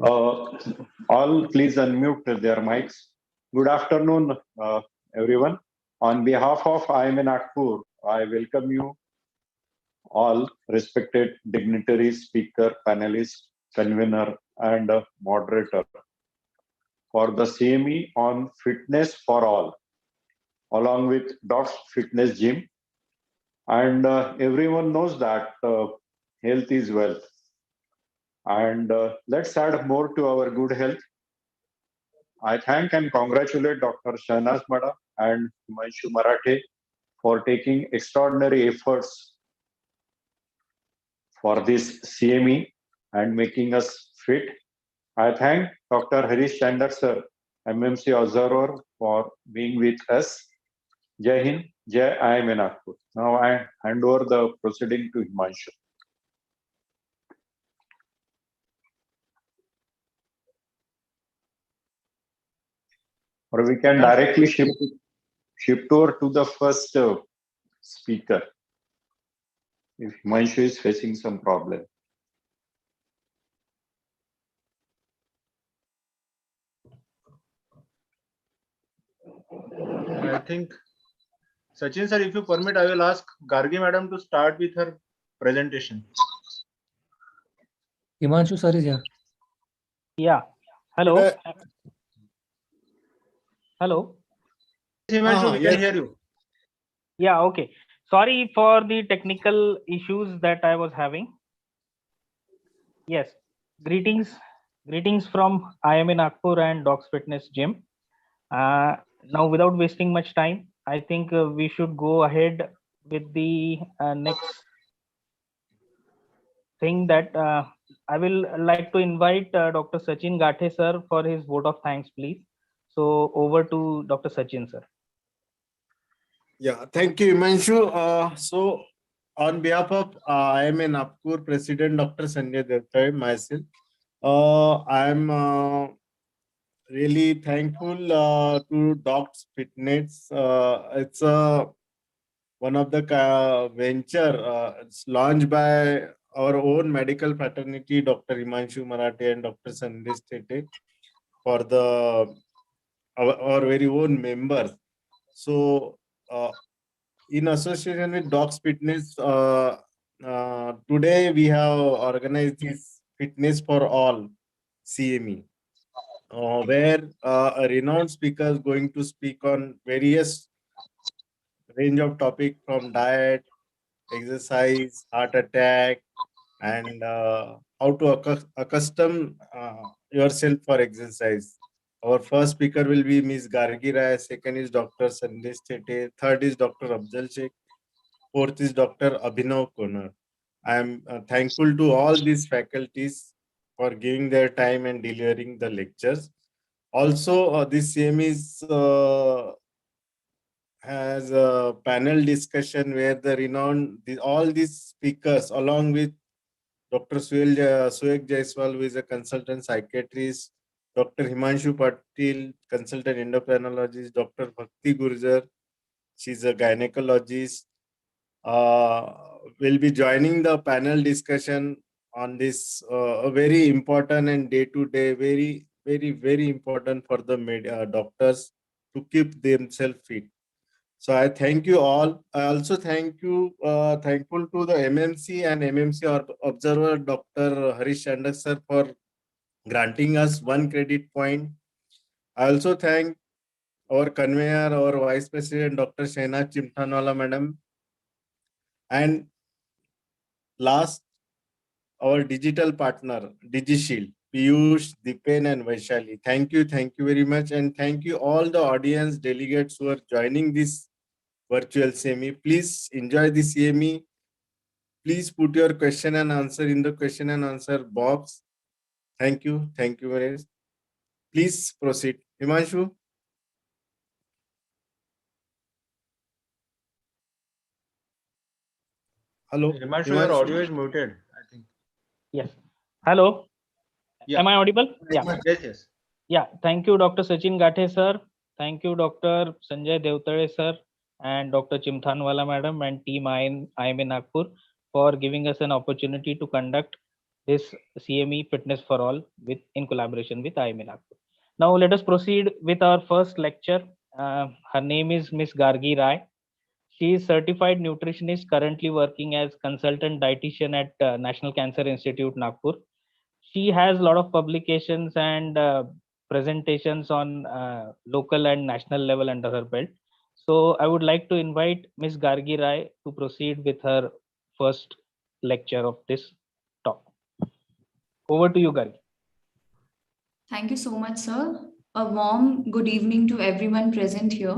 Uh, all please unmute their mics. Good afternoon, everyone. On behalf of IMA Nagpur, I welcome you all, respected dignitaries, speaker, panelist, convener, and moderator, for the CME on fitness for all, along with Docs Fitness Gym. And everyone knows that health is wealth. And let's add more to our good health. I thank and congratulate Dr. Shahnaz Mada and Himanshu Marathe for taking extraordinary efforts for this CME and making us fit. I thank Dr. Harish Chandar sir, MMC Observer, for being with us. Jai Hind, Jai IMA Nagpur. Now I hand over the proceeding to Himanshu. Or we can directly shift over to the first speaker if Himanshu is facing some problem. I think, Sachin sir, if you permit, I will ask Gargi madam to start with her presentation. Himanshu sir is here. Yeah. Hello. Hello. Himanshu, we can hear you. Yeah, okay. Sorry for the technical issues that I was having. Yes. Greetings from IMA Nagpur and Docs Fitness Gym. Now, without wasting much time, I think we should go ahead with the next thing that I will like to invite Dr. Sachin Gathe sir for his vote of thanks, please. So over to Dr. Sachin sir. Yeah, thank you, Himanshu. So, on behalf of IMA Nagpur President Dr. Sanjay Devtare, myself, I am really thankful to Docs Fitness. It's one of the venture it's launched by our own medical fraternity, Dr. Himanshu Marathe and Dr. Sandesh Tete, for our very own members. So, in association with Docs Fitness, today we have organized this Fitness for All CME, where a renowned speaker is going to speak on various range of topic from diet, exercise, heart attack, and how to accustom yourself for exercise. Our first speaker will be Ms. Gargi Rai, second is Dr. Sandesh Tete, third is Dr. Abdul Sheikh, fourth is Dr. Abhinav Konar. I am thankful to all these faculties for giving their time and delivering the lectures. Also, this CME has a panel discussion where the renowned, all these speakers, along with Dr. Suek Jaiswal, who is a consultant psychiatrist, Dr. Himanshu Patil, consultant endocrinologist, Dr. Bhakti Gurjar, she's a gynecologist, will be joining the panel discussion on this very important and day-to-day, very important for the doctors to keep themselves fit. So I thank you all. I also thankful to the MMC and MMC observer, Dr. Harish Chandar sir, for granting us 1 credit point. I also thank our convener, our Vice President, Dr. Shahnaz Chimthanwala madam. And last, our digital partner, DigiShield, Piyush, Dipen, and Vaishali. Thank you very much. And thank you all the audience delegates who are joining this virtual CME. Please enjoy the CME. Please put your question and answer in the question and answer box. Thank you very much. Please proceed. Himanshu. Hello. Himanshu, your audio is muted, I think. Yes. Hello. Yeah. Am I audible? Yeah. Yes. Yeah. Thank you, Dr. Sachin Gathe sir. Thank you, Dr. Sanjay Devtare sir and Dr. Chimthanwala madam and team IMA Nagpur for giving us an opportunity to conduct this CME Fitness for All in collaboration with IMA Nagpur. Now let us proceed with our first lecture. Her name is Miss Gargi Rai. She is certified nutritionist, currently working as consultant dietitian at National Cancer Institute, Nagpur. She has a lot of publications and presentations on local and national level under her belt. So I would like to invite Ms. Gargi Rai to proceed with her first lecture of this talk. Over to you, Gargi. Thank you so much, sir. A warm good evening to everyone present here.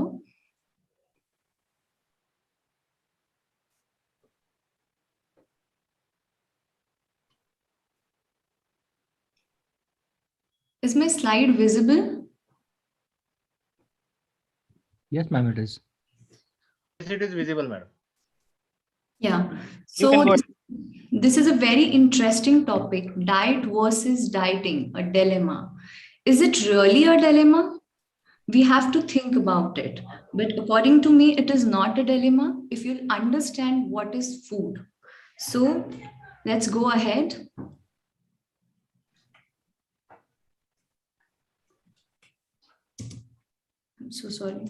Is my slide visible? Yes, ma'am, it is. Yes, it is visible, madam. Yeah. You can So go this is a very interesting topic, diet versus dieting, a dilemma. Is it really a dilemma? We have to think about it. But according to me, it is not a dilemma if you understand what is food. So let's go ahead. I'm so sorry.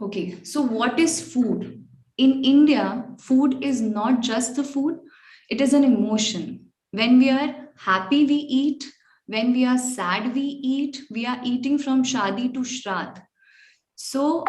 Okay, so what is food? In India, food is not just the food, it is an emotion. When we are happy, we eat. When we are sad, we eat. We are eating from Shadi to Shraddh. So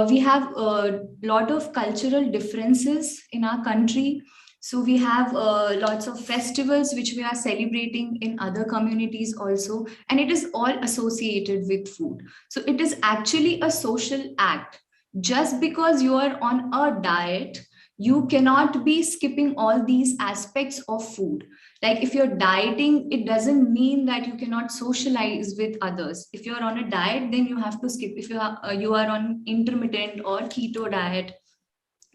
we have a lot of cultural differences in our country. So we have lots of festivals which we are celebrating in other communities also, and it is all associated with food. So it is actually a social act. Just because you are on a diet, you cannot be skipping all these aspects of food. Like if you're dieting, it doesn't mean that you cannot socialize with others. If you're on a diet, then you have to skip. If you are on intermittent or keto diet,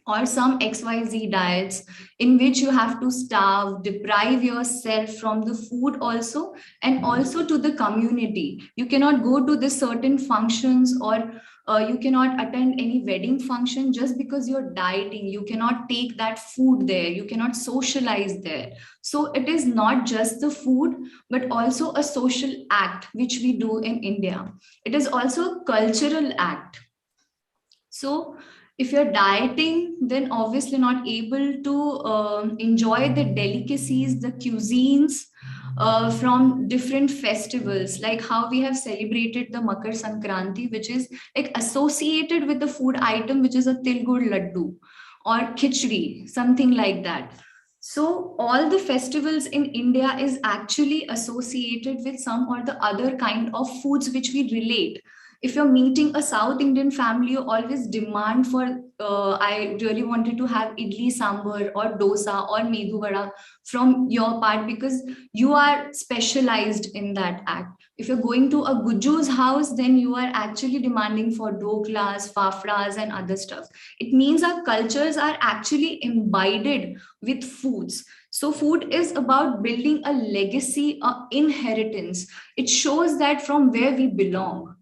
or some XYZ diets in which you have to starve, deprive yourself from the food also, and also to the community. You cannot go to the certain functions, or you cannot attend any wedding function just because you're dieting. You cannot take that food there. You cannot socialize there. So it is not just the food, but also a social act which we do in India. It is also a cultural act. So if you're dieting, then obviously not able to enjoy the delicacies, the cuisines from different festivals, like how we have celebrated the Makar Sankranti, which is like associated with the food item, which is a Tilgur Laddu or Khichdi, something like that. So all the festivals in India is actually associated with some or the other kind of foods which we relate. If you're meeting a South Indian family, you always demand for, I really wanted to have idli sambar or dosa or medu vada from your part, because you are specialized in that act. If you're going to a Guju's house, then you are actually demanding for doklas, fafras, and other stuff. It means our cultures are actually imbibed with foods. So food is about building a legacy, a inheritance. It shows that from where we belong.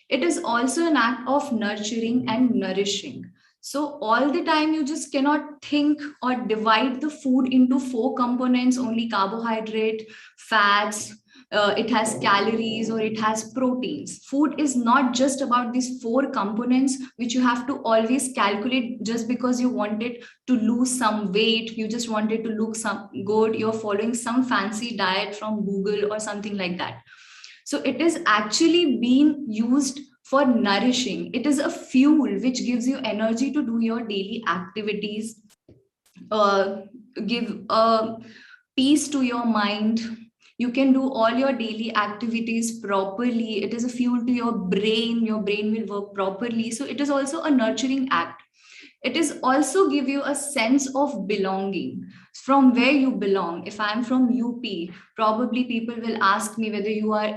It is also an act of nurturing and nourishing. So all the time you just cannot think or divide the food into four components, only carbohydrate, fats, it has calories, or it has proteins. Food is not just about these four components which you have to always calculate just because you wanted to lose some weight, you just wanted to look some good, you're following some fancy diet from Google or something like that. So it is actually being used for nourishing. It is a fuel which gives you energy to do your daily activities, give a peace to your mind. You can do all your daily activities properly. It is a fuel to your brain. Your brain will work properly. So it is also a nurturing act. It is also give you a sense of belonging, from where you belong. If I'm from UP, probably people will ask me whether you are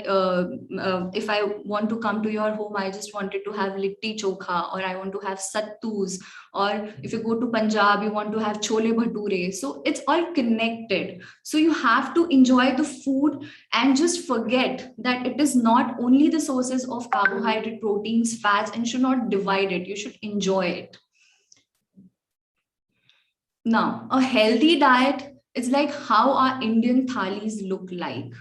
if I want to come to your home, I just wanted to have litti chokha, or I want to have sattus, or if you go to Punjab, you want to have chole bhature. So it's all connected. So you have to enjoy the food and just forget that it is not only the sources of carbohydrate, proteins, fats, and should not divide it. You should enjoy it. Now, a healthy diet It's like how our Indian thalis look like.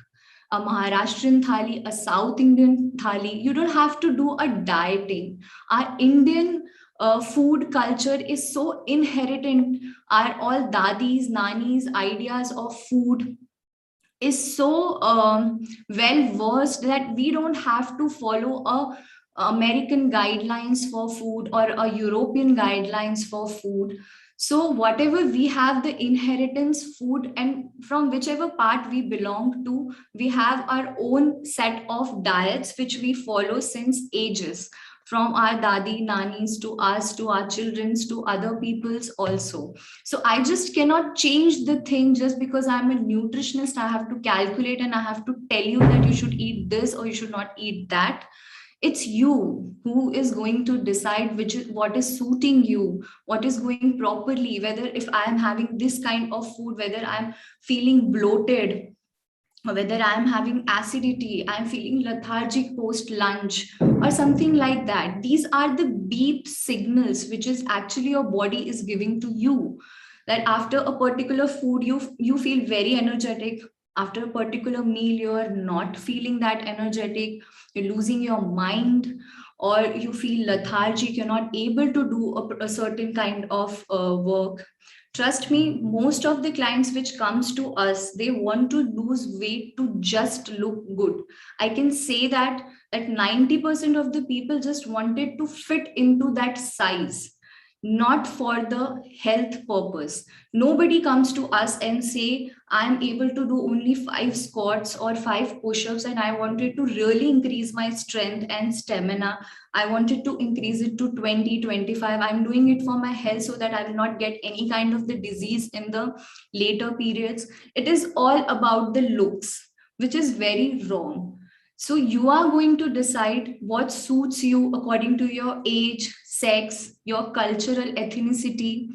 A Maharashtrian thali, a South Indian thali. You don't have to do a dieting. Our Indian food culture is so inherent. Our all dadis, nanis ideas of food is so well versed that we don't have to follow a American guidelines for food or a European guidelines for food. So whatever we have the inheritance food, and from whichever part we belong to, we have our own set of diets which we follow since ages, from our dadi nanis to us to our children's to other people's also. So I just cannot change the thing just because I'm a nutritionist. I have to calculate and I have to tell you that you should eat this or you should not eat that. It's you who is going to decide what is suiting you, what is going properly, whether if I am having this kind of food, whether I'm feeling bloated, or whether I'm having acidity, I'm feeling lethargic post lunch, or something like that. These are the beep signals which is actually your body is giving to you. That after a particular food, you feel very energetic. After a particular meal, you are not feeling that energetic. You're losing your mind, or you feel lethargic. You're not able to do a certain kind of work. Trust me, most of the clients which comes to us, they want to lose weight to just look good. I can say that 90% of the people just wanted to fit into that size, not for the health purpose. Nobody comes to us and say, I'm able to do only 5 squats or 5 push-ups and I wanted to really increase my strength and stamina. I wanted to increase it to 20, 25. I'm doing it for my health so that I will not get any kind of the disease in the later periods. It is all about the looks, which is very wrong. So you are going to decide what suits you according to your age, sex, your cultural ethnicity,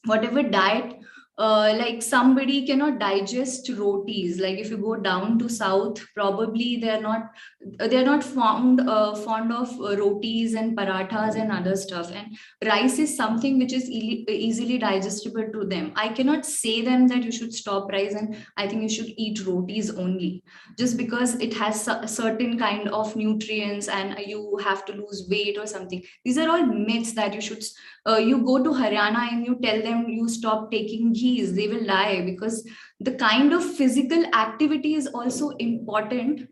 whatever diet. Like somebody cannot digest rotis. Like if you go down to south, probably they're not fond of rotis and parathas and other stuff. And rice is something which is easily digestible to them. I cannot say them that you should stop rice and I think you should eat rotis only, just because it has a certain kind of nutrients and you have to lose weight or something. These are all myths that you should. You go to Haryana and you tell them you stop taking ghees, they will lie, because the kind of physical activity is also important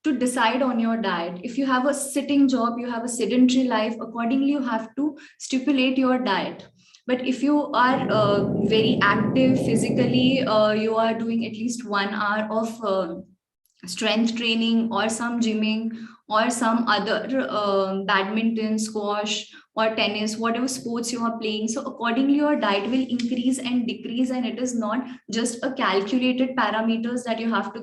to decide on your diet. If you have a sitting job, you have a sedentary life, accordingly you have to stipulate your diet. But if you are very active physically, you are doing at least 1 hour of strength training or some gymming or some other badminton, squash or tennis, whatever sports you are playing, so accordingly your diet will increase and decrease, and it is not just a calculated parameters that you have to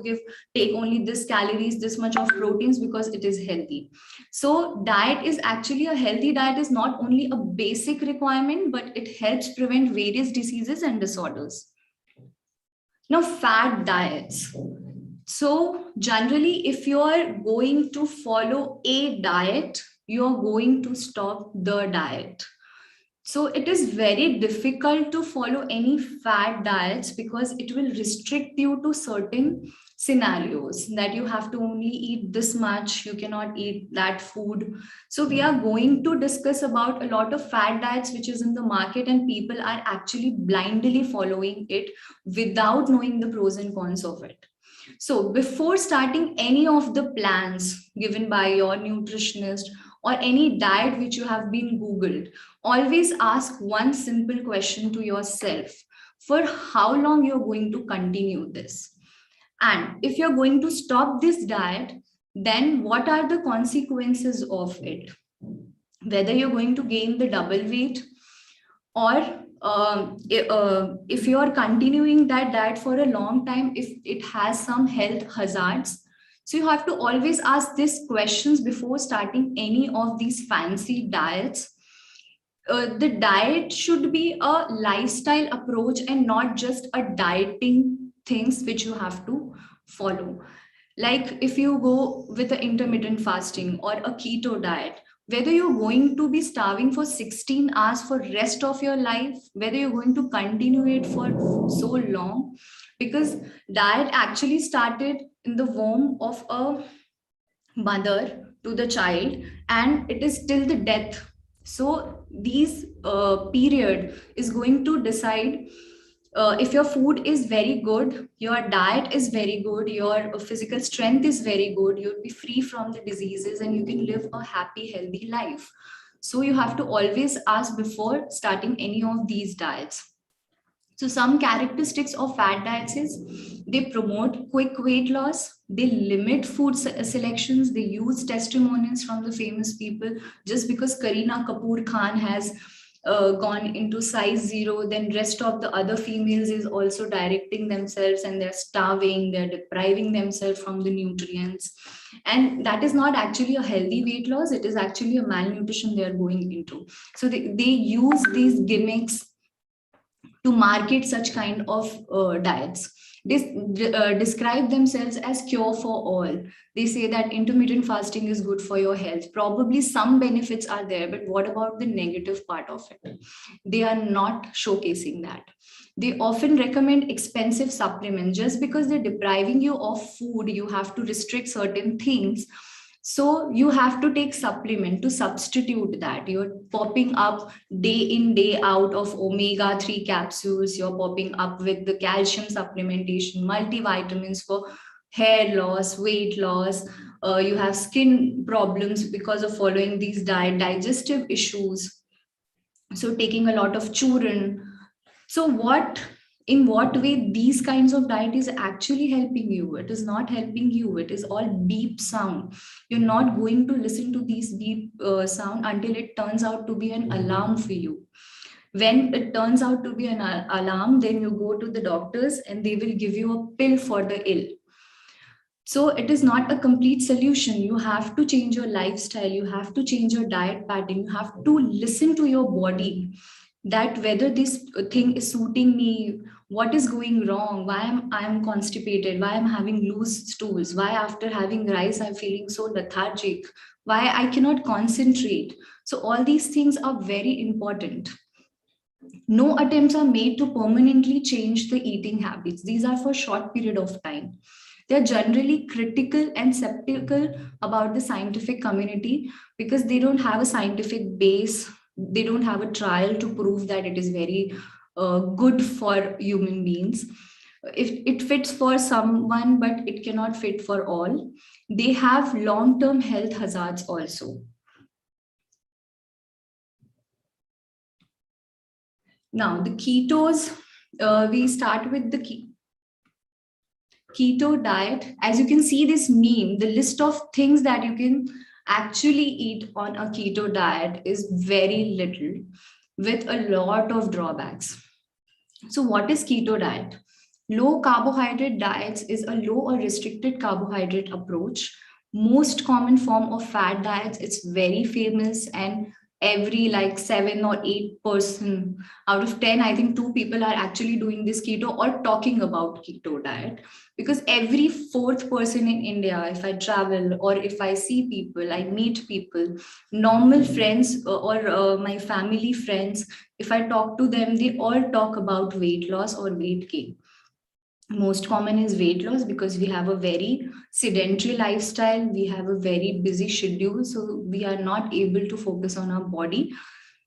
take only this calories, this much of proteins because it is healthy. So diet is actually, a healthy diet is not only a basic requirement, but it helps prevent various diseases and disorders. Now, fad diets. So generally, if you are going to follow a diet, you are going to stop the diet. So it is very difficult to follow any fad diets because it will restrict you to certain scenarios, that you have to only eat this much, you cannot eat that food. So we are going to discuss about a lot of fad diets which is in the market, and people are actually blindly following it without knowing the pros and cons of it. So before starting any of the plans given by your nutritionist or any diet which you have been Googled, always ask one simple question to yourself: for how long you're going to continue this? And if you're going to stop this diet, then what are the consequences of it? Whether you're going to gain the double weight, or if you are continuing that diet for a long time, if it has some health hazards. So you have to always ask these questions before starting any of these fancy diets. The diet should be a lifestyle approach and not just a dieting things which you have to follow. Like if you go with the intermittent fasting or a keto diet, whether you're going to be starving for 16 hours for rest of your life, whether you're going to continue it for so long, because diet actually started in the womb of a mother to the child, and it is till the death. So these period is going to decide if your food is very good, your diet is very good, your physical strength is very good, you'll be free from the diseases and you can live a happy, healthy life. So you have to always ask before starting any of these diets. So some characteristics of fat diets is they promote quick weight loss, they limit food selections, they use testimonials from the famous people. Just because Kareena Kapoor Khan has gone into size 0, then rest of the other females is also directing themselves and they're starving, they're depriving themselves from the nutrients. And that is not actually a healthy weight loss, it is actually a malnutrition they are going into. So they use these gimmicks to market such kind of diets. They describe themselves as cure for all. They say that intermittent fasting is good for your health. Probably some benefits are there, but what about the negative part of it? They are not showcasing that. They often recommend expensive supplements. Just because they're depriving you of food, you have to restrict certain things. So you have to take supplement to substitute that. You're popping up day in, day out of omega-3 capsules. You're popping up with the calcium supplementation, multivitamins for hair loss, weight loss. You have skin problems because of following these digestive issues. So taking a lot of churn. So in what way these kinds of diet is actually helping you? It is not helping you. It is all beep sound. You're not going to listen to these beep sound until it turns out to be an alarm for you. When it turns out to be an alarm, then you go to the doctors and they will give you a pill for the ill. So it is not a complete solution. You have to change your lifestyle. You have to change your diet pattern. You have to listen to your body, that whether this thing is suiting me, what is going wrong, why I am constipated, why I'm having loose stools, why after having rice I'm feeling so lethargic, why I cannot concentrate. So all these things are very important. No attempts are made to permanently change the eating habits. These are for short period of time. They're generally critical and skeptical about the scientific community because they don't have a scientific base. They don't have a trial to prove that it is very good for human beings. If it fits for someone, but it cannot fit for all. They have long-term health hazards also. Now, the ketos, we start with the keto diet. As you can see this meme, the list of things that you can actually eat on a keto diet is very little with a lot of drawbacks. So what is keto diet? Low carbohydrate diets is a low or restricted carbohydrate approach. Most common form of fat diets, it's very famous, and every like 7 or 8% out of 10, I think 2 people are actually doing this keto or talking about keto diet. Because every 4th person in India, if I travel or if I see people, I meet people, normal friends or my family friends, if I talk to them, they all talk about weight loss or weight gain. Most common is weight loss because we have a very sedentary lifestyle, we have a very busy schedule, so we are not able to focus on our body.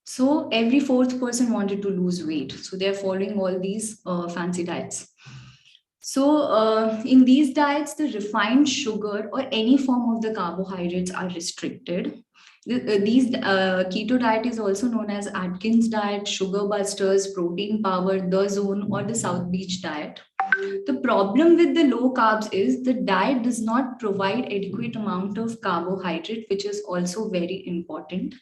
So every 4th person wanted to lose weight, so they're following all these fancy diets. So in these diets, the refined sugar or any form of the carbohydrates are restricted. These keto diet is also known as Atkins diet, sugar busters, protein power, the zone, or the South Beach diet. The problem with the low carbs is the diet does not provide adequate amount of carbohydrate, which is also very important.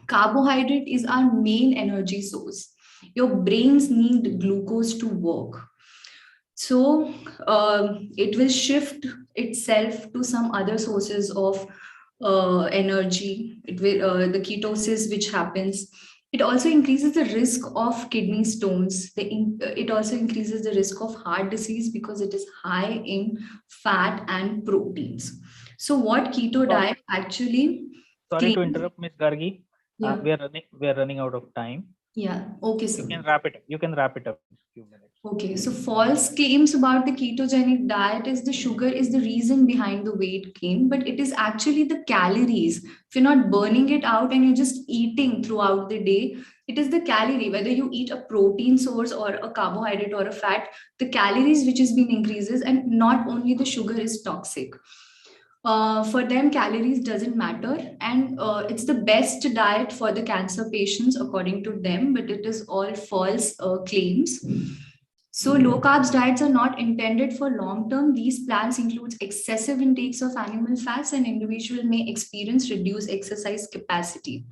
Carbohydrate is our main energy source. Your brains need glucose to work. So it will shift itself to some other sources of energy. It will the ketosis which happens. It also increases the risk of kidney stones. It also increases the risk of heart disease because it is high in fat and proteins. So what keto diet actually Sorry to claims. interrupt, Miss Gargi. Yeah. We are running out of time. Yeah. Okay, sir. You can wrap it. You can wrap it up in a few minutes. Okay, so false claims about the ketogenic diet is the sugar is the reason behind the weight gain, but it is actually the calories. If you're not burning it out and you're just eating throughout the day, it is the calorie, whether you eat a protein source or a carbohydrate or a fat, the calories which has been increases, and not only the sugar is toxic. For them, calories doesn't matter, and it's the best diet for the cancer patients according to them, but it is all false claims. So low carbs diets are not intended for long term. These plans include excessive intakes of animal fats, and individual may experience reduced exercise capacity.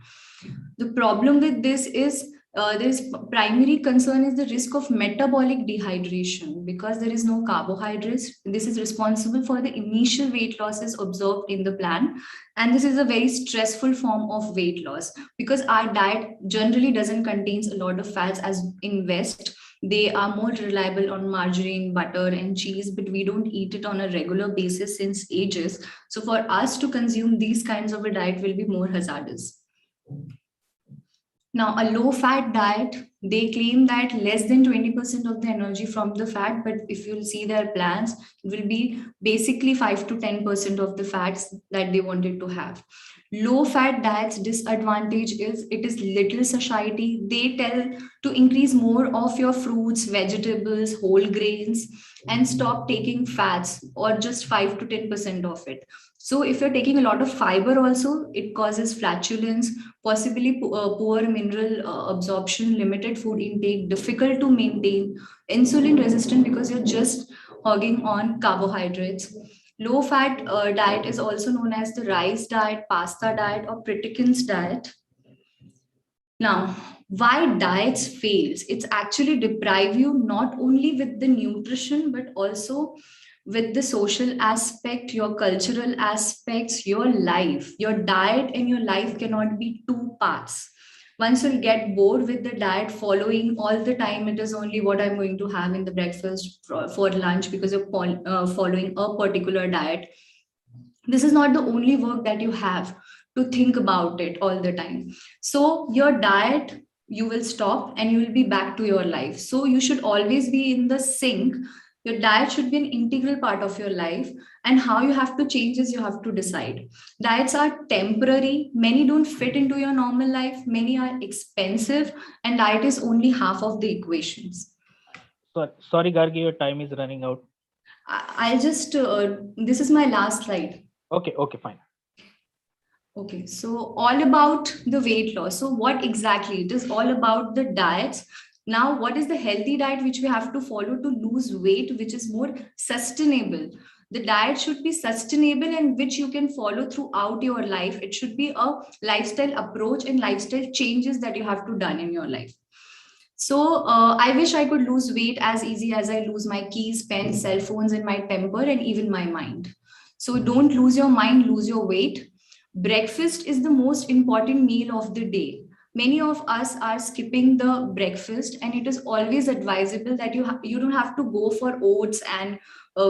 The problem with this is this primary concern is the risk of metabolic dehydration because there is no carbohydrates. This is responsible for the initial weight losses observed in the plan, and this is a very stressful form of weight loss because our diet generally doesn't contains a lot of fats as in West. They are more reliable on margarine, butter, and cheese, but we don't eat it on a regular basis since ages. So for us to consume these kinds of a diet will be more hazardous. Now, a low fat diet, they claim that less than 20% of the energy from the fat, but if you'll see their plans, it will be basically 5 to 10% of the fats that they wanted to have. Low fat diets disadvantage is it is little satiety. They tell to increase more of your fruits, vegetables, whole grains, and stop taking fats or just 5 to 10% of it. So if you're taking a lot of fiber also, it causes flatulence, possibly poor mineral absorption, limited food intake, difficult to maintain, insulin resistant because you're just hogging on carbohydrates. Low fat diet is also known as the rice diet, pasta diet, or Pritikin's diet. Now, why diets fails? It's actually deprive you not only with the nutrition, but also with the social aspect, your cultural aspects, your life. Your diet and your life cannot be two parts. Once you'll get bored with the diet following all the time, it is only what I'm going to have in the breakfast for lunch because you're following a particular diet. This is not the only work that you have to think about it all the time. So your diet, you will stop and you will be back to your life. So you should always be in the sync. Your diet should be an integral part of your life, and how you have to change is you have to decide. Diets are temporary. Many don't fit into your normal life. Many are expensive, and diet is only half of the equations. Sorry, Gargi, your time is running out. I'll just, this is my last slide. Okay, fine. Okay, so all about the weight loss. So what exactly? It is all about the diets. Now, what is the healthy diet which we have to follow to lose weight, which is more sustainable? The diet should be sustainable and which you can follow throughout your life. It should be a lifestyle approach and lifestyle changes that you have to done in your life. So I wish I could lose weight as easy as I lose my keys, pens, cell phones, and my temper, and even my mind. So don't lose your mind, lose your weight. Breakfast is the most important meal of the day. Many of us are skipping the breakfast, and it is always advisable that you don't have to go for oats and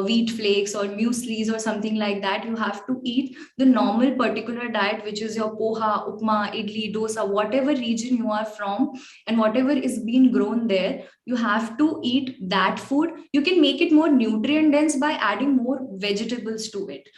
wheat flakes or mueslis or something like that. You have to eat the normal particular diet, which is your poha, upma, idli, dosa, whatever region you are from and whatever is being grown there. You have to eat that food. You can make it more nutrient dense by adding more vegetables to it.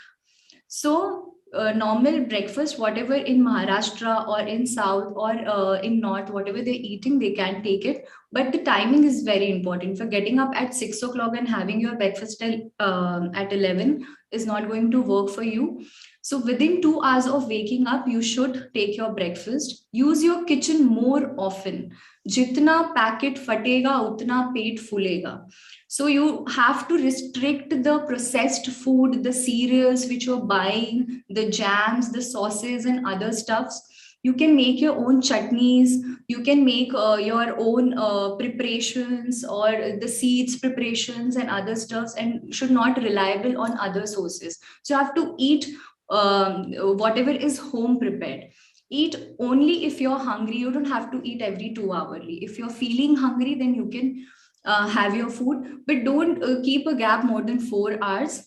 So normal breakfast, whatever in Maharashtra or in South or in North, whatever they're eating, they can take it. But the timing is very important. For getting up at 6 o'clock and having your breakfast at 11 is not going to work for you. So within 2 hours of waking up, you should take your breakfast. Use your kitchen more often. Jitna packet fatega, utna pet fulega. So you have to restrict the processed food, the cereals which you're buying, the jams, the sauces and other stuffs. You can make your own chutneys. You can make your own preparations or the seeds preparations and other stuffs, and should not reliable on other sources. So you have to eat whatever is home prepared. Eat only if you're hungry. You don't have to eat every 2 hourly. If you're feeling hungry, then you can have your food, but don't keep a gap more than 4 hours.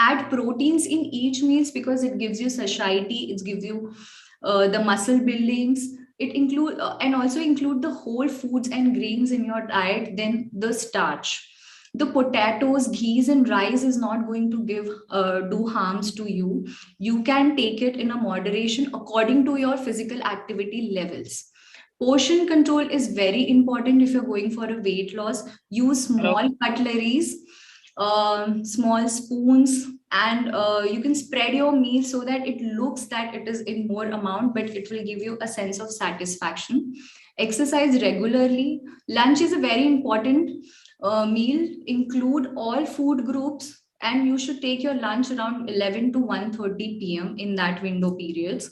Add proteins in each meals because it gives you satiety, it gives you the muscle buildings. It include and also include the whole foods and grains in your diet, then the starch. The potatoes, ghees, and rice is not going to do harms to you. You can take it in a moderation according to your physical activity levels. Portion control is very important if you're going for a weight loss. Use small cutleries, small spoons, and you can spread your meal so that it looks that it is in more amount, but it will give you a sense of satisfaction. Exercise regularly. Lunch is a very important meal. Include all food groups, and you should take your lunch around 11 to 1:30 p.m. in that window periods.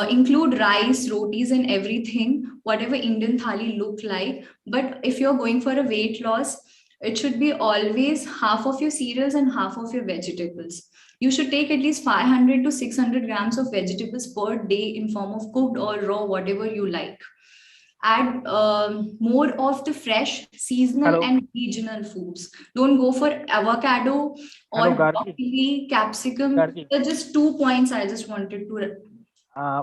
Include rice, rotis, and everything, whatever Indian thali look like. But if you're going for a weight loss, it should be always half of your cereals and half of your vegetables. You should take at least 500 to 600 grams of vegetables per day in form of cooked or raw, whatever you like. Add more of the fresh, seasonal, and regional foods. Don't go for avocado or broccoli, capsicum. Gargi. They're just 2 points I just wanted to.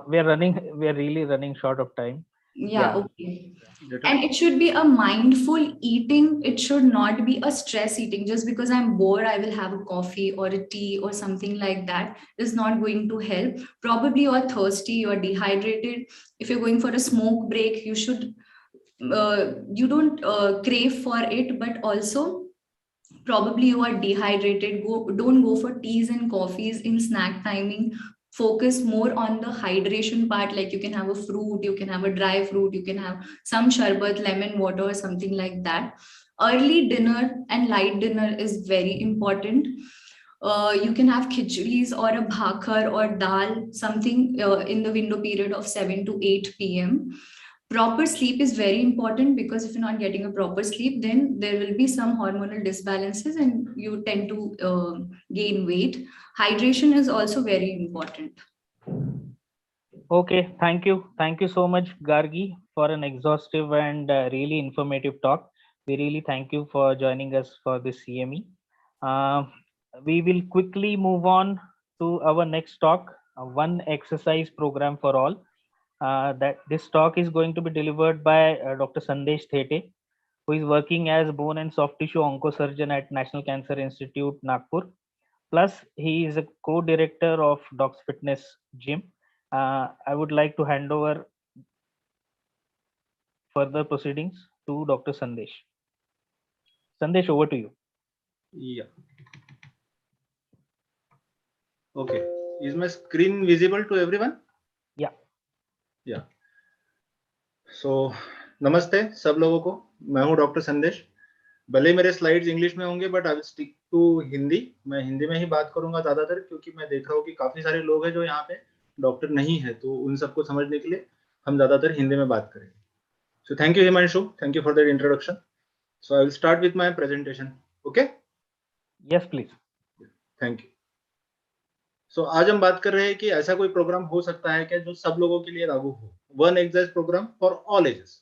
We are really running short of time. Yeah, okay. And it should be a mindful eating. It should not be a stress eating. Just because I'm bored, I will have a coffee or a tea or something like that is not going to help. Probably you're thirsty, you're dehydrated. If you're going for a smoke break, you should, you don't crave for it, but also probably you are dehydrated. Don't go for teas and coffees in snack timing. Focus more on the hydration part, like you can have a fruit, you can have a dry fruit, you can have some sharbat, lemon water, or something like that. Early dinner and light dinner is very important. You can have khichdi's or a bhakar or dal, something in the window period of 7 to 8 p.m. Proper sleep is very important, because if you're not getting a proper sleep, then there will be some hormonal disbalances and you tend to gain weight. Hydration is also very important. Okay, thank you so much, Gargi, for an exhaustive and really informative talk. We really thank you for joining us for this CME. We will quickly move on to our next talk, one exercise program for all. That this talk is going to be delivered by Dr. Sandesh Thete, who is working as bone and soft tissue oncosurgeon at National Cancer Institute, Nagpur. Plus, he is a co-director of Docs Fitness Gym. I would like to hand over further proceedings to Dr. Sandesh. Sandesh, over to you. Yeah. Okay. Is my screen visible to everyone? Yeah. Yeah. So, नमस्ते सब लोगों को. मैं हूँ doctor संदेश. भले मेरे slides English में होंगे, but I will stick to Hindi. मैं हिंदी में ही बात करूंगा ज्यादातर, क्योंकि मैं देख रहा हूँ कि काफी सारे लोग हैं जो यहाँ पे डॉक्टर नहीं है, तो उन सबको समझने के लिए हम ज्यादातर हिंदी में बात करेंगे. So thank you Himanshu, thank you for that introduction. So I will start with my presentation. Okay? Yes please. Thank you. So आज हम बात कर रहे हैं कि ऐसा कोई प्रोग्राम हो सकता है क्या जो सब लोगों के लिए लागू हो. One exercise program for all ages.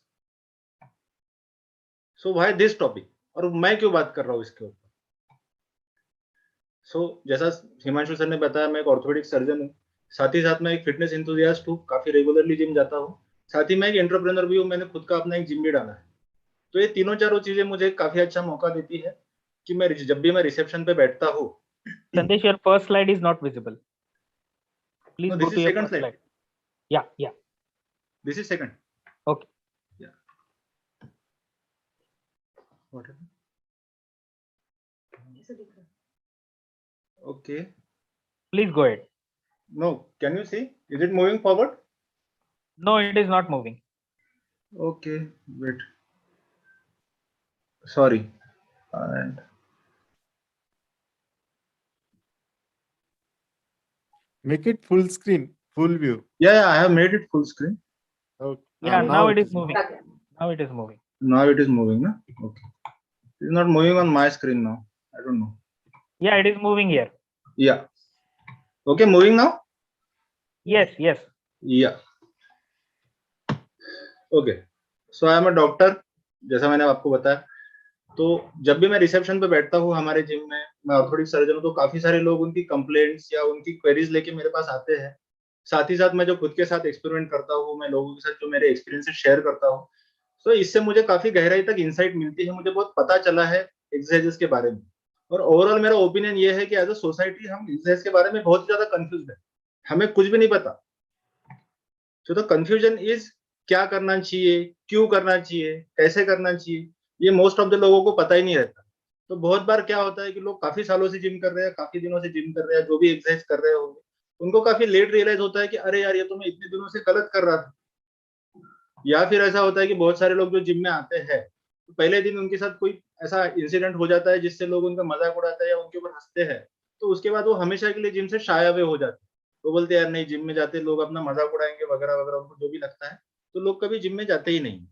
So why this topic, और मैं क्यों बात कर रहा हूँ इसके ऊपर. सो जैसा हिमांशु सर ने बताया, मैं एक ऑर्थोपेडिक सर्जन हूँ, साथ ही साथ मैं एक फिटनेस एंथुसियास्ट हूँ, काफी रेगुलरली जिम जाता हूँ, साथ ही मैं एक एंटरप्रेन्योर भी हूँ. मैंने खुद का अपना एक जिम भी डाला है. तो ये तीनों चारों चीजें मुझे काफी अच्छा मौका देती है कि मैं जब भी मैं रिसेप्शन पे बैठता हूँ. Sandesh, your first slide is not visible. Please No, go this to is your second first slide. slide. Yeah. This is second. Okay. Yeah. What happened? Okay. Please go ahead. No, can you see? Is it moving forward? No, it is not moving. Okay, wait. Sorry. And Make it full screen, full view. yeah, I have made it full screen. Okay. Yeah, now it is moving. Now it is moving. Now it is moving, na? Okay. It is not moving on my screen now. I don't know. Yeah, it is moving here. Yeah. Okay, moving now? Yes. Yeah. Okay. So I am a doctor. जैसा मैंने आपको बताया, तो जब भी मैं reception पे बैठता हूँ हमारे जिम में, मैं ऑर्थोपेडिक सर्जन हूँ, तो काफी सारे लोग उनकी कंप्लेंट्स या उनकी क्वेरीज लेके मेरे पास आते हैं। साथ ही साथ मैं जो खुद के साथ एक्सपेरिमेंट करता हूँ, मैं लोगों के साथ जो मेरे एक्सपीरियंसेस शेयर करता हूँ, तो इससे मुझे काफी गहराई तक इंसाइट मिलती है, मुझे बहुत पता चला है एक्सरसाइजेस के बारे में। और ओवरऑल मेरा ओपिनियन ये है कि एज अ सोसाइटी हम एक्सरसाइज के बारे में बहुत ज्यादा कंफ्यूज है, हमें कुछ भी नहीं पता। तो द कंफ्यूजन इज क्या करना चाहिए, क्यों करना चाहिए, कैसे करना चाहिए, ये मोस्ट ऑफ द लोगों को पता ही नहीं रहता। तो बहुत बार क्या होता है कि लोग काफी सालों से जिम कर रहे हैं, काफी दिनों से जिम कर रहे हैं, जो भी एक्सरसाइज कर रहे होंगे, उनको काफी लेट रियलाइज होता है कि अरे यार, ये तो मैं इतने दिनों से गलत कर रहा था। या फिर ऐसा होता है कि बहुत सारे लोग जो जिम में आते हैं, तो पहले दिन उनके साथ कोई ऐसा इंसिडेंट हो जाता है जिससे लोग उनका मजाक उड़ाते हैं या उनके ऊपर हंसते हैं, तो उसके बाद वो हमेशा के लिए जिम से शाय अवे हो जाते हैं। वो बोलते हैं यार नहीं, जिम में जाते लोग अपना मजाक उड़ाएंगे वगैरह वगैरह, उनको जो भी लगता है, तो लोग कभी जिम में जाते ही नहीं।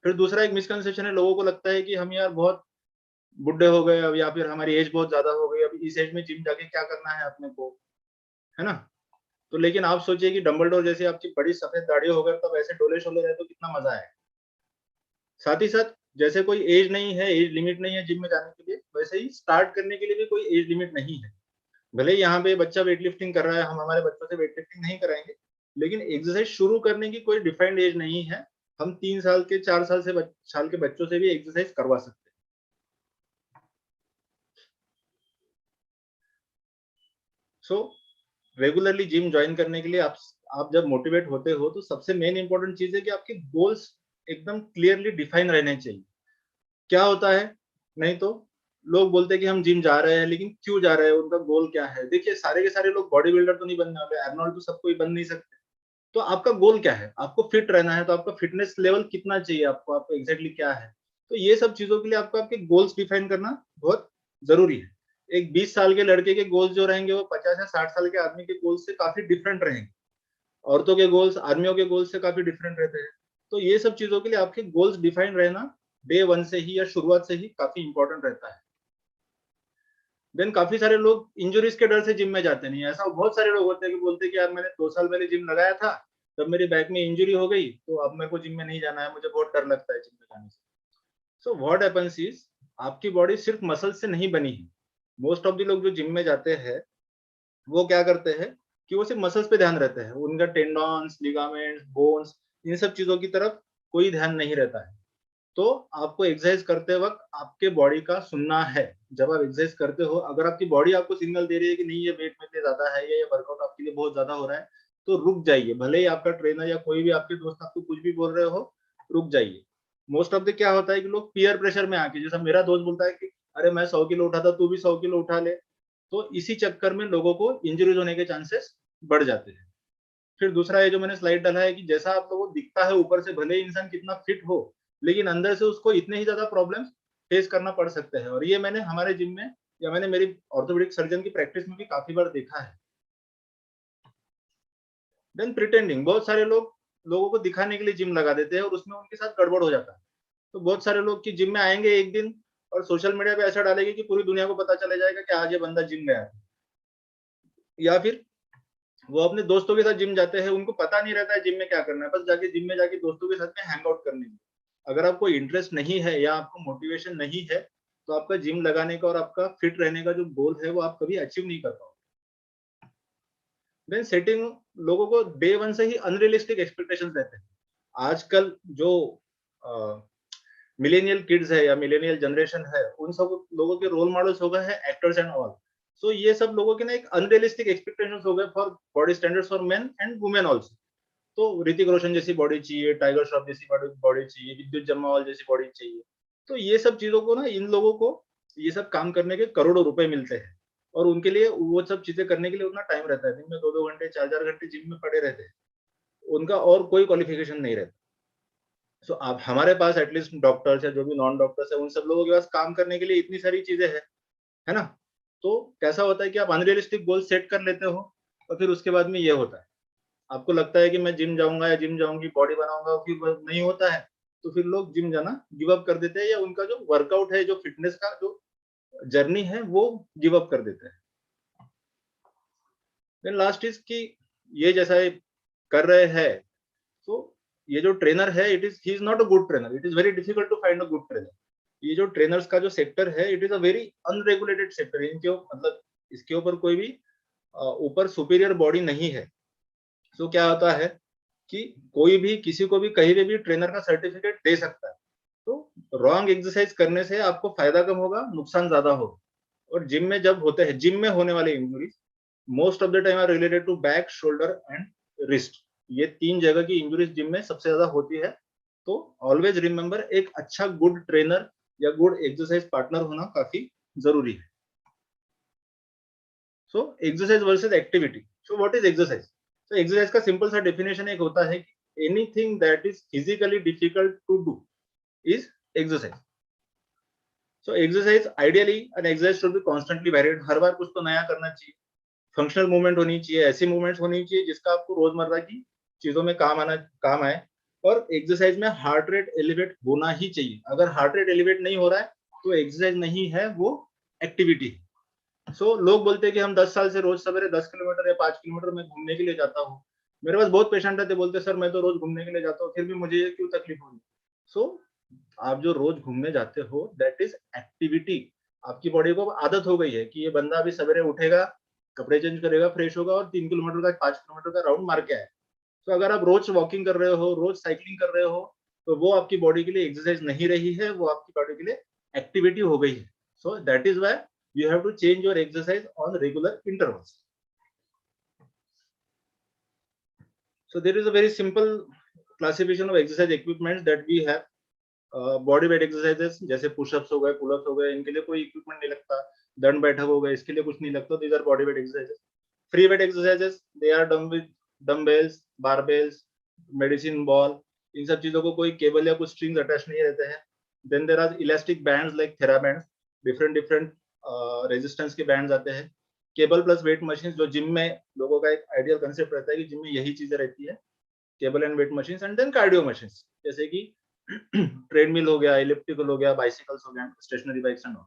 फिर दूसरा एक मिसकंसेप्शन है, लोगों को लगता है कि हम यार बहुत बुढ़े हो गए अब, या फिर हमारी एज बहुत ज्यादा हो गई, अब इस एज में जिम जाके क्या करना है अपने को, है ना। तो लेकिन आप सोचिए कि डंबलडोर जैसी आपकी बड़ी सफेद दाढ़ी हो गई, तब ऐसे डोले शोले रहे तो कितना मजा है। साथ ही साथ जैसे कोई एज नहीं है, एज लिमिट नहीं है जिम में जाने के लिए, वैसे ही स्टार्ट करने के लिए भी कोई एज लिमिट नहीं है। भले ही यहाँ पे बच्चा वेट लिफ्टिंग कर रहा है, हम हमारे बच्चों से वेट लिफ्टिंग नहीं कराएंगे, लेकिन एक्सरसाइज शुरू करने की कोई डिफाइंड एज नहीं है। हम 3 साल के 4 साल के बच्चों से भी एक्सरसाइज करवा सकते हैं। सो रेगुलरली जिम ज्वाइन करने के लिए आप जब मोटिवेट होते हो, तो सबसे मेन इंपॉर्टेंट चीज है कि आपके गोल्स एकदम क्लियरली डिफाइन रहने चाहिए। क्या होता है, नहीं तो लोग बोलते हैं कि हम जिम जा रहे हैं, लेकिन क्यों जा रहे हैं, उनका गोल क्या है। देखिए, सारे के सारे लोग बॉडी बिल्डर तो नहीं बनने वाले, आर्नोल्ड तो सबको ही बन नहीं सकते। तो आपका गोल क्या है, आपको फिट रहना है, तो आपका फिटनेस लेवल कितना चाहिए आपको, आपको एग्जैक्टली क्या है। तो ये सब चीजों के लिए आपको आपके गोल्स डिफाइन करना बहुत जरूरी है। एक 20 साल के लड़के के गोल्स जो रहेंगे, वो 50 या 60 साल के आदमी के गोल्स से काफी डिफरेंट रहेंगे। औरतों के गोल्स आर्मियों के गोल्स से काफी डिफरेंट रहते हैं। तो ये सब चीजों के लिए आपके गोल्स डिफाइन रहना डे 1 से ही या शुरुआत से ही काफी इंपॉर्टेंट रहता है। देन काफी सारे लोग इंजुरीज के डर से जिम में जाते नहीं। ऐसा बहुत सारे लोग होते हैं कि बोलते हैं कि यार मैंने 2 साल पहले जिम लगाया था, तब मेरी बैक में इंजुरी हो गई, तो अब मेरे को जिम में नहीं जाना है, मुझे बहुत डर लगता है जिम में जाने से। सो व्हाट हैपेंस इज, आपकी बॉडी सिर्फ मसल से नहीं बनी है। मोस्ट ऑफ द लोग जो जिम में जाते हैं, वो क्या करते हैं कि वो सिर्फ मसल्स पे ध्यान रहते हैं, उनका टेंडॉन्स, लिगामेंट्स, बोन्स, इन सब चीजों की तरफ कोई ध्यान नहीं रहता है। तो आपको एक्सरसाइज करते वक्त आपके बॉडी का सुनना है। जब आप एक्सरसाइज करते हो, अगर आपकी बॉडी आपको सिग्नल दे रही है कि नहीं, ये वेट मेरे लिए ज्यादा है या ये वर्कआउट आपके लिए बहुत ज्यादा हो रहा है, तो रुक जाइए। भले ही आपका ट्रेनर या कोई भी आपके दोस्त आपको कुछ भी बोल रहे हो, रुक जाइए। मोस्ट ऑफ द क्या होता है कि लोग पीयर प्रेशर में आके, जैसा मेरा दोस्त बोलता है कि अरे मैं 100 किलो उठाता, तू भी 100 किलो उठा ले, तो इसी चक्कर में लोगों को इंजरीज होने के चांसेस बढ़ जाते हैं। फिर दूसरा ये जो मैंने स्लाइड डाला है कि जैसा आप लोगों को दिखता है ऊपर से, भले ही इंसान कितना फिट हो, लेकिन अंदर से उसको इतने ही ज्यादा प्रॉब्लम्स फेस करना पड़ सकते हैं। और ये मैंने हमारे जिम में या मैंने मेरी ऑर्थोपेडिक सर्जन की प्रैक्टिस में भी काफी बार देखा है। देन प्रिटेंडिंग, बहुत सारे लोग लोगों को दिखाने के लिए जिम लगा देते हैं और उसमें उनके साथ गड़बड़ हो जाता है। तो बहुत सारे लोग की जिम में आएंगे एक दिन और सोशल मीडिया पे ऐसा डालेंगे कि पूरी दुनिया को पता चला जाएगा कि आज ये बंदा जिम गया है। या फिर वो अपने दोस्तों के साथ जिम जाते हैं, उनको पता नहीं रहता है जिम में क्या करना है, बस जाके जिम में जाके दोस्तों के साथ में हैंग आउट करने में। अगर आपको इंटरेस्ट नहीं है या आपको मोटिवेशन नहीं है, तो आपका जिम लगाने का और आपका फिट रहने का जो गोल है, वो आप कभी अचीव नहीं कर पाओगे। देन सेटिंग, लोगों को डे 1 से ही अनरियलिस्टिक एक्सपेक्टेशंस रहते हैं। आजकल जो मिलेनियल किड्स है या मिलेनियल जनरेशन है, उन सब लोगों के रोल मॉडल्स हो गए हैं एक्टर्स एंड ऑल। सो ये सब लोगों के ना एक अनरियलिस्टिक एक्सपेक्टेशंस हो गए for body standards for main and women also. तो ऋतिक रोशन जैसी बॉडी चाहिए, टाइगर श्रॉफ जैसी बॉडी चाहिए, विद्युत जम्मावाल जैसी बॉडी चाहिए। तो ये सब चीजों को ना, इन लोगों को ये सब काम करने के करोड़ों रुपए मिलते हैं, और उनके लिए वो सब चीजें करने के लिए उतना टाइम रहता है। दिन में 2-2 घंटे 4-4 घंटे जिम में पड़े रहते हैं, उनका और कोई क्वालिफिकेशन नहीं रहता। सो आप हमारे पास एटलीस्ट डॉक्टर्स या जो भी नॉन डॉक्टर्स है, उन सब लोगों के पास काम करने के लिए इतनी सारी चीजें हैं, है ना। तो कैसा होता है कि आप अनरियलिस्टिक गोल सेट कर लेते हो, और फिर उसके बाद में ये होता है, आपको लगता है कि मैं जिम जाऊंगा या जिम जाऊंगी, बॉडी बनाऊंगा, फिर नहीं होता है, तो फिर लोग जिम जाना गिव अप कर देते हैं, या उनका जो वर्कआउट है, जो फिटनेस का जो जर्नी है, वो गिव अप कर देते हैं। देन लास्ट इज कि ये जैसा ये कर रहे हैं, तो ये जो ट्रेनर है, it is he is not a good trainer, it is very difficult to find a good trainer. ये जो ट्रेनर्स का जो सेक्टर है, it is a very unregulated sector. इनके मतलब इसके ऊपर कोई भी ऊपर सुपीरियर बॉडी नहीं है। सो क्या होता है कि कोई भी किसी को भी कहीं पे भी ट्रेनर का सर्टिफिकेट दे सकता है। तो रॉन्ग एक्सरसाइज करने से आपको फायदा कम होगा, नुकसान ज्यादा होगा। और जिम में जब होते हैं, जिम में होने वाले injuries most of the time are related to back, shoulder and wrist. ये 3 जगह की इंजुरीज जिम में सबसे ज्यादा होती है। तो ऑलवेज रिमेंबर, एक अच्छा गुड ट्रेनर या गुड एक्सरसाइज पार्टनर होना काफी जरूरी है। So exercise versus activity. So what is exercise? तो एक्सरसाइज का सिंपल सा डेफिनेशन एक होता है कि anything that is physically difficult to do is exercise. So exercise ideally an exercise should be constantly varied. हर बार कुछ तो नया करना चाहिए। फंक्शनल मूवमेंट होनी चाहिए, ऐसी मूवमेंट्स होनी चाहिए जिसका आपको रोजमर्रा की चीजों में काम आए। और एक्सरसाइज में हार्ट रेट एलिवेट होना ही चाहिए। अगर हार्ट रेट एलिवेट नहीं हो रहा है तो एक्सरसाइज नहीं है, वो एक्टिविटी है। सो लोग बोलते हैं कि हम 10 साल से रोज सवेरे 10 किलोमीटर या 5 किलोमीटर में घूमने के लिए जाता हूँ। मेरे पास बहुत पेशेंट रहते, बोलते सर मैं तो रोज घूमने के लिए जाता हूँ, फिर भी मुझे ये क्यों तकलीफ हो रही है? सो आप जो रोज घूमने जाते हो, दैट इज एक्टिविटी। आपकी बॉडी को आदत हो गई है कि ये बंदा अभी सवेरे उठेगा, कपड़े चेंज करेगा, फ्रेश होगा और 3 किलोमीटर का 5 किलोमीटर का राउंड मार के आए। तो अगर आप रोज वॉकिंग कर रहे हो, रोज साइकिलिंग कर रहे हो, तो वो आपकी बॉडी के लिए एक्सरसाइज नहीं रही है, वो आपकी बॉडी के लिए एक्टिविटी हो गई है। सो that is why you have to change your exercise on regular intervals. So there is a very simple classification of exercise equipments that we have. Body weight exercises जैसे पुशअप्स हो गए, pullups हो गए, इनके लिए कोई इक्विपमेंट नहीं लगता। दंड बैठक हो गए, इसके लिए कुछ नहीं लगता। These are body weight exercises. Free weight exercises, they are done with dumbbells, barbells, medicine ball. इन सब चीजों को कोई केबल या कुछ स्ट्रिंग्स अटैच नहीं रहते हैं। Then there are elastic bands like therabands, different resistance के बैंड्स आते हैं। केबल प्लस वेट मशीन, जो जिम में लोगों का एक आइडियल कंसेप्ट रहता है कि जिम में यही चीजें रहती है, cable and weight machine. And then cardio machine, जैसे कि ट्रेडमिल हो गया, इलिप्टिकल हो गया, बाइसिकल्स हो गया, stationary bikes and all.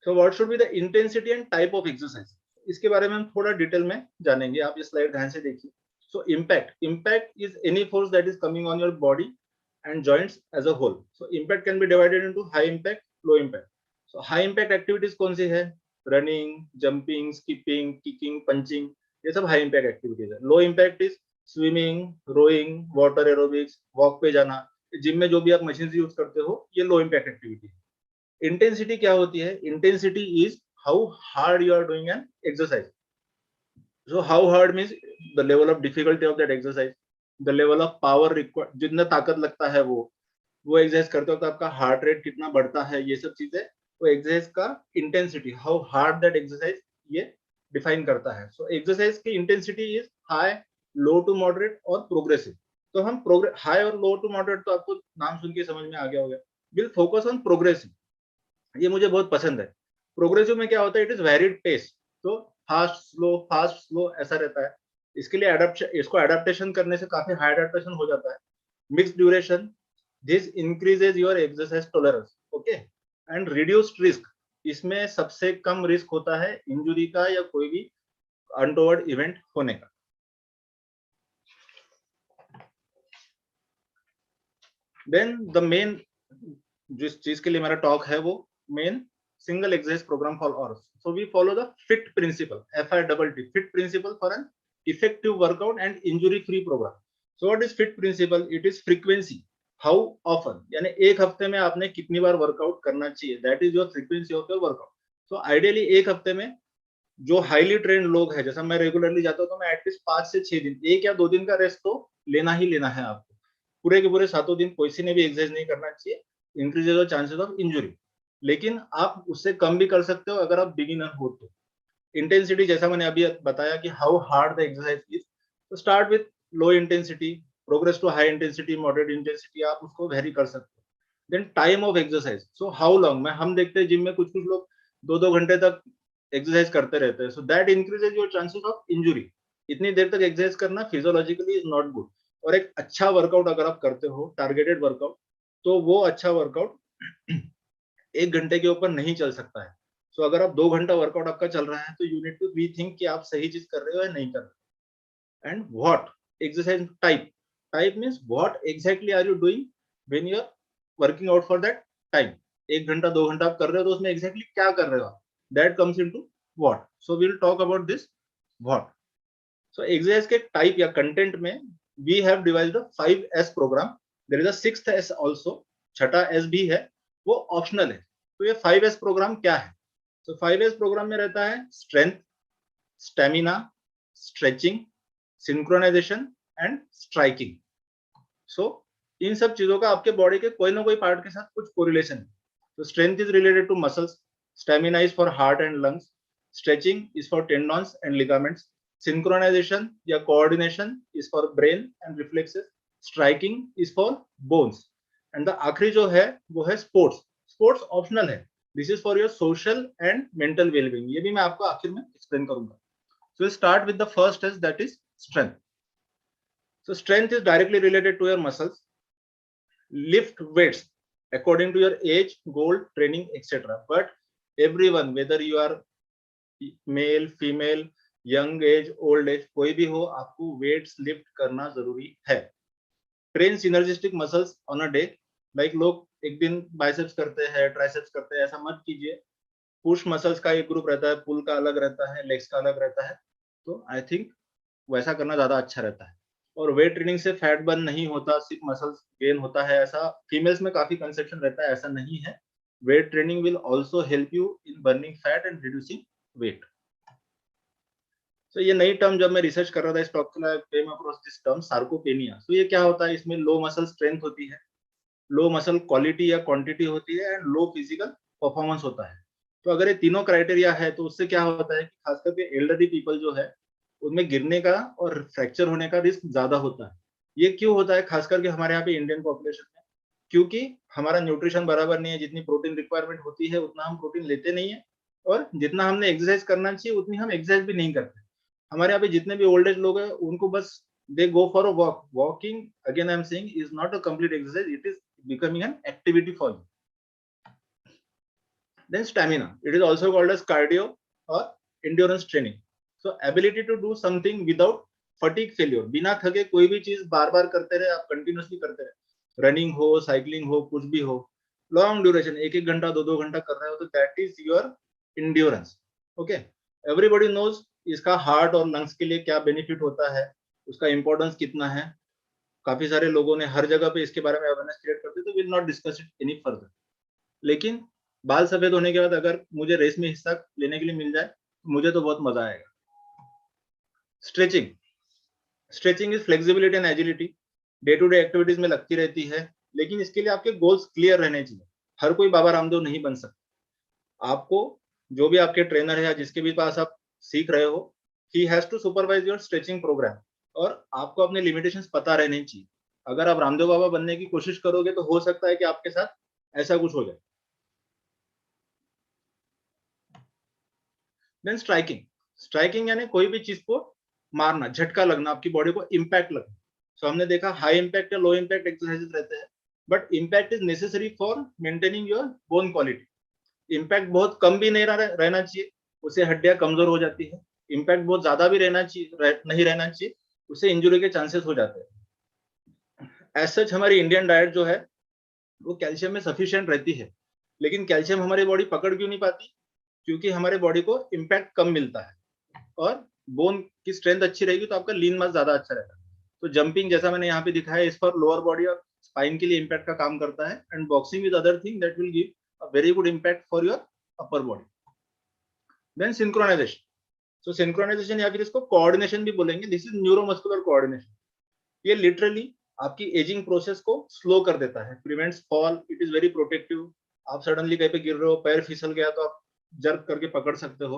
So what should be the intensity and type of exercise, इसके बारे में हम थोड़ा डिटेल में जानेंगे। आप ये स्लाइड ध्यान से देखिए। सो impact is any force that is coming on your body and joints as a whole. So impact can be divided into high impact, low impact. So high impact activities कौन सी है? Running, jumping, skipping, kicking, punching, ये सब high impact activities है. Low impact is swimming, rowing, water aerobics, walk पे जाना। Gym में जो भी आप मशीन यूज करते हो, ये low impact activity है। इंटेंसिटी क्या होती है? Intensity is how hard you are doing an exercise. So how hard means the level of difficulty of that exercise, the level of power required, जितना ताकत लगता है वो एक्सरसाइज करते वक्त आपका हार्ट रेट कितना बढ़ता है, ये सब चीजें वो एक्सरसाइज का intensity, how hard that exercise, ये डिफाइन करता है। सो एक्सरसाइज की intensity is high, low to moderate और प्रोग्रेसिव। तो हम हाई और लो टू मॉडरेट तो आपको नाम सुन के समझ में आ गया होगा। विल फोकस ऑन प्रोग्रेसिव, ये मुझे बहुत पसंद है। प्रोग्रेसिव में क्या होता है? It is varied pace. तो फास्ट स्लो ऐसा रहता है। इसके लिए इसको एडेप्टेशन करने से काफी हाई एडेप्टेशन हो जाता है। Mix duration, this increases your exercise tolerance, okay, and reduced risk. इसमें सबसे कम रिस्क होता है इंजुरी का या कोई भी अनटोवर्ड इवेंट होने का। देन द मेन, जिस चीज के लिए मेरा टॉक है, वो main single exercise program for all. So we follow the FIT principle, FITT, FIT principle for an effective workout and injury free program. So what is FIT principle? It is frequency, how often, यानी एक हफ्ते में आपने कितनी बार workout करना चाहिए, that is your frequency of your workout. So ideally एक हफ्ते में जो हाईली ट्रेंड लोग हैं, जैसा मैं रेगुलरली जाता हूँ, तो मैं एटलीस्ट 5 से 6 दिन, 1 या 2 दिन का रेस्ट तो लेना ही लेना है आपको। पूरे के पूरे 7 दिन किसी ने भी एक्सरसाइज नहीं करना चाहिए, increases the chances of injury. लेकिन आप उससे कम भी कर सकते हो अगर आप बिगिनर हो तो। इंटेंसिटी जैसा मैंने अभी बताया कि how hard the exercise is, तो start with low intensity, progress to high intensity, moderate intensity, आप उसको वेरी कर सकते हो। Then time of exercise, so how long, हम देखते हैं जिम में कुछ लोग 2-2 घंटे तक एक्सरसाइज करते रहते हैं। So that increases your chances of injury. इतनी देर तक एक्सरसाइज करना फिजियोलॉजिकली इज नॉट गुड। और एक अच्छा वर्कआउट अगर आप करते हो, टारगेटेड वर्कआउट, तो वो अच्छा वर्कआउट 1 घंटे के ऊपर नहीं चल सकता है। सो अगर आप 2 घंटा वर्कआउट आपका चल रहा है, तो यू नीड टू रीथिंक कि आप सही चीज कर रहे हो या नहीं कर रहे। And what exercise type means what exactly are you doing when you are working out for that time. 1 घंटा 2 घंटा आप कर रहे हो तो उसमें एग्जैक्टली क्या कर रहे हो आप, that comes into what. So we will talk about this what. So exercise के टाइप या कंटेंट में we have divided a 5S program. There is a 6th S also, छठा S भी है, वो ऑप्शनल है. तो ये 5S प्रोग्राम क्या है? तो 5S प्रोग्राम में रहता है strength, stamina, stretching, synchronisation and striking. So इन सब चीजों का आपके बॉडी के कोई ना कोई पार्ट के साथ कुछ कोरिलेशन है. तो strength is related to muscles, stamina is for heart and lungs, stretching is for tendons and ligaments, synchronisation या coordination is for brain and reflexes, striking is for bones, and the आखिरी जो है वो है sports. Sports optional है. This is for your social and mental wellbeing. ये भी मैं आपको आखिर में एक्सप्लेन करूंगा. So start with the first S, that is strength. So strength is directly related to your muscles. Lift weights according to your age, goal, training, etc. But everyone, whether you are male, female, young age, old age, कोई भी हो, आपको weights lift करना जरूरी है. Train synergistic muscles on a day. Like लोग एक दिन biceps करते हैं, triceps करते हैं, ऐसा मत कीजिए. पुश मसल्स का एक ग्रुप रहता है, पुल का अलग रहता है, लेग्स का अलग रहता है. तो आई थिंक वैसा करना ज्यादा अच्छा रहता है. और वेट ट्रेनिंग से फैट बर्न नहीं होता, सिर्फ मसल्स गेन होता है, ऐसा फीमेल्स में काफी कंसेप्शन रहता है. ऐसा नहीं है. Weight training will also help you in burning fat and reducing weight. So ये नई टर्म जब मैं रिसर्च कर रहा था इस टॉपिक के लिए, came across this term sarcopenia. So ये क्या होता है? इसमें लो मसल स्ट्रेंथ होती है, लो मसल क्वालिटी या क्वांटिटी होती है, एंड लो फिजिकल परफॉर्मेंस होता है. तो अगर ये तीनों क्राइटेरिया है तो उससे क्या होता है कि खास करके एल्डरली पीपल जो है उनमें गिरने का और फ्रैक्चर होने का रिस्क ज्यादा होता है. ये क्यों होता है? खास करके हमारे यहाँ पे इंडियन पॉपुलेशन में, क्योंकि हमारा न्यूट्रिशन बराबर नहीं है. जितनी प्रोटीन रिक्वायरमेंट होती है उतना हम प्रोटीन लेते नहीं है, और जितना हमने एक्सरसाइज करना चाहिए उतनी हम एक्सरसाइज भी नहीं करते. हमारे यहाँ पे जितने भी ओल्ड एज लोग हैं उनको बस they go for a walk. Walking, again I am saying, is not a complete exercise, it is becoming an activity for you. Then stamina, it is also called as cardio or endurance training. So ability to do something without fatigue failure. बिना थके कोई भी चीज बार बार करते रहे, आप continuously करते रहे, रनिंग हो, साइकिलिंग हो, कुछ भी हो, लॉन्ग ड्यूरेशन, 1-1 घंटा 2-2 घंटा कर रहे हो, तो that is your endurance. Okay, everybody knows इसका हार्ट और लंग्स के लिए क्या बेनिफिट होता है, उसका इंपॉर्टेंस कितना है. काफी सारे लोगों ने हर जगह पे इसके बारे में अवेयरनेस क्रिएट करते, तो will not discuss it any further. लेकिन बाल सफेद होने के बाद अगर मुझे रेस में हिस्सा लेने के लिए मिल जाए तो मुझे तो बहुत मजा आएगा. Stretching, stretching is flexibility and agility. Day to day activities में लगती रहती है, लेकिन इसके लिए आपके गोल्स क्लियर रहने चाहिए. हर कोई बाबा रामदेव नहीं बन सकता. आपको जो भी आपके ट्रेनर है या जिसके भी पास आप सीख रहे हो, he has to supervise your stretching program, और आपको अपने लिमिटेशंस पता रहने चाहिए. अगर आप रामदेव बाबा बनने की कोशिश करोगे तो हो सकता है कि आपके साथ ऐसा कुछ हो जाए. देन स्ट्राइकिंग, स्ट्राइकिंग यानी कोई भी चीज को मारना, झटका लगना, आपकी बॉडी को इम्पैक्ट लगना. सो हमने देखा हाई इम्पैक्ट या लो इम्पैक्ट एक्सरसाइजेस रहते हैं, but impact is necessary for maintaining your bone quality. Impact बहुत कम भी नहीं रहना चाहिए, उससे हड्डियां कमजोर हो जाती है. इम्पैक्ट बहुत ज्यादा भी रहना चाहिए नहीं रहना चाहिए, उससे इंजुरी के चांसेस हो जाते हैं. एज सच हमारी इंडियन डाइट जो है वो कैल्शियम में सफिशिएंट रहती है, लेकिन कैल्शियम हमारी बॉडी पकड़ क्यों नहीं पाती? क्योंकि हमारे बॉडी को इम्पैक्ट कम मिलता है, और बोन की स्ट्रेंथ अच्छी रहेगी तो आपका लीन मास ज्यादा अच्छा रहेगा. तो जंपिंग जैसा मैंने यहाँ पे दिखाया, इस पर लोअर बॉडी और स्पाइन के लिए इम्पैक्ट का काम करता है, and boxing is other thing that will give a very good impact for your upper body. Then synchronization. So synchronization या फिर इसको कोऑर्डिनेशन भी बोलेंगे. This is neuromuscular coordination. ये लिटरली आपकी एजिंग प्रोसेस को स्लो कर देता है, prevents fall, it is very protective. आप सडनली कहीं पे गिर रहे हो, पैर फिसल गया तो आप जर्क करके पकड़ सकते हो.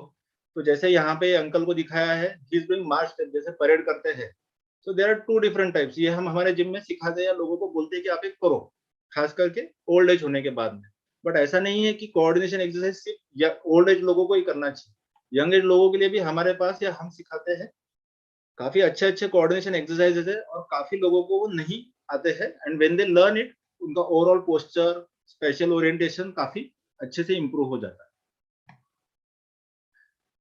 तो जैसे यहाँ पे अंकल को दिखाया है, he is doing march step, जैसे परेड करते हैं. So there are 2 different types. ये हम हमारे जिम में सिखाते हैं या लोगों को बोलते हैं कि आप एक करो, खास करके ओल्ड एज होने के बाद में. बट ऐसा नहीं है कि कोऑर्डिनेशन एक्सरसाइज सिर्फ या ओल्ड एज लोगों को ही करना चाहिए. यंग एज लोगों के लिए भी हमारे पास या हम सिखाते हैं काफी अच्छे अच्छे कोऑर्डिनेशन एक्सरसाइजेस है, और काफी लोगों को वो नहीं आते हैं, and when they learn it उनका ओवरऑल पोस्चर, स्पेशल ओरिएंटेशन काफी अच्छे से इंप्रूव हो जाता है.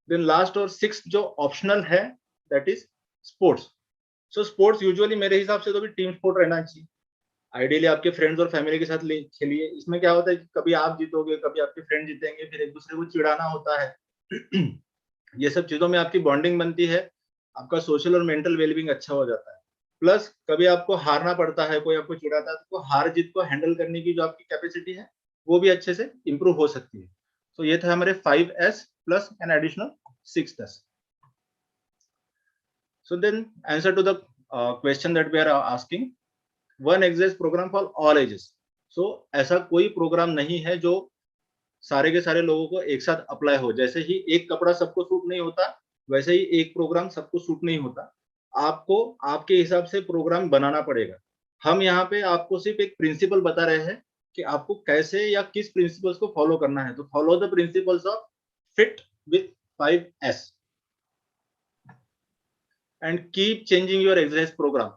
देन लास्ट और 6th जो ऑप्शनल है, that is sports. So sports usually मेरे हिसाब से तो भी टीम स्पोर्ट रहना चाहिए. आइडियली आपके फ्रेंड्स और फैमिली के साथ खेलिए। इसमें क्या होता है कि कभी आप जीतोगे, कभी आपके फ्रेंड जीतेंगे, फिर एक दूसरे को चिढ़ाना होता है। ये सब चीजों में आपकी बॉन्डिंग बनती है, आपका सोशल और मेंटल वेलबींग अच्छा हो जाता है। प्लस कभी आपको हारना पड़ता है, कोई आपको चिढ़ाता है, तो हार जीत को हैंडल करने की जो आपकी कैपेसिटी है वो भी अच्छे से इंप्रूव हो सकती है। तो ये थे हमारे 5S plus an additional 6S. So then answer to the question that we are asking, one exercise program for all ages. So ऐसा कोई प्रोग्राम नहीं है जो सारे के सारे लोगों को एक साथ अप्लाई हो। जैसे ही एक कपड़ा सबको सूट नहीं होता, वैसे ही एक प्रोग्राम सबको सूट नहीं होता। आपको आपके हिसाब से प्रोग्राम बनाना पड़ेगा। हम यहाँ पे आपको सिर्फ एक प्रिंसिपल बता रहे हैं कि आपको कैसे या किस प्रिंसिपल्स को फॉलो करना है। तो follow the principles of fit with 5S and keep changing your exercise program.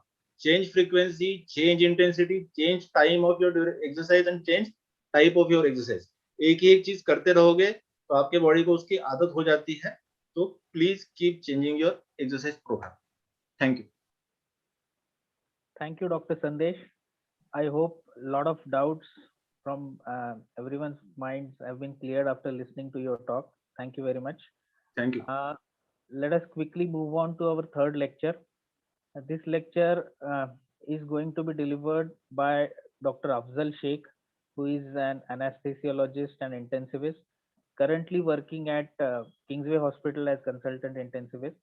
Change frequency, change intensity, change time of your exercise and change type of your exercise. एक ही एक चीज करते रहोगे तो आपके बॉडी को उसकी आदत हो जाती है। तो please keep changing your exercise program. Thank you. Thank you, Dr. Sandesh. I hope a lot of doubts from everyone's minds have been cleared after listening to your talk. Thank you very much. Thank you. Let us quickly move on to our third lecture. This lecture is going to be delivered by Dr. Afzal Sheikh, who is an anesthesiologist and intensivist, currently working at Kingsway Hospital as consultant intensivist.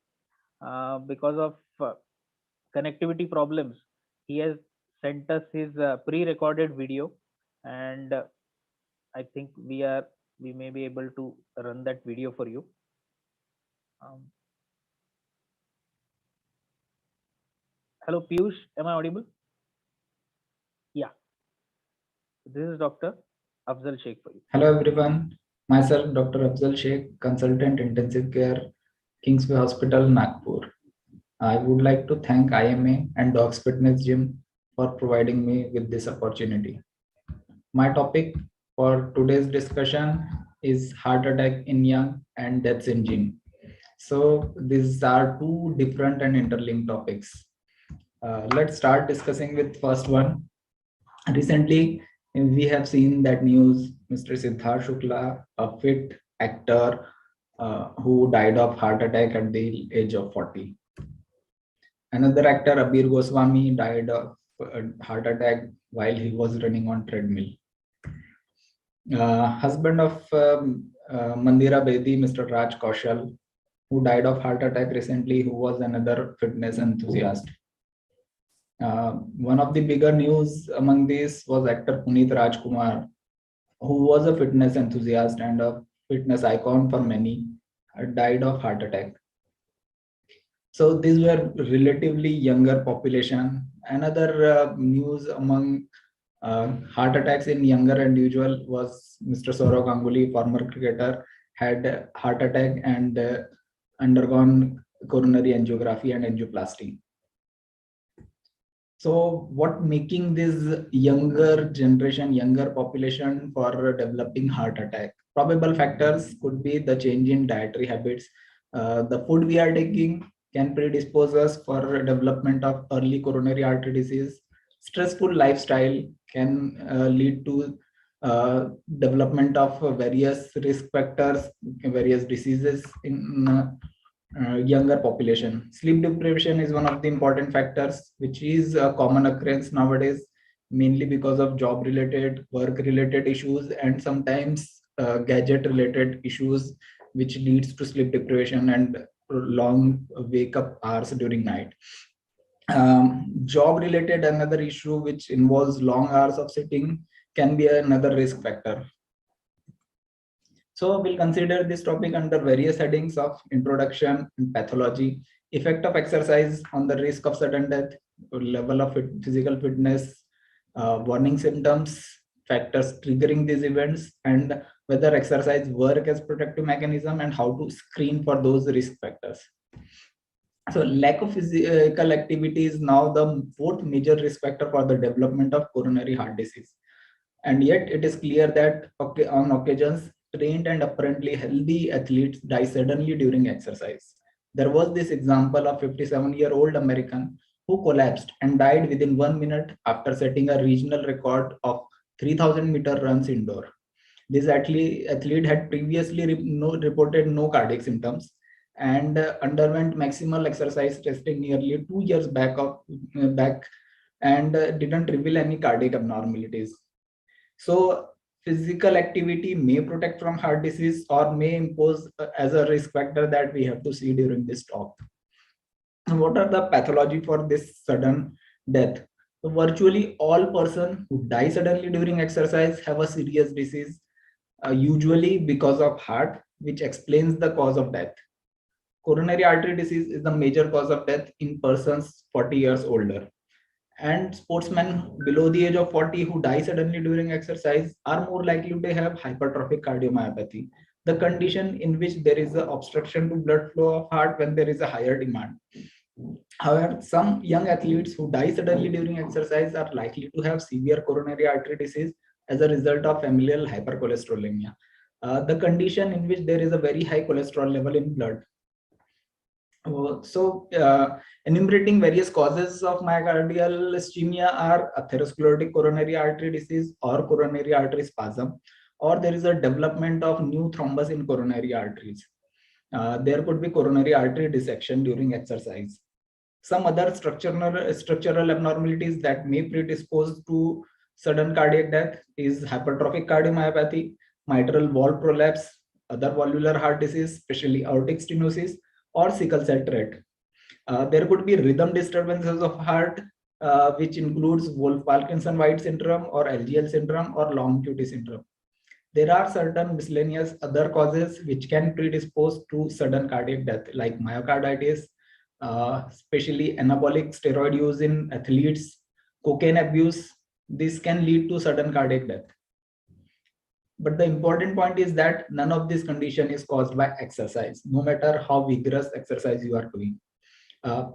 Because of connectivity problems, he has sent us his pre-recorded video, and I think we may be able to run that video for you. Hello, Piyush, am I audible? Yeah. This is Dr. Afzal Sheikh for you. Hello everyone, myself Dr. Afzal Sheikh, Consultant Intensive Care, Kingsway Hospital, Nagpur. I would like to thank IMA and Dogs Fitness Gym for providing me with this opportunity. My topic for today's discussion is heart attack in young and deaths in gym. So these are two different and interlinked topics. Let's start discussing with first one. Recently, we have seen that news, Mr. Siddharth Shukla, a fit actor who died of heart attack at the age of 40. Another actor, Abir Goswami, died of heart attack while he was running on treadmill. Husband of Mandira Bedi, Mr. Raj Kaushal, who died of heart attack recently, who was another fitness enthusiast. One of the bigger news among these was actor Puneet Rajkumar, who was a fitness enthusiast and a fitness icon for many, died of heart attack. So these were relatively younger population. Another news among heart attacks in younger individual was Mr. Saurav Ganguly, former cricketer, had heart attack and undergone coronary angiography and angioplasty. So what making this younger generation, younger population for developing heart attack? Probable factors could be the change in dietary habits. The food we are taking can predispose us for development of early coronary artery disease. Stressful lifestyle can lead to development of various risk factors, various diseases in younger population. Sleep deprivation is one of the important factors, which is a common occurrence nowadays, mainly because of job related, work related issues, and sometimes gadget related issues, which leads to sleep deprivation and long wake up hours during night. Job related, another issue which involves long hours of sitting, can be another risk factor. So we'll consider this topic under various headings of introduction and pathology, effect of exercise on the risk of sudden death, level of physical fitness, warning symptoms, factors triggering these events, and whether exercise work as protective mechanism and how to screen for those risk factors. So lack of physical activity is now the fourth major risk factor for the development of coronary heart disease. And yet it is clear that on occasions, trained and apparently healthy athletes die suddenly during exercise. There was this example of 57-year-old American who collapsed and died within 1 minute after setting a regional record of 3,000-meter runs indoor. This athlete had previously reported no cardiac symptoms and underwent maximal exercise testing nearly 2 years back and didn't reveal any cardiac abnormalities. So physical activity may protect from heart disease or may impose as a risk factor that we have to see during this talk. What are the pathology for this sudden death? So virtually all persons who die suddenly during exercise have a serious disease, usually because of heart, which explains the cause of death. Coronary artery disease is the major cause of death in persons 40 years older. And sportsmen below the age of 40 who die suddenly during exercise are more likely to have hypertrophic cardiomyopathy, the condition in which there is an obstruction to blood flow of heart when there is a higher demand. However, some young athletes who die suddenly during exercise are likely to have severe coronary artery disease as a result of familial hypercholesterolemia, the condition in which there is a very high cholesterol level in blood. Enumerating various causes of myocardial ischemia are atherosclerotic coronary artery disease or coronary artery spasm, or there is a development of new thrombus in coronary arteries. There could be coronary artery dissection during exercise. Some other structural abnormalities that may predispose to sudden cardiac death is hypertrophic cardiomyopathy, mitral valve prolapse, other valvular heart disease, especially aortic stenosis, or sickle cell trait. There could be rhythm disturbances of heart, which includes Wolff-Parkinson-White syndrome or LGL syndrome or long QT syndrome. There are certain miscellaneous other causes which can predispose to sudden cardiac death, like myocarditis, especially anabolic steroid use in athletes, cocaine abuse. This can lead to sudden cardiac death. But the important point is that none of this condition is caused by exercise, no matter how vigorous exercise you are doing.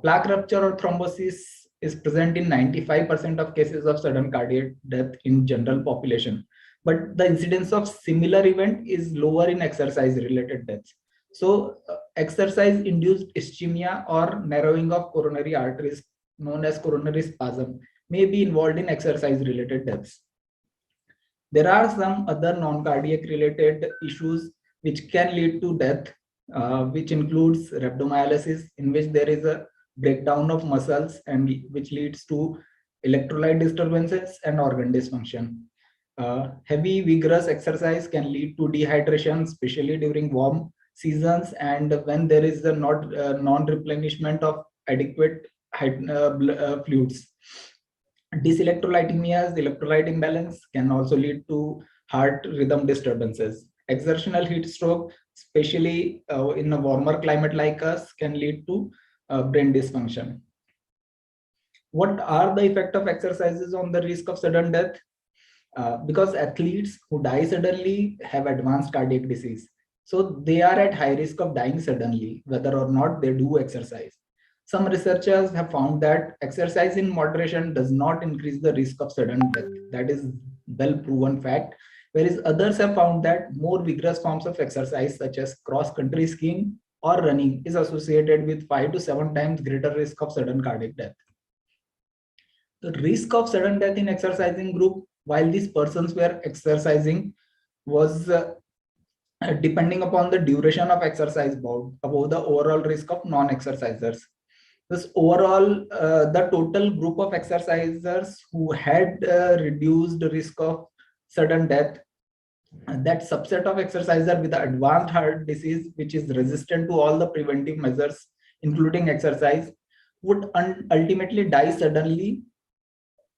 Plaque rupture or thrombosis is present in 95% of cases of sudden cardiac death in general population. But the incidence of similar event is lower in exercise-related deaths. So exercise-induced ischemia or narrowing of coronary arteries, known as coronary spasm, may be involved in exercise-related deaths. There are some other non-cardiac related issues which can lead to death, which includes rhabdomyolysis, in which there is a breakdown of muscles and which leads to electrolyte disturbances and organ dysfunction. Heavy vigorous exercise can lead to dehydration, especially during warm seasons and when there is a non-replenishment of adequate fluids. Dyselectrolytemias, electrolyte imbalance can also lead to heart rhythm disturbances. Exertional heat stroke, especially in a warmer climate like us, can lead to brain dysfunction. What are the effects of exercises on the risk of sudden death? Because athletes who die suddenly have advanced cardiac disease. So they are at high risk of dying suddenly, whether or not they do exercise. Some researchers have found that exercise in moderation does not increase the risk of sudden death. That is well proven fact. Whereas others have found that more vigorous forms of exercise, such as cross-country skiing or running, is associated with 5 to 7 times greater risk of sudden cardiac death. The risk of sudden death in exercising group while these persons were exercising was depending upon the duration of exercise above the overall risk of non-exercisers. This overall, the total group of exercisers who had reduced risk of sudden death, that subset of exerciser with the advanced heart disease, which is resistant to all the preventive measures, including exercise, would ultimately die suddenly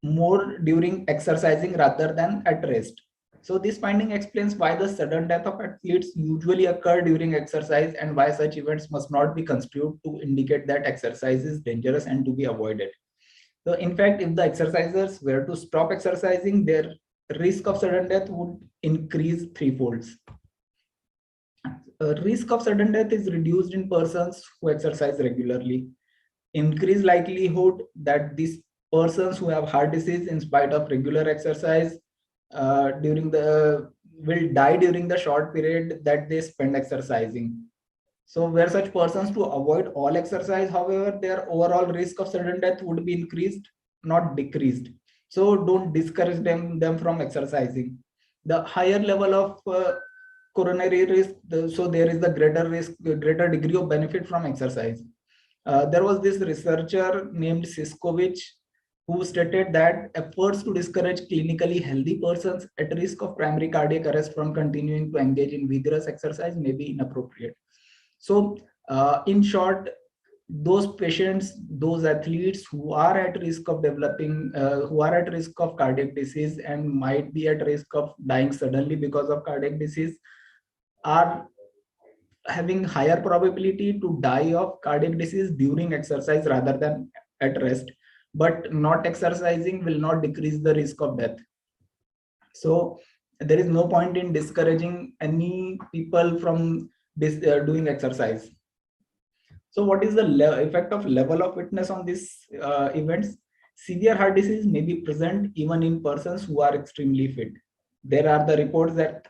more during exercising rather than at rest. So this finding explains why the sudden death of athletes usually occur during exercise and why such events must not be construed to indicate that exercise is dangerous and to be avoided. So in fact, if the exercisers were to stop exercising, their risk of sudden death would increase threefolds. Risk of sudden death is reduced in persons who exercise regularly. Increased likelihood that these persons who have heart disease in spite of regular exercise will die during the short period that they spend exercising. So were such persons to avoid all exercise, however, their overall risk of sudden death would be increased, not decreased. So don't discourage them from exercising. The higher level of coronary risk, so there is the greater risk, greater degree of benefit from exercise. There was this researcher named Siskovich who stated that efforts to discourage clinically healthy persons at risk of primary cardiac arrest from continuing to engage in vigorous exercise may be inappropriate. So, in short, those patients, those athletes who are at risk of developing, who are at risk of cardiac disease and might be at risk of dying suddenly because of cardiac disease, are having higher probability to die of cardiac disease during exercise rather than at rest. But not exercising will not decrease the risk of death. So there is no point in discouraging any people from doing exercise. So what is the effect of level of fitness on these events? Severe heart disease may be present even in persons who are extremely fit. There are the reports that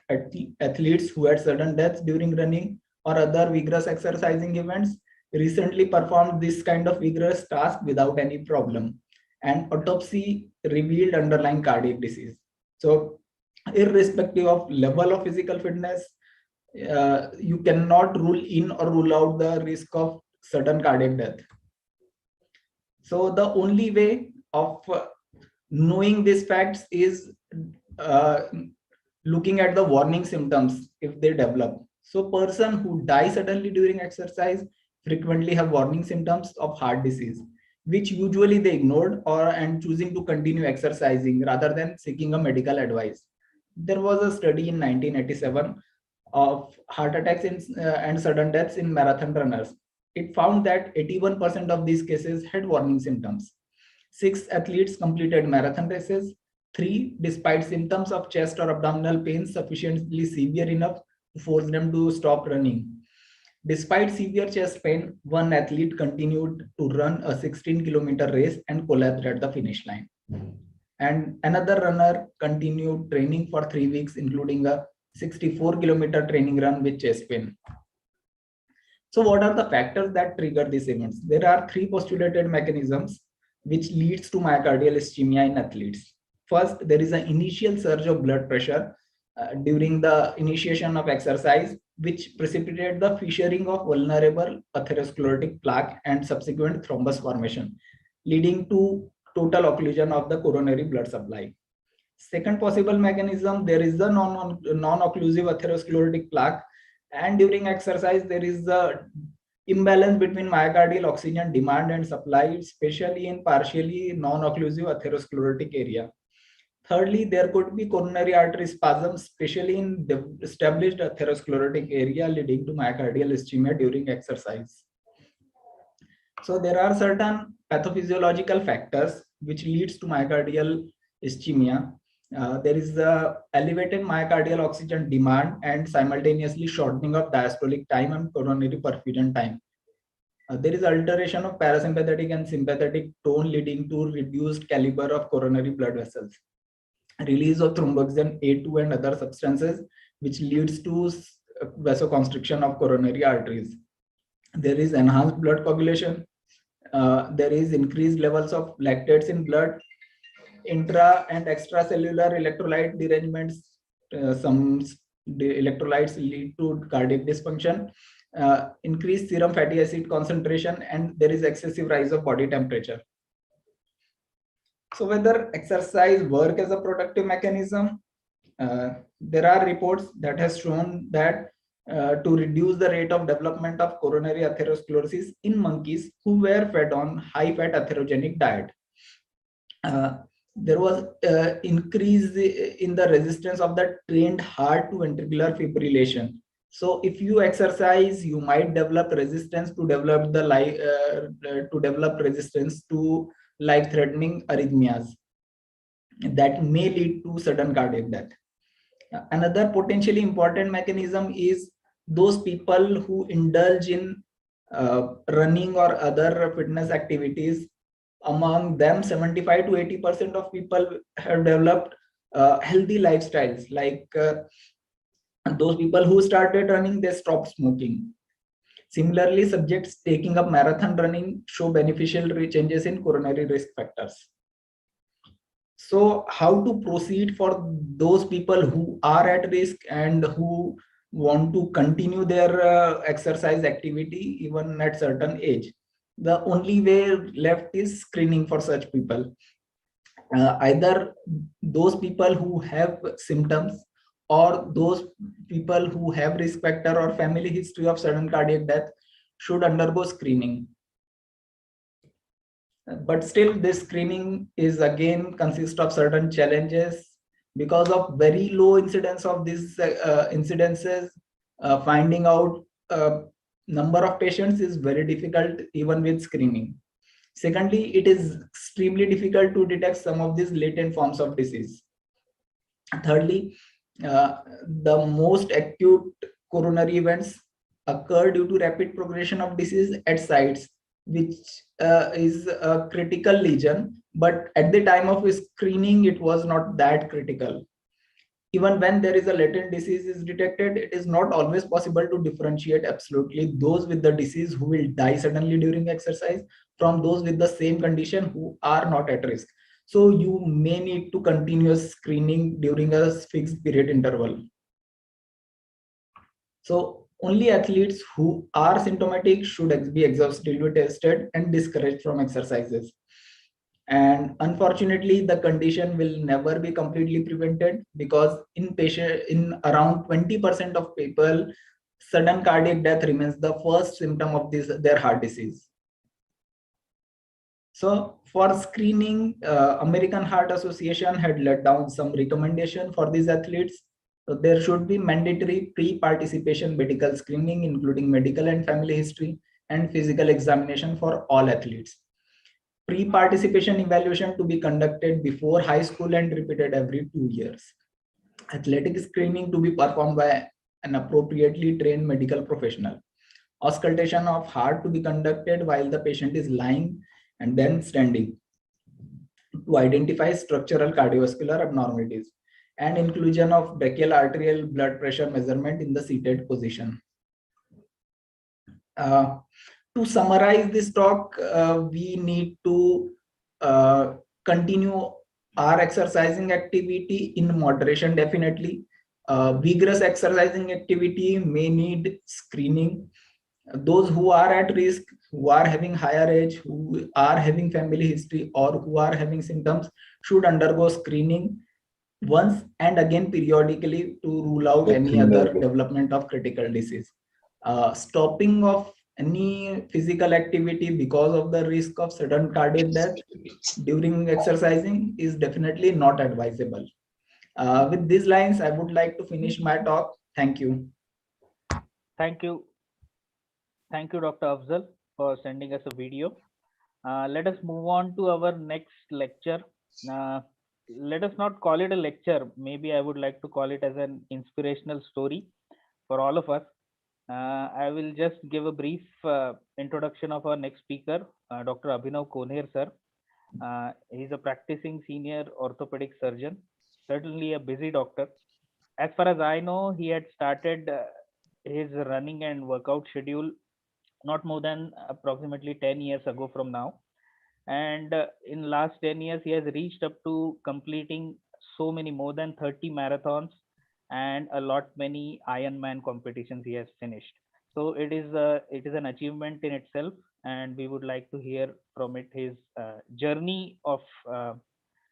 athletes who had sudden deaths during running or other vigorous exercising events recently performed this kind of vigorous task without any problem, and autopsy revealed underlying cardiac disease. So irrespective of level of physical fitness, you cannot rule in or rule out the risk of sudden cardiac death. So the only way of knowing these facts is looking at the warning symptoms if they develop. So person who die suddenly during exercise frequently have warning symptoms of heart disease, which usually they ignored and choosing to continue exercising rather than seeking a medical advice. There was a study in 1987 of heart attacks and sudden deaths in marathon runners. It found that 81% of these cases had warning symptoms. 6 athletes completed marathon races. 3, despite symptoms of chest or abdominal pain sufficiently severe enough to force them to stop running. Despite severe chest pain, 1 athlete continued to run a 16-kilometer race and collapsed at the finish line. And another runner continued training for 3 weeks, including a 64-kilometer training run with chest pain. So what are the factors that trigger these events? There are 3 postulated mechanisms which leads to myocardial ischemia in athletes. First, there is an initial surge of blood pressure during the initiation of exercise, which precipitated the fissuring of vulnerable atherosclerotic plaque and subsequent thrombus formation, leading to total occlusion of the coronary blood supply. Second possible mechanism, there is the non-occlusive atherosclerotic plaque, and during exercise there is the imbalance between myocardial oxygen demand and supply, especially in partially non-occlusive atherosclerotic area. Thirdly, there could be coronary artery spasms, especially in the established atherosclerotic area, leading to myocardial ischemia during exercise. So there are certain pathophysiological factors which leads to myocardial ischemia. There is the elevated myocardial oxygen demand and simultaneously shortening of diastolic time and coronary perfusion time. There is alteration of parasympathetic and sympathetic tone, leading to reduced caliber of coronary blood vessels. Release of thromboxane A2 and other substances, which leads to vasoconstriction of coronary arteries. There is enhanced blood coagulation. There is increased levels of lactates in blood. Intra and extracellular electrolyte derangements. Some electrolytes lead to cardiac dysfunction. Increased serum fatty acid concentration, and there is excessive rise of body temperature. So whether exercise work as a productive mechanism, there are reports that has shown that to reduce the rate of development of coronary atherosclerosis in monkeys who were fed on high-fat atherogenic diet. There was increase in the resistance of the trained heart to ventricular fibrillation. So if you exercise, you might develop resistance to develop resistance to life-threatening arrhythmias that may lead to sudden cardiac death. Another potentially important mechanism is those people who indulge in running or other fitness activities. Among them, 75 to 80% of people have developed healthy lifestyles. Like those people who started running, they stopped smoking. Similarly, subjects taking up marathon running show beneficial changes in coronary risk factors. So how to proceed for those people who are at risk and who want to continue their exercise activity even at certain age? The only way left is screening for such people. Either those people who have symptoms or those people who have risk factor or family history of sudden cardiac death should undergo screening. But still, this screening is again consists of certain challenges because of very low incidence of these incidences. Finding out number of patients is very difficult even with screening. Secondly, it is extremely difficult to detect some of these latent forms of disease. Thirdly, the most acute coronary events occur due to rapid progression of disease at sites which is a critical lesion, but at the time of screening, it was not that critical. Even when there is a latent disease is detected, it is not always possible to differentiate absolutely those with the disease who will die suddenly during exercise from those with the same condition who are not at risk. So you may need to continuous screening during a fixed period interval. So only athletes who are symptomatic should be exhaustively tested and discouraged from exercises. And unfortunately, the condition will never be completely prevented because in around 20% of people, sudden cardiac death remains the first symptom of their heart disease. So for screening, American Heart Association had laid down some recommendation for these athletes. So there should be mandatory pre-participation medical screening, including medical and family history and physical examination for all athletes. Pre-participation evaluation to be conducted before high school and repeated every 2 years. Athletic screening to be performed by an appropriately trained medical professional. Auscultation of heart to be conducted while the patient is lying and then standing to identify structural cardiovascular abnormalities, and inclusion of brachial arterial blood pressure measurement in the seated position. To summarize this talk, we need to continue our exercising activity in moderation, definitely. Vigorous exercising activity may need screening. Those who are at risk, who are having higher age, who are having family history, or who are having symptoms should undergo screening once and again periodically to rule out any other development of critical disease. Stopping of any physical activity because of the risk of sudden cardiac death during exercising is definitely not advisable. With these lines, I would like to finish my talk. Thank you. Thank you. Thank you, Dr. Afzal, for sending us a video. Let us move on to our next lecture. Let us not call it a lecture. Maybe I would like to call it as an inspirational story for all of us. I will just give a brief introduction of our next speaker, Dr. Abhinav Konher, sir. He's a practicing senior orthopedic surgeon, certainly a busy doctor. As far as I know, he had started his running and workout schedule not more than approximately 10 years ago from now. And in last 10 years, he has reached up to completing so many, more than 30 marathons and a lot many Ironman competitions he has finished. So it is an achievement in itself, and we would like to hear from it his journey of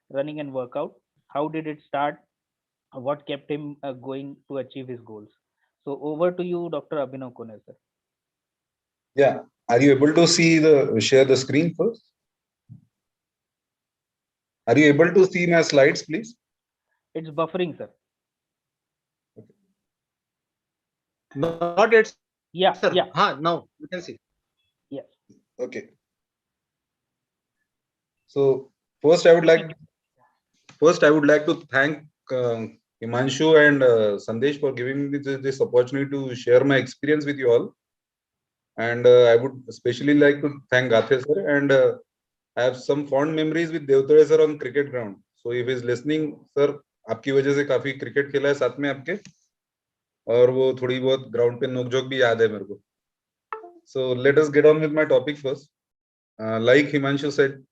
running and workout. How did it start? What kept him going to achieve his goals? So over to you, Dr. Abhinav Konher, sir. Yeah, are you able to share the screen first? Are you able to see my slides, please? It's buffering, sir. Okay. Not yet. Yeah, sir. Yeah. Now you can see. Yes. Okay. So first, I would like to thank Himanshu and Sandesh for giving me this opportunity to share my experience with you all. And I would especially like to thank Gathe sir, and I have some fond memories with Devtare sir on cricket ground. So if he is listening, sir, आपकी वजह से काफी cricket खेला है साथ में आपके, और वो थोड़ी बहुत ग्राउंड पे नोकझोंक भी याद है मेरे को. So let us get on with my topic first. Like Himanshu said,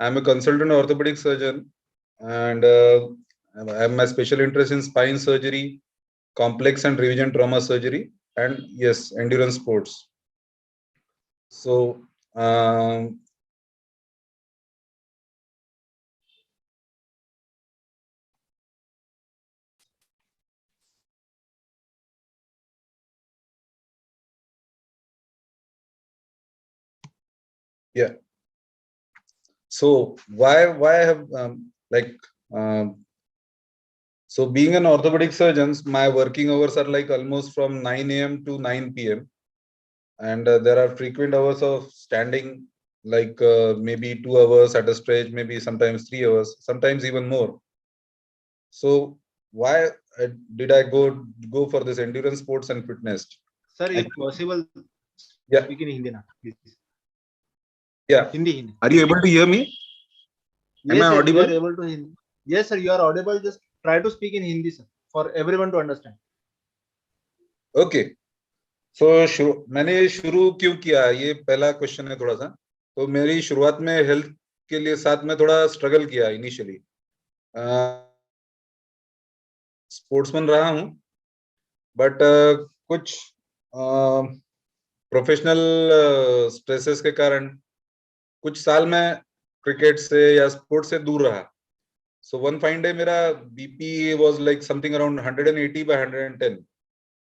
I'm a consultant orthopedic surgeon, and I have my special interest in spine surgery, complex and revision trauma surgery, and yes, endurance sports. So yeah. So why I have so being an orthopedic surgeon, my working hours are like almost from 9 a.m. to 9 p.m. And there are frequent hours of standing, like maybe 2 hours at a stretch, maybe sometimes 3 hours, sometimes even more. So why did I go for this endurance sports and fitness? Sir, if possible, Yeah. speak in Hindi now, please. Yeah. Hindi. Are you able to hear me? Am Yes, I sir, audible? you are able to Hindi. Yes, sir, you are audible. Just try to speak in Hindi, sir, for everyone to understand. Okay. So मैंने शुरू क्यों किया, ये पहला question है थोड़ा सा. तो मेरी शुरुआत में हेल्थ के लिए साथ में थोड़ा स्ट्रगल किया इनिशियली. स्पोर्ट्समैन रहा हूं, बट कुछ प्रोफेशनल स्ट्रेसेस के कारण कुछ साल में क्रिकेट से या स्पोर्ट्स से दूर रहा. सो वन फाइन डे मेरा BP was like something around 180 by 110.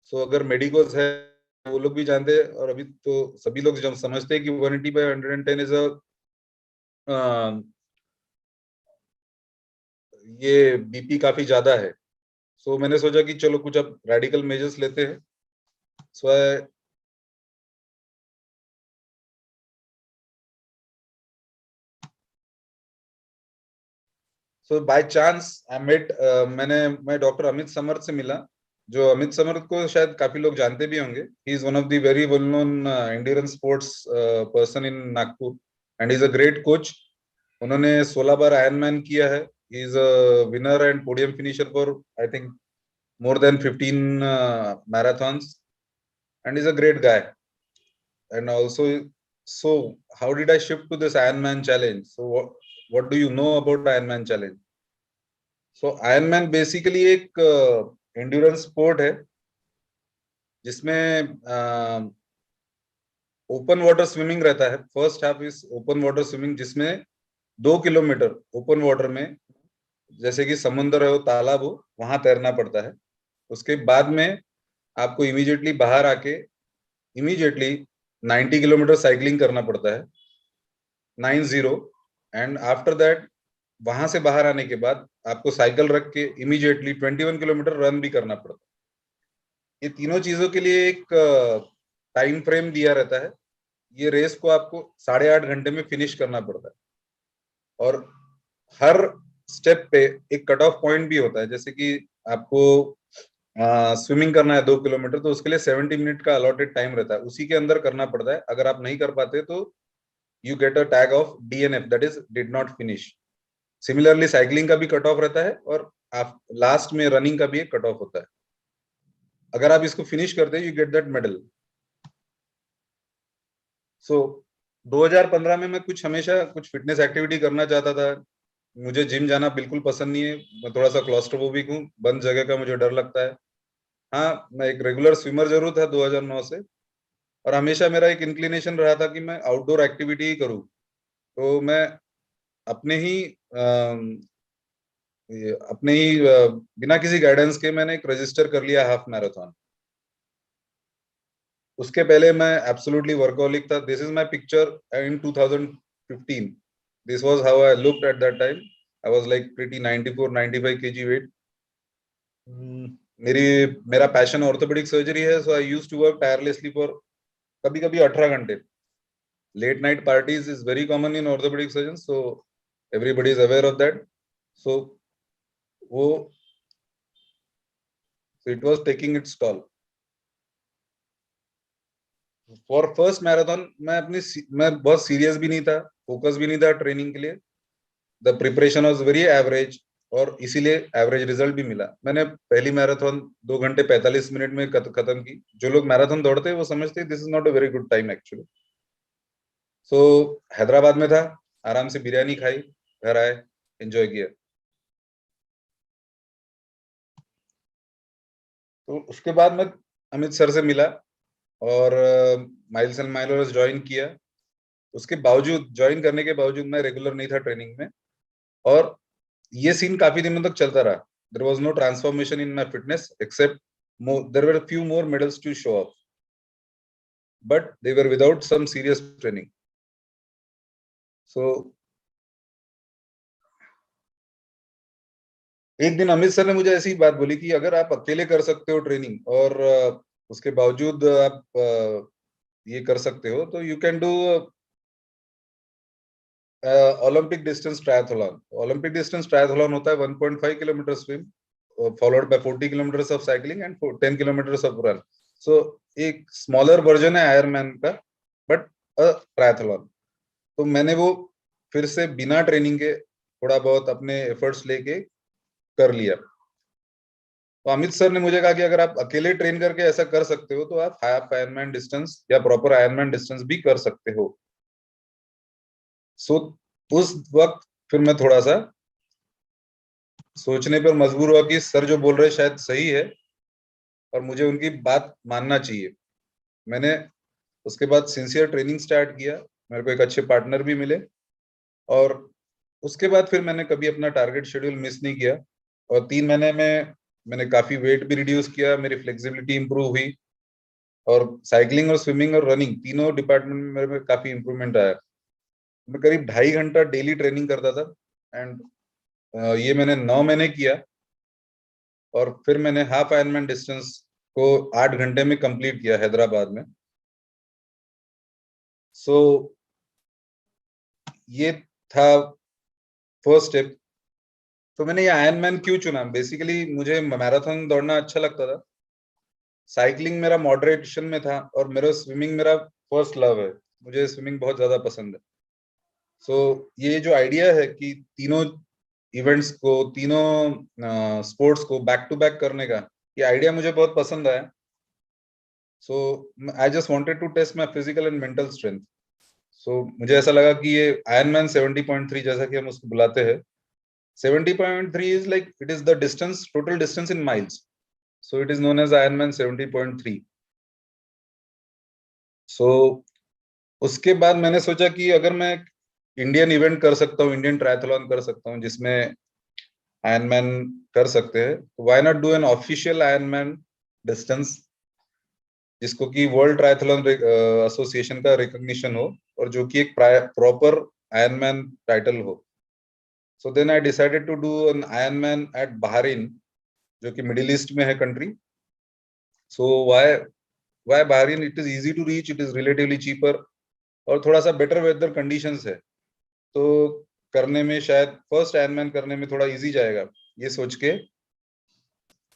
सो अगर मेडिकोस है वो लोग भी जानते हैं, और अभी तो सभी लोग जब समझते हैं कि 180 by 110 इज ये बीपी काफी ज्यादा है. सो मैंने सोचा कि चलो कुछ अब रेडिकल मेजर्स लेते हैं. सो बाय चांस आई मेट मैं डॉक्टर अमित समर्थ से मिला, जो अमित समर्थ को शायद काफी लोग जानते भी होंगे. He is one of the very well known endurance sports person in Nagpur, and is a great coach. उन्होंने 16 बार आयरनमैन किया है. He is a winner and podium finisher for I think more than 15 marathons, and is a great guy. And also, so how did I shift to this Ironman challenge? So what do you know about Ironman challenge? So Ironman basically एक endurance sport है जिसमें open water swimming रहता है. First half is open water swimming, जिसमें 2 kilometre open water में, जैसे कि समुद्र हो, तालाब हो, वहां तैरना पड़ता है. उसके बाद में आपको इमीडिएटली बाहर आके इमीडिएटली 90 किलोमीटर साइकिलिंग करना पड़ता है, 90. एंड आफ्टर दैट वहां से बाहर आने के बाद आपको साइकिल रख के इमीडिएटली 21 किलोमीटर रन भी करना पड़ता है. ये तीनों चीजों के लिए एक टाइम फ्रेम दिया रहता है. ये रेस को आपको 8.5 घंटे में फिनिश करना पड़ता है, और हर स्टेप पे एक कट ऑफ पॉइंट भी होता है. जैसे कि आपको स्विमिंग करना है 2 किलोमीटर, तो उसके लिए 70 मिनट का अलॉटेड टाइम रहता है, उसी के अंदर करना पड़ता है. अगर आप नहीं कर पाते तो you get a tag of DNF, that is did not finish. Similarly cycling का भी कट ऑफ रहता है, और आप लास्ट में रनिंग का भी एक कट ऑफ होता है. अगर आप इसको फिनिश करते हैं, यू गेट दैट मेडल. सो 2015 में मैं हमेशा कुछ फिटनेस एक्टिविटी करना चाहता था. मुझे जिम जाना बिल्कुल पसंद नहीं है. मैं थोड़ा सा क्लॉस्ट्रोफोबिक हूँ, बंद जगह का मुझे डर लगता है. हाँ, मैं एक रेगुलर स्विमर जरूर था 2009 से, और हमेशा मेरा एक इंक्लिनेशन रहा था कि मैं आउटडोर एक्टिविटी ही करूँ. तो मैं अपने ही बिना किसी गाइडेंस के मैंने एक रजिस्टर कर लिया हाफ मैराथन. उसके पहले मैं एब्सोल्युटली वर्कहोलिक था. This is my picture in 2015. This was how I looked at that time. I was like pretty 94-95 kg weight. मेरा पैशन ऑर्थोपेडिक सर्जरी है, so I used to work tirelessly for कभी कभी 18 घंटे. Late night parties is very common in orthopaedic surgeon, so everybody is aware of that. So it was taking its toll. For first marathon मैं बहुत serious भी नहीं था, focus भी नहीं था ट्रेनिंग के लिए. The preparation was very average. और इसीलिए एवरेज रिजल्ट भी मिला। मैंने पहली मैराथन 2 घंटे 45 मिनट में खत्म की। जो लोग मैराथन दौड़ते हैं वो समझते हैं this is not a very good time actually. So Hyderabad में था, आराम से बिरयानी खाई, घर आए, एंजॉय किया। तो उसके बाद मैं अमित सर से मिला और माइल्स एंड माइलर्स ज्वाइन किया। उसके बावजूद, ज्वाइन करने के बावजूद मैं रेगुलर नहीं था ट्रेनिंग में, और ये सीन काफी दिनों तक चलता रहा। There was no transformation in my fitness except there were few more medals to show off, but they were without some serious training. So एक दिन अमित सर ने मुझे ऐसी बात बोली कि अगर आप अकेले कर सकते हो ट्रेनिंग और उसके बावजूद आप ये कर सकते हो, तो you can do Olympic distance triathlon. Olympic distance triathlon होता है 1.5 kilometre swim followed by 40 kilometres of cycling and 10 kilometres of run. So एक स्मॉलर वर्जन है आयरमैन का, बट ट्रायथलॉन। तो मैंने वो फिर से बिना ट्रेनिंग के थोड़ा बहुत अपने एफर्ट्स लेके कर लिया। तो अमित सर ने मुझे कहा कि अगर आप अकेले ट्रेन करके ऐसा कर सकते हो तो आप हाफ आयरमैन डिस्टेंस या प्रॉपर आयरमैन डिस्टेंस भी कर सकते हो। सो उस वक्त फिर मैं थोड़ा सा सोचने पर मजबूर हुआ कि सर जो बोल रहे शायद सही है और मुझे उनकी बात मानना चाहिए। मैंने उसके बाद सिंसियर ट्रेनिंग स्टार्ट किया, मेरे को एक अच्छे पार्टनर भी मिले, और उसके बाद फिर मैंने कभी अपना टारगेट शेड्यूल मिस नहीं किया। और 3 महीने में मैंने काफी वेट भी रिड्यूस किया, मेरी फ्लेक्सिबिलिटी इंप्रूव हुई, और साइकिलिंग और स्विमिंग और रनिंग तीनों डिपार्टमेंट में मेरे में काफी इंप्रूवमेंट आया। मैं करीब 2.5 घंटा डेली ट्रेनिंग करता था, एंड ये मैंने 9 महीने किया, और फिर मैंने हाफ आयरमैन डिस्टेंस को 8 घंटे में कंप्लीट किया हैदराबाद में। सो ये था फर्स्ट स्टेप। तो मैंने ये आयरनमैन क्यों चुना? बेसिकली मुझे मैराथन दौड़ना अच्छा लगता था, साइकिलिंग मेरा मॉडरेशन में था, और मेरा स्विमिंग मेरा फर्स्ट लव है, मुझे स्विमिंग बहुत ज्यादा पसंद है। सो ये जो आइडिया है कि तीनों इवेंट्स को, तीनों स्पोर्ट्स को बैक टू बैक करने का, ये आइडिया मुझे बहुत पसंद आया। So I just wanted to test my physical and mental strength. So मुझे ऐसा लगा कि ये आयरनमैन 70.3 जैसा कि हम उसको बुलाते हैं, 70.3 is like it is the distance, total distance in miles. So it is known as Ironman 70.3. So उसके बाद मैंने सोचा कि अगर मैं इंडियन इवेंट कर सकता हूँ, इंडियन ट्रायथलॉन कर सकता हूँ जिसमें आयरनमैन कर सकते हैं, तो why not do an official Ironman distance जिसको कि वर्ल्ड ट्रायथलॉन एसोसिएशन का रिकॉग्निशन हो, और जो कि एक प्रॉपर आयरनमैन टाइटल हो। So then I decided to do an Ironman at Bahrain, जो कि मिडिल ईस्ट में है country. So why Bahrain? It is easy to reach, it is relatively cheaper, और थोड़ा सा बेटर वेदर कंडीशंस है, तो करने में शायद फर्स्ट आयरनमैन करने में थोड़ा इजी जाएगा, ये सोच के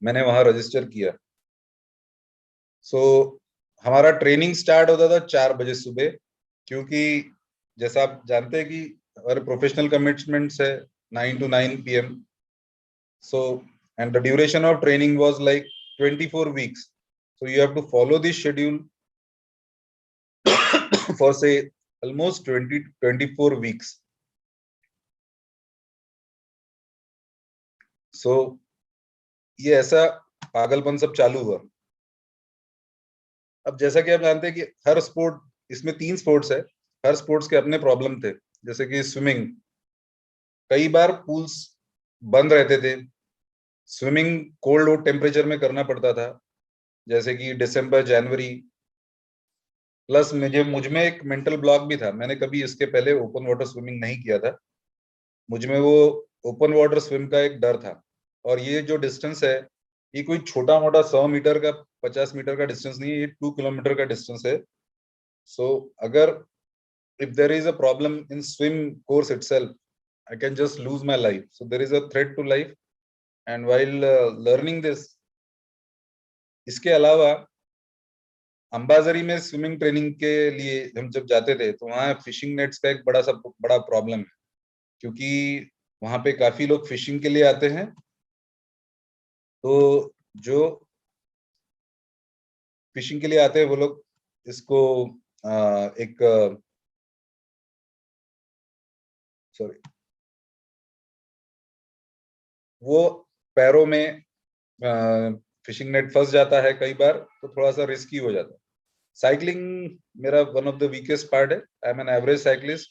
मैंने वहां रजिस्टर किया। सो हमारा ट्रेनिंग स्टार्ट होता था 4 बजे सुबह, क्योंकि जैसा आप जानते हैं कि हमारे प्रोफेशनल कमिटमेंट्स है 9 to 9 PM. So, and the duration of training was like 24 weeks. So you have to follow this schedule for say almost 24 weeks. So ये ऐसा पागलपन सब चालू हुआ। अब जैसा कि आप जानते हैं कि हर स्पोर्ट, इसमें 3 स्पोर्ट्स है, हर स्पोर्ट्स के अपने प्रॉब्लम थे। जैसे कि स्विमिंग, कई बार पूल्स बंद रहते थे, स्विमिंग कोल्ड टेम्परेचर में करना पड़ता था, जैसे कि दिसंबर जनवरी। प्लस मुझ में एक मेंटल ब्लॉक भी था, मैंने कभी इसके पहले ओपन वाटर स्विमिंग नहीं किया था, मुझ में वो ओपन वाटर स्विम का एक डर था। और ये जो डिस्टेंस है, ये कोई छोटा मोटा 100 मीटर का 50 मीटर का डिस्टेंस नहीं है, ये 2 किलोमीटर का डिस्टेंस है। सो अगर if there is a problem in swim course itself, I can just lose my life. So there is a threat to life. And while learning this, इसके अलावा अंबाजरी में स्विमिंग ट्रेनिंग के लिए हम जब जाते थे, तो वहाँ फिशिंग नेट्स का एक बड़ा प्रॉब्लम है, क्योंकि वहां पे काफी लोग फिशिंग के लिए आते हैं। तो जो फिशिंग के लिए आते हैं वो लोग इसको एक सॉरी वो पैरों में फिशिंग नेट फंस जाता है कई बार, तो थोड़ा सा रिस्की हो जाता है। साइकिलिंग मेरा one of the weakest part है। I am an average cyclist,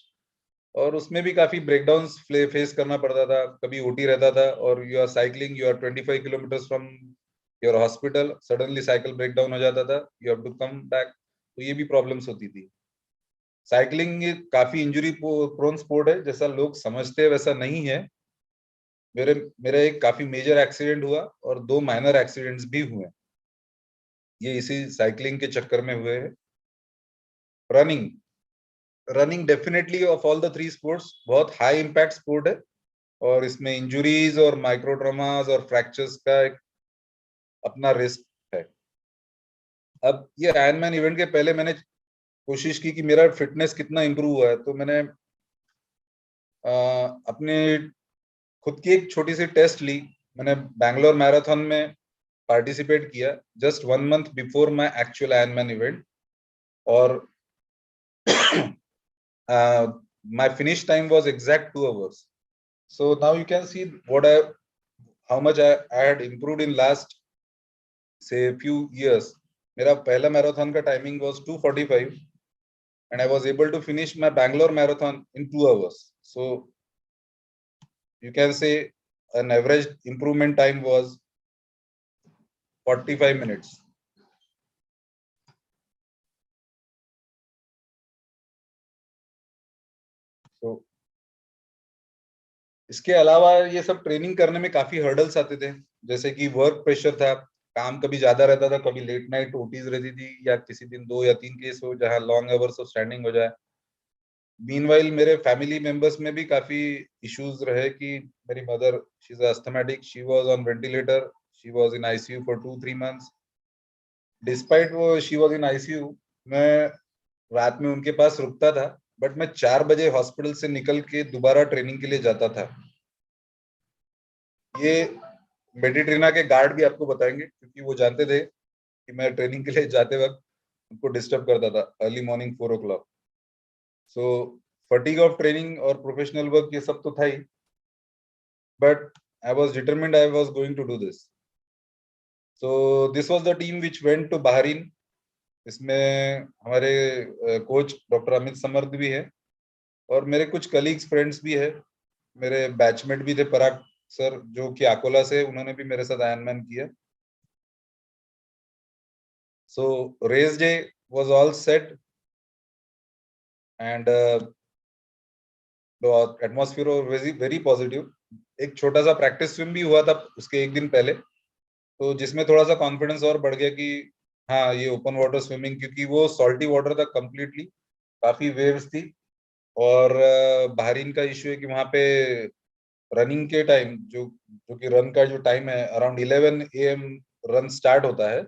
और उसमें भी काफी ब्रेकडाउन्स फेस करना पड़ता था। कभी ओटी रहता था और you are cycling, you are 25 kilometre from your hospital, suddenly cycle breakdown हो जाता था, you have to come back. तो ये भी प्रॉब्लम्स होती थी। साइकिलिंग काफी इंजरी प्रोन स्पोर्ट है, जैसा लोग समझते हैं वैसा नहीं है। मेरा एक काफी मेजर एक्सीडेंट हुआ और 2 माइनर एक्सीडेंट्स भी हुए, ये इसी साइकिलिंग के चक्कर में हुए हैं। Running definitely of all the 3 sports बहुत हाई इम्पैक्ट स्पोर्ट है, और इसमें इंजुरीज और माइक्रो ट्रॉमास और फ्रैक्चर्स का एक अपना रिस्क है। अब ये आयरनमैन इवेंट के पहले मैंने कोशिश की कि मेरा फिटनेस कितना इंप्रूव हुआ है, तो मैंने अपने खुद की एक छोटी सी टेस्ट ली। मैंने बैंगलोर मैराथन में पार्टिसिपेट किया just 1 month before my actual Ironman event, और my finish time was exact 2 hours. So now you can see how much I had improved in last say few years. मेरा पहला marathon का timing was 2:45 and I was able to finish my Bangalore marathon in 2 hours. So you can say an average improvement time was 45 minutes. So इसके अलावा ये सब training करने में काफी हर्डल्स आते थे, जैसे कि वर्क प्रेशर था, काम कभी ज्यादा रहता था, कभी लेट नाइट ओटीज रहती थी, या किसी दिन 2 या 3 केस हो जहाँ लॉन्ग आवर्स ऑफ स्टैंडिंग हो जाए। मीनवाइल मेरे फैमिली मेंबर्स में भी काफी इश्यूज रहे कि मेरी mother, she is asthmatic, she was on ventilator, she was in ICU for 2-3 months। Despite वो शी वाज इन आईसीयू, मैं रात में उनके पास रुकता था, बट मैं 4 बजे हॉस्पिटल से निकल के दोबारा ट्रेनिंग के लिए जाता था। ये मेडिट्रीना के गार्ड भी आपको बताएंगे, क्योंकि वो जानते थे कि मैं ट्रेनिंग के लिए जाते वक्त उनको डिस्टर्ब करता था early morning 4 o'clock। So fatigue of training और प्रोफेशनल वर्क ये सब तो था ही, but I was determined, I was going to do this. So this was the team which went to Bahrain. इसमें हमारे कोच डॉक्टर अमित समर्थ भी है, और मेरे कुछ कलीग्स फ्रेंड्स भी है। मेरे बैचमेट भी थे, पराग सर जो कि अकोला से, उन्होंने भी मेरे साथ आयरनमैन किया। So race day was all set, and the atmosphere was very positive. एक छोटा सा प्रैक्टिस स्विम भी हुआ था उसके एक दिन पहले, तो जिसमें थोड़ा सा कॉन्फिडेंस और बढ़ गया कि हाँ ये ओपन वाटर स्विमिंग, क्योंकि वो सॉल्टी वाटर था कंप्लीटली, काफी वेव्स थी। और बहरीन का इश्यू है कि वहां पे रनिंग के टाइम जो कि रन का जो टाइम है अराउंड 11 AM रन स्टार्ट होता है।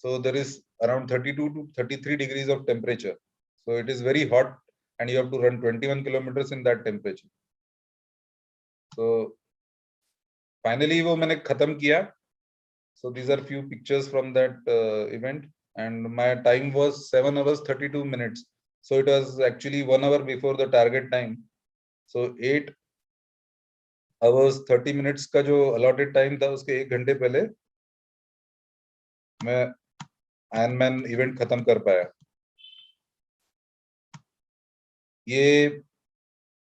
So there is around 32 to 33 degrees of temperature. So it is very hot and you have to run 21 kilometers in that temperature. So finally वो मैंने खत्म किया. So these are few pictures from that event, and my time was 7 hours 32 minutes. So it was actually 1 hour before the target time. So 8 hours 30 minutes का जो allotted time था उसके 1 घंटे पहले मैं आयरनमैन इवेंट खत्म कर पाया। ये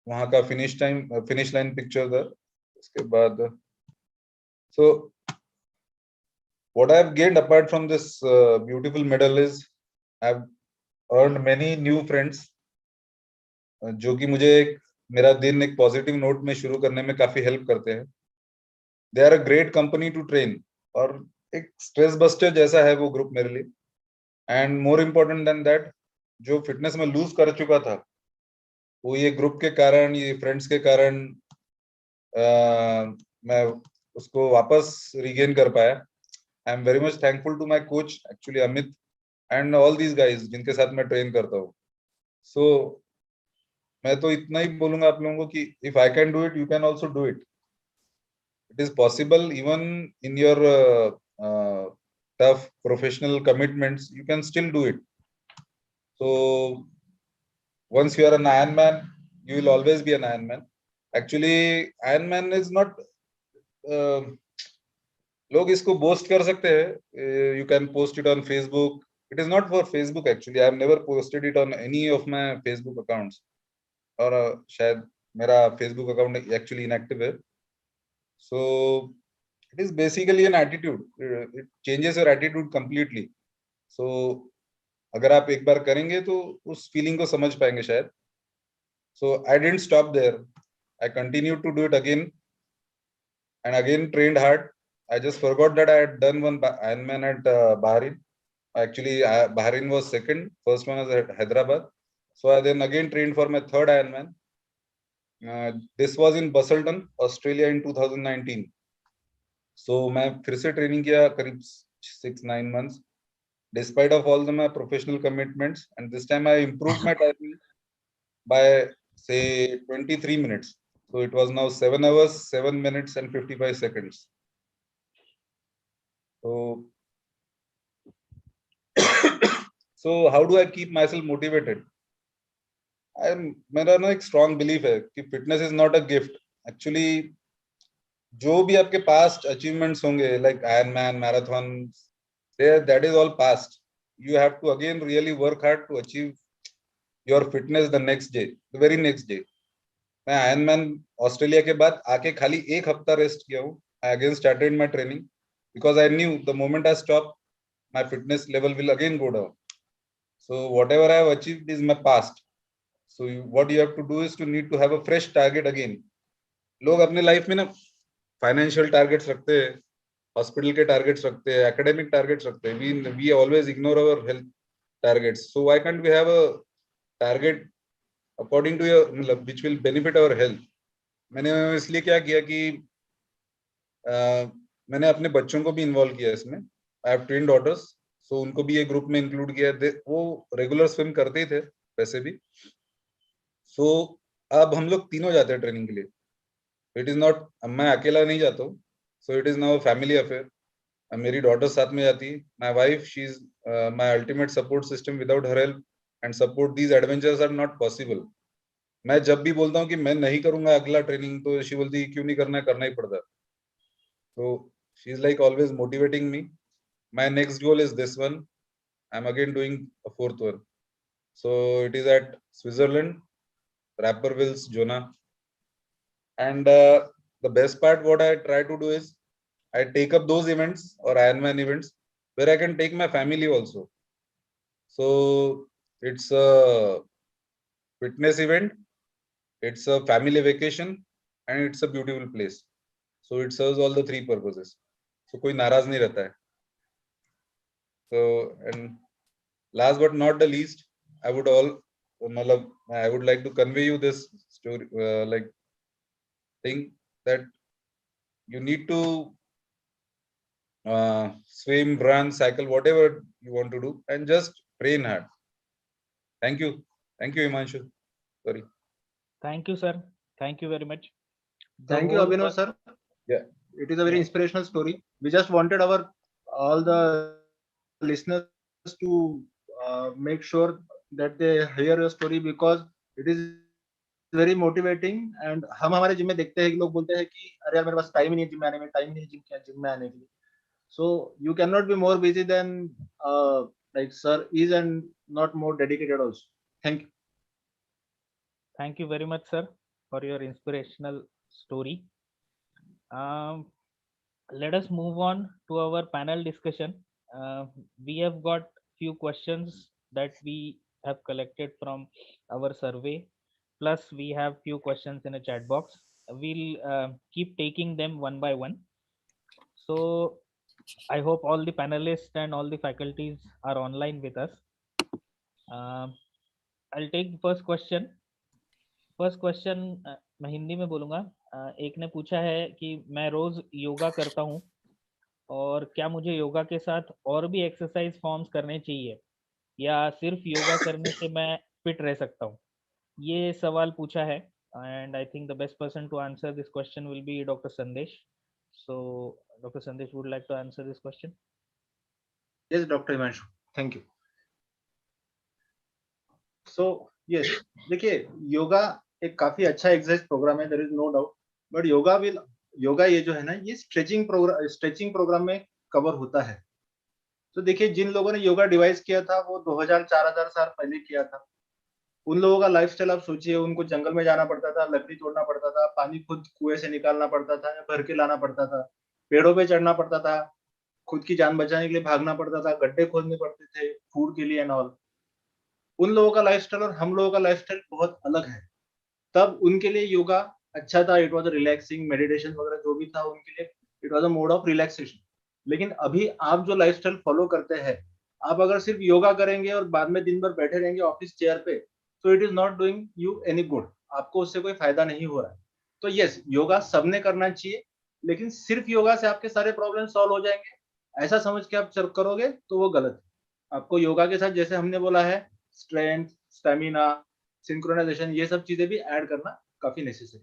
वहां का फिनिश लाइन पिक्चर था। उसके बाद so what I have gained apart from this beautiful medal is I have earned many new friends, जो कि मुझे मेरा दिन एक पॉजिटिव नोट में शुरू करने में काफी हेल्प करते हैं। They are a great company to train, और एक स्ट्रेस बस्टर जैसा है वो ग्रुप मेरे लिए। And more important then that, जो फिटनेस में लूज कर चुका था वो ये ग्रुप के कारण, ये फ्रेंड्स के कारण मैं उसको वापस रिगेन कर पाया। I am very much thankful to my coach actually Amit and all these guys जिनके साथ मैं ट्रेन करता हूँ। सो मैं तो इतना ही बोलूंगा आप लोगों को कि if I can do it, you can also do it. It is possible even in your tough professional commitments, you can still do it. So once you are an Iron Man, you will always be an Iron Man. Actually, Iron Man is not. लोग इसको boast कर सकते हैं. You can post it on Facebook. It is not for Facebook actually. I have never posted it on any of my Facebook accounts. और शायद मेरा Facebook account actually inactive है. So it is basically an attitude. It changes your attitude completely. So अगर आप एक बार करेंगे तो उस फीलिंग को समझ पाएंगे शायद. So I didn't stop there. I continued to do it again and again, trained hard. I just forgot that I had done one Ironman at Bahrain. Actually, Bahrain was second. First one was at Hyderabad. So I then again trained for my third Ironman. This was in Busselton, Australia in 2019. So मैं फिर से training किया करीब 6-9 months despite of all my professional commitments, and this time I improved my timing by say 23 minutes. So it was now 7 hours, 7 minutes and 55 seconds. So so how do I keep myself motivated? मेरा ना एक strong belief है कि fitness is not a gift. Actually जो भी आपके past achievements होंगे like Ironman, marathon, that is all past. You have to again really work hard to achieve your fitness the next day, the very next day. मैं Ironman Australia के बाद आके खाली एक हफ्ता रेस्ट किया हूँ. I again started my training because I knew the moment I stop, my fitness level will again go down. So whatever I have achieved is my past. So what you have to do is to need to have a fresh target again. लोग अपने life में ना financial targets रखते हैं, hospital के targets रखते हैं, academic targets रखते हैं. we always ignore our health targets. So why can't we have a target according to your मतलब which will benefit our health? मैंने इसलिए क्या किया कि मैंने अपने बच्चों को भी इन्वॉल्व किया इसमें. आई हैव ट्विन डॉटर्स, सो उनको भी ये ग्रुप में इंक्लूड किया. वो रेगुलर स्विम करते ही थे वैसे भी. सो अब हम लोग तीनों जाते हैं ट्रेनिंग के लिए. इट इज नॉट मैं अकेला नहीं जाता हूँ. So it is now family affair. मेरी डॉटर साथ में जाती है. My wife, she is my ultimate support system. Without her help and support these adventures are not possible. मैं जब भी बोलता हूँ कि मैं नहीं करूंगा अगला ट्रेनिंग, तो शी बोलती क्यों नहीं करना है, करना ही पड़ता. So she is like always motivating me. My next goal is this one. I'm again doing a fourth one. So it is at Switzerland, Rapperville's Jona. And the best part what I try to do is I take up those events or Ironman events where I can take my family also. So it's a fitness event, it's a family vacation, and it's a beautiful place. So it serves all the three purposes. So कोई नाराज नहीं रहता है. So and last but not the least, I would like to convey you this story, like thing that you need to swim, run, cycle, whatever you want to do, and just train hard. Thank you, Himanshu. Sorry. Thank you, sir. Thank you very much. Thank you, Abhinav sir. Yeah. It is a very inspirational story. We just wanted all the listeners to make sure that they hear your story because it is very motivating. And हम हमारे gym में देखते हैं कि लोग बोलते हैं कि अरे यार मेरे पास टाइम ही नहीं जिम में आने में, टाइम ही नहीं जिम में आने के लिए. So you cannot be more busy than like sir is and not more dedicated also. Thank you. Thank you very much, sir, for your inspirational story. Let us move on to our panel discussion. We have got few questions that we have collected from our survey. Plus, we have few questions in a chat box. We'll keep taking them one by one. So I hope all the panelists and all the faculties are online with us. I'll take the first question. First question मैं हिंदी में बोलूँगा. एक ने पूछा है कि मैं रोज योगा करता हूँ और क्या मुझे योगा के साथ और भी एक्सरसाइज फॉर्म्स करने चाहिए या सिर्फ योगा करने से मैं फिट रह सकता हूँ. ये सवाल पूछा है, and I think the best person to answer this question will be Dr. Sandesh. So Dr. Sandesh would like to answer this question. Yes, Dr. Himanshu, thank you. So yes, देखिए योगा एक काफी अच्छा एक्सरसाइज प्रोग्राम है, there is no doubt, but yoga ये जो है ना, ये स्ट्रेचिंग प्रोग्राम में कवर होता है। तो देखिए जिन लोगों ने योगा डिवाइस किया था वो 2000-4000 साल पहले किया था। उन लोगों का लाइफस्टाइल आप सोचिए, उनको जंगल में जाना पड़ता था, लकड़ी तोड़ना पड़ता था, पानी खुद कुएं से निकालना पड़ता था या भर के लाना पड़ता था, पेड़ों पे चढ़ना पड़ता था, खुद की जान बचाने के लिए भागना पड़ता था, गड्ढे खोदने पड़ते थे फूड के लिए एंड ऑल। उन लोगों का लाइफस्टाइल और हम लोगों का लाइफस्टाइल बहुत अलग है। तब उनके लिए योगा अच्छा था, इट वाज रिलैक्सिंग, मेडिटेशन वगैरह जो भी था उनके लिए it was a mode of relaxation. लेकिन अभी आप जो लाइफस्टाइल फॉलो करते हैं, आप अगर सिर्फ योगा करेंगे और बाद में दिन भर बैठे रहेंगे ऑफिस चेयर पे, तो it is not doing you any good, आपको उससे कोई फायदा नहीं हो रहा है। तो यस, योगा सबने करना चाहिए, लेकिन सिर्फ योगा से आपके सारे प्रॉब्लम सॉल्व हो जाएंगे ऐसा समझ के आप करोगे तो वो गलत है। आपको योगा के साथ, जैसे हमने बोला है, स्ट्रेंथ, स्टेमिना, सिंक्रोनाइजेशन, ये सब चीजें भी ऐड करना काफी नेसेसरी।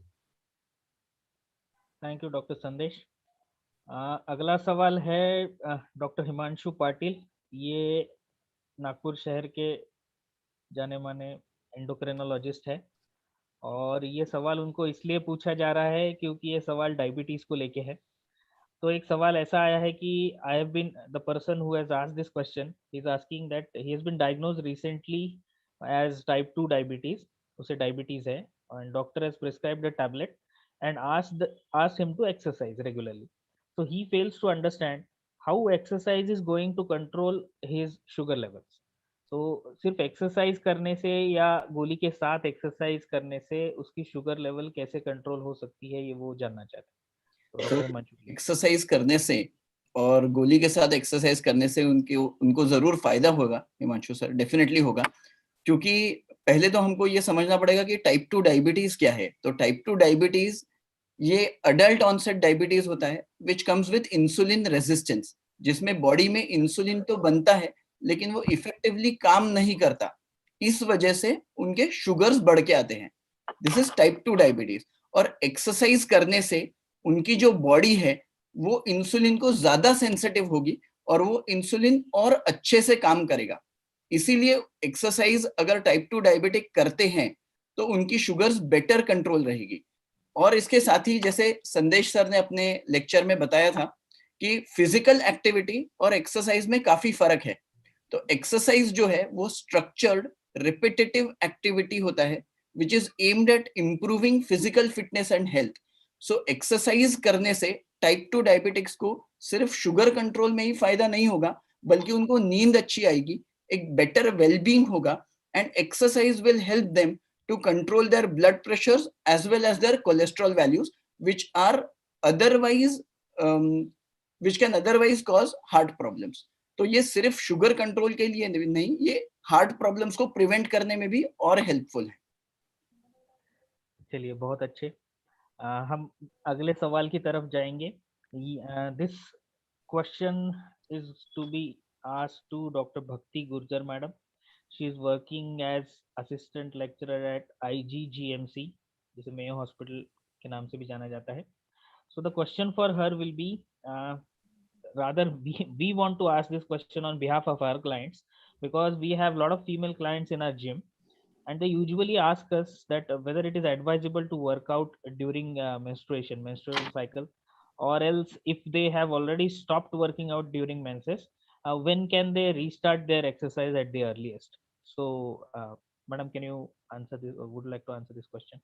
थैंक यू डॉक्टर संदेश। अगला सवाल है डॉक्टर हिमांशु पाटिल। ये नागपुर शहर के जाने माने एंडोक्रिनोलॉजिस्ट है, और ये सवाल उनको इसलिए पूछा जा रहा है क्योंकि ये सवाल डायबिटीज को लेके है। तो एक सवाल ऐसा आया है कि I have been the person who has asked this question is asking that he has been diagnosed recently as type 2 diabetes, उसे डायबिटीज है, and doctor has prescribed a tablet and asked him to exercise regularly. So he fails to understand how exercise is going to control his sugar levels. तो सिर्फ exercise करने से या गोली के साथ एक्सरसाइज करने से उसकी शुगर लेवल कैसे कंट्रोल हो सकती है, ये वो जानना चाहते हैं। तो एक्सरसाइज करने से और गोली के साथ एक्सरसाइज करने से उनको जरूर फायदा होगा हिमांशु सर, डेफिनेटली होगा। क्योंकि पहले तो हमको ये समझना पड़ेगा कि टाइप 2 डायबिटीज क्या है। तो टाइप 2 डायबिटीज ये अडल्ट ऑनसेट डायबिटीज होता है which comes with insulin resistance, जिसमें बॉडी में इंसुलिन तो बनता है लेकिन वो इफेक्टिवली काम नहीं करता, इस वजह से उनके शुगर्स बढ़ के आते हैं। This is type 2 diabetes. और एक्सरसाइज करने से उनकी जो बॉडी है वो इंसुलिन को ज्यादा सेंसिटिव होगी और वो इंसुलिन और अच्छे से काम करेगा। इसीलिए एक्सरसाइज अगर टाइप 2 डायबिटिक करते हैं तो उनकी शुगर्स बेटर कंट्रोल रहेगी। और इसके साथ ही जैसे संदेश सर ने अपने लेक्चर में बताया था कि फिजिकल एक्टिविटी और एक्सरसाइज में काफी फर्क है। तो एक्सरसाइज जो है वो स्ट्रक्चर्ड रिपीटेटिव एक्टिविटी होता है which is aimed at improving physical fitness and health. So exercise करने से टाइप 2 डायबिटिक्स को सिर्फ शुगर कंट्रोल में ही फायदा नहीं होगा, बल्कि उनको नींद अच्छी आएगी, एक बेटर वेलबींग होगा, and exercise will help them to control their blood pressures as well as their cholesterol values, which can otherwise cause heart problems. तो ये सिर्फ शुगर कंट्रोल के लिए नहीं, ये हार्ट प्रॉब्लम्स को प्रिवेंट करने में भी और हेल्पफुल है। चलिए, बहुत अच्छे। हम अगले सवाल की तरफ जाएंगे। This question is to be asked to doctor Bhakti Gurjar madam. She is working as assistant lecturer at IGGMC, जिसे मेयो हॉस्पिटल के नाम से भी जाना जाता है। So the question for her will be, rather we want to ask this question on behalf of our clients, because we have a lot of female clients in our gym, and they usually ask us that whether it is advisable to work out during menstrual cycle, or else if they have already stopped working out during menses, when can they restart their exercise at the earliest? So madam, can you answer this, or would like to answer this question?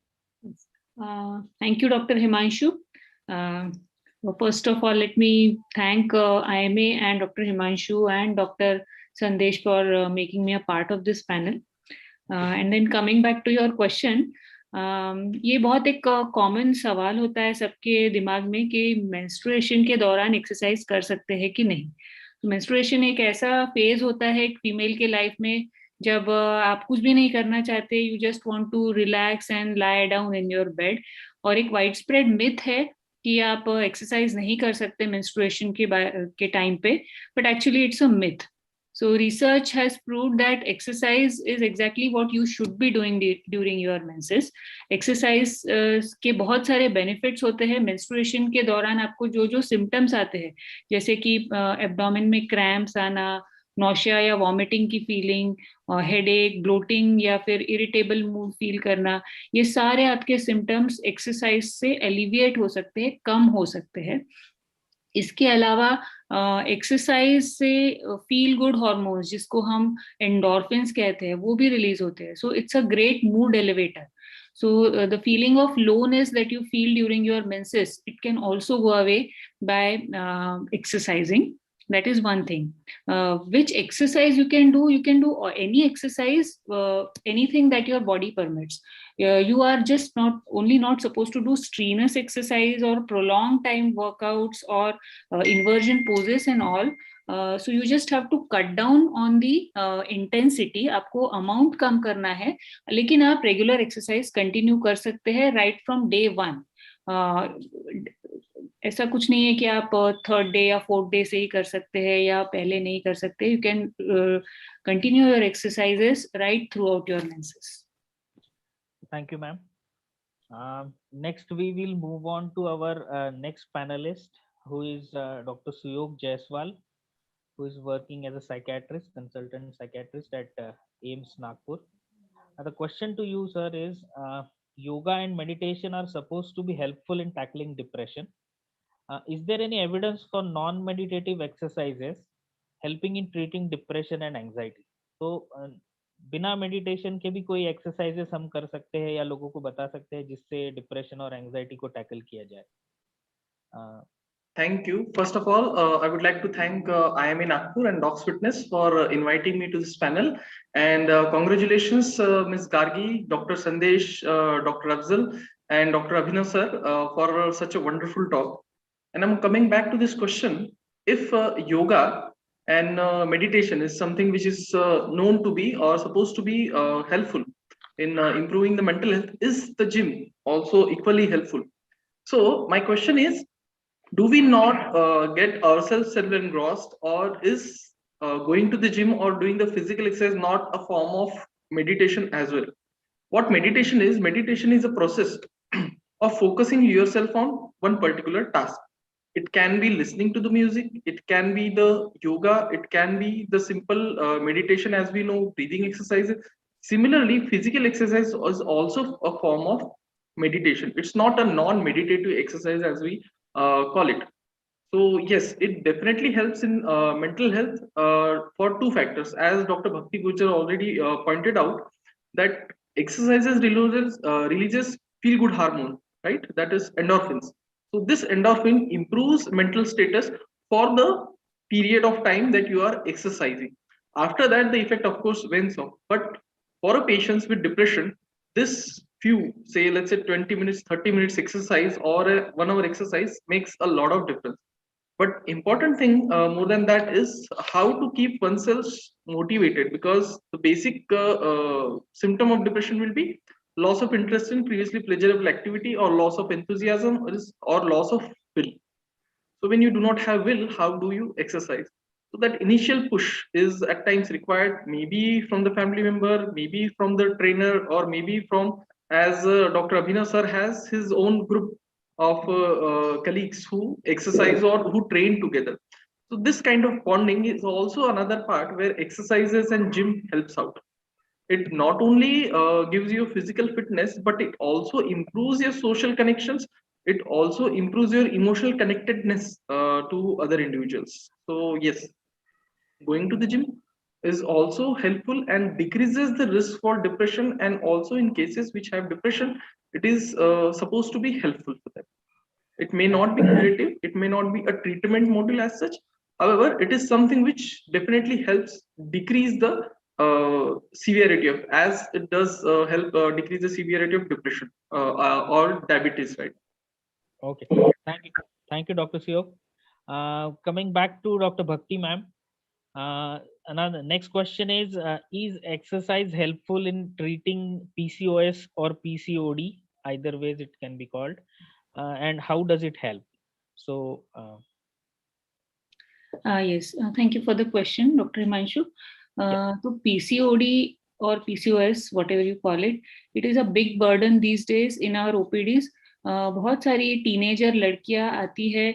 Thank you, Dr. Himanshu. First of all, let me thank IMA and Dr. Himanshu and Dr. Sandesh for making me a part of this panel. And then coming back to your question, ये बहुत एक common सवाल होता है सबके दिमाग में कि मेंस्ट्रुएशन के दौरान एक्सरसाइज कर सकते हैं कि नहीं। मेंस्ट्रुएशन एक ऐसा फेज होता है एक फीमेल के लाइफ में जब आप कुछ भी नहीं करना चाहते, you just want to relax and lie down in your bed. और एक वाइड स्प्रेड मिथ है कि आप एक्सरसाइज नहीं कर सकते मेंस्ट्रुएशन के टाइम पे, but actually it's a myth. So research has proved that exercise is exactly what you should be doing during your menses. Exercise के बहुत सारे benefits होते हैं. Menstruation के दौरान आपको जो symptoms आते हैं, जैसे कि abdomen में cramps आना, nausea या vomiting की feeling, headache, bloating या फिर irritable mood feel करना, ये सारे आपके symptoms exercise से alleviate हो सकते हैं, कम हो सकते हैं. इसके अलावा एक्सरसाइज से फील गुड हार्मोन्स, जिसको हम एंडोर्फिन्स कहते हैं, वो भी रिलीज होते हैं. So it's a great mood elevator. So the feeling of lowness that you feel during your menses, it can also go away by exercising. That is one thing. Which exercise you can do any exercise, anything that your body permits. You are just not supposed to do strenuous exercise or prolonged time workouts or inversion poses and all. So you just have to cut down on the intensity. आपको amount कम करना है, लेकिन आप regular exercise continue कर सकते हैं right from day one. ऐसा कुछ नहीं है कि आप थर्ड डे या फोर्थ डे से ही कर सकते हैं या पहले नहीं कर सकते. You can continue your exercises right through out your menses. Thank you, ma'am. Next, we will move on to our next panelist, who is Dr. Suyog Jaiswal, who is working as a psychiatrist, consultant psychiatrist at AIMS Nagpur. The question to you, sir, is yoga and meditation are supposed to be helpful in tackling depression. Is there any evidence for non-meditative exercises helping in treating depression and anxiety? तो बिना meditation के भी कोई exercises हम कर सकते हैं या लोगों को बता सकते हैं जिससे डिप्रेशन और एंजाइटी को टैकल किया जाए? Thank you. First of all, I would like to thank IMA Nagpur and Docs Fitness for inviting me to this panel. And congratulations, Ms. Gargi, Dr. Sandesh, Dr. Afzal, and Dr. Abhinav sir for such a wonderful talk. And I'm coming back to this question. If yoga and meditation is something which is known to be or supposed to be helpful in improving the mental health, is the gym also equally helpful? So my question is, do we not get ourselves self-engrossed, or is going to the gym or doing the physical exercise not a form of meditation as well? What meditation is a process of focusing yourself on one particular task. It can be listening to the music, it can be the yoga, it can be the simple meditation as we know, breathing exercises. Similarly, physical exercise is also a form of meditation. It's not a non-meditative exercise as we call it. So yes, it definitely helps in mental health for two factors. As Dr. Bhakti Gujar already pointed out, that exercises releases feel good hormone, right? That is endorphins. So this endorphin improves mental status for the period of time that you are exercising. After that, the effect of course wanes off. But for a patient with depression, this few, say let's say 20 minutes, 30 minutes exercise or a 1 hour exercise makes a lot of difference. But important thing more than that is how to keep oneself motivated, because the basic symptom of depression will be loss of interest in previously pleasurable activity, or loss of enthusiasm, or loss of will. So when you do not have will, how do you exercise? So that initial push is at times required, maybe from the family member, maybe from the trainer, or maybe from, as Dr. Abhinav sir has his own group of colleagues who exercise or who train together. So this kind of bonding is also another part where exercises and gym helps out. It not only gives you physical fitness, but it also improves your social connections. It also improves your emotional connectedness to other individuals. So yes, going to the gym is also helpful and decreases the risk for depression, and also in cases which have depression, it is supposed to be helpful for them. It may not be curative, it may not be a treatment model as such. However, it is something which definitely helps decrease the severity of, as it does help decrease the severity of depression or diabetes, right? Okay, thank you, Dr. Suyog. Coming back to Dr. Bhakti ma'am, another next question is exercise helpful in treating PCOS or PCOD? Either ways it can be called. And how does it help? So Yes, thank you for the question, Dr. Himanshu. So PCOD or PCOS, whatever you call it is a big burden these days in our OPDs. बहुत सारी teenager लड़कियां आती है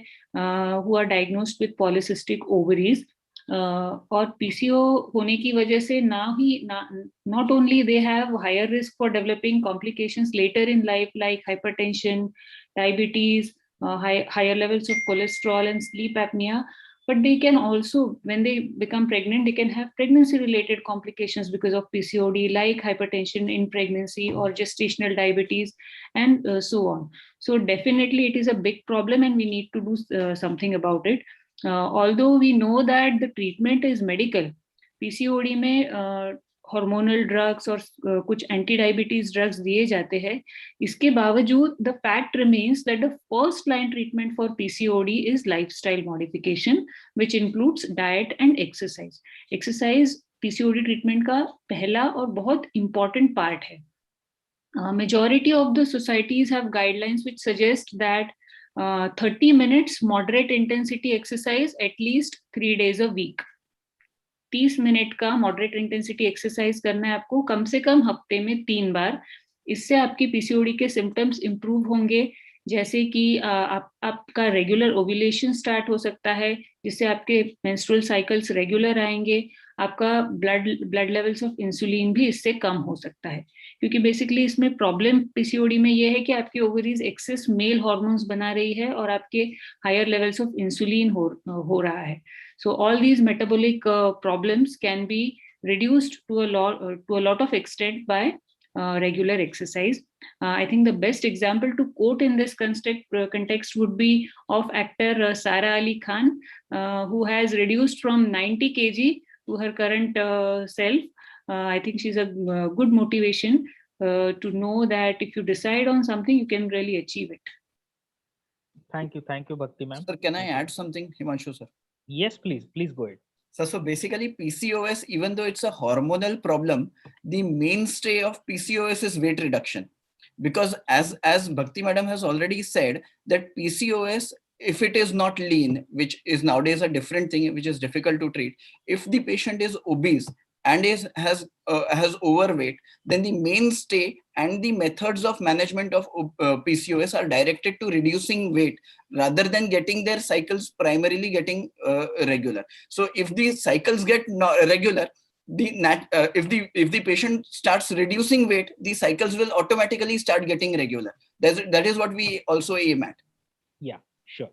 who are diagnosed with polycystic ovaries. और PCO होने की वजह से not only they have higher risk for developing complications later in life like hypertension, diabetes, higher levels of cholesterol and sleep apnea, but they can also, when they become pregnant, they can have pregnancy related complications because of PCOD, like hypertension in pregnancy or gestational diabetes, and so on. So definitely it is a big problem and we need to do something about it. Although we know that the treatment is medical, PCOD में hormonal drugs और कुछ anti diabetes drugs दिए जाते हैं, इसके बावजूद the fact remains that the first line treatment for PCOD is lifestyle modification, which includes diet and exercise. Exercise PCOD treatment का पहला और बहुत important part है. Majority of the societies have guidelines which suggest that 30 minutes moderate intensity exercise at least 3 days a week. 30 minute का moderate intensity exercise करना है आपको कम से कम हफ्ते में 3 बार. इससे आपकी पीसीओडी के सिम्टम्स इंप्रूव होंगे, जैसे कि आपका रेगुलर ओव्यूलेशन स्टार्ट हो सकता है, जिससे आपके मेंस्ट्रुअल साइकिल्स रेगुलर आएंगे. आपका ब्लड लेवल्स ऑफ इंसुलिन भी इससे कम हो सकता है, क्योंकि बेसिकली इसमें प्रॉब्लम पीसीओडी में ये है कि आपकी ओवरीज एक्सेस मेल हार्मोन्स बना रही है और आपके हायर लेवल्स ऑफ इंसुलिन हो रहा है. So all these metabolic problems can be reduced to a lot of extent by regular exercise. I think the best example to quote in this context would be of actor Sara Ali Khan, who has reduced from 90 kg to her current self. I think she's a good motivation to know that if you decide on something, you can really achieve it. Thank you, Bhakti ma'am. Sir, can I add something, Himanshu sir? Yes, please go ahead. So basically PCOS, even though it's a hormonal problem, the mainstay of PCOS is weight reduction. Because as Bhakti madam has already said, that PCOS, if it is not lean, which is nowadays a different thing, which is difficult to treat, if the patient is obese and has overweight, then the mainstay and the methods of management of PCOS are directed to reducing weight rather than getting their cycles primarily getting regular. So if the cycles get regular, if the patient starts reducing weight, the cycles will automatically start getting regular. That is what we also aim at. Yeah, sure.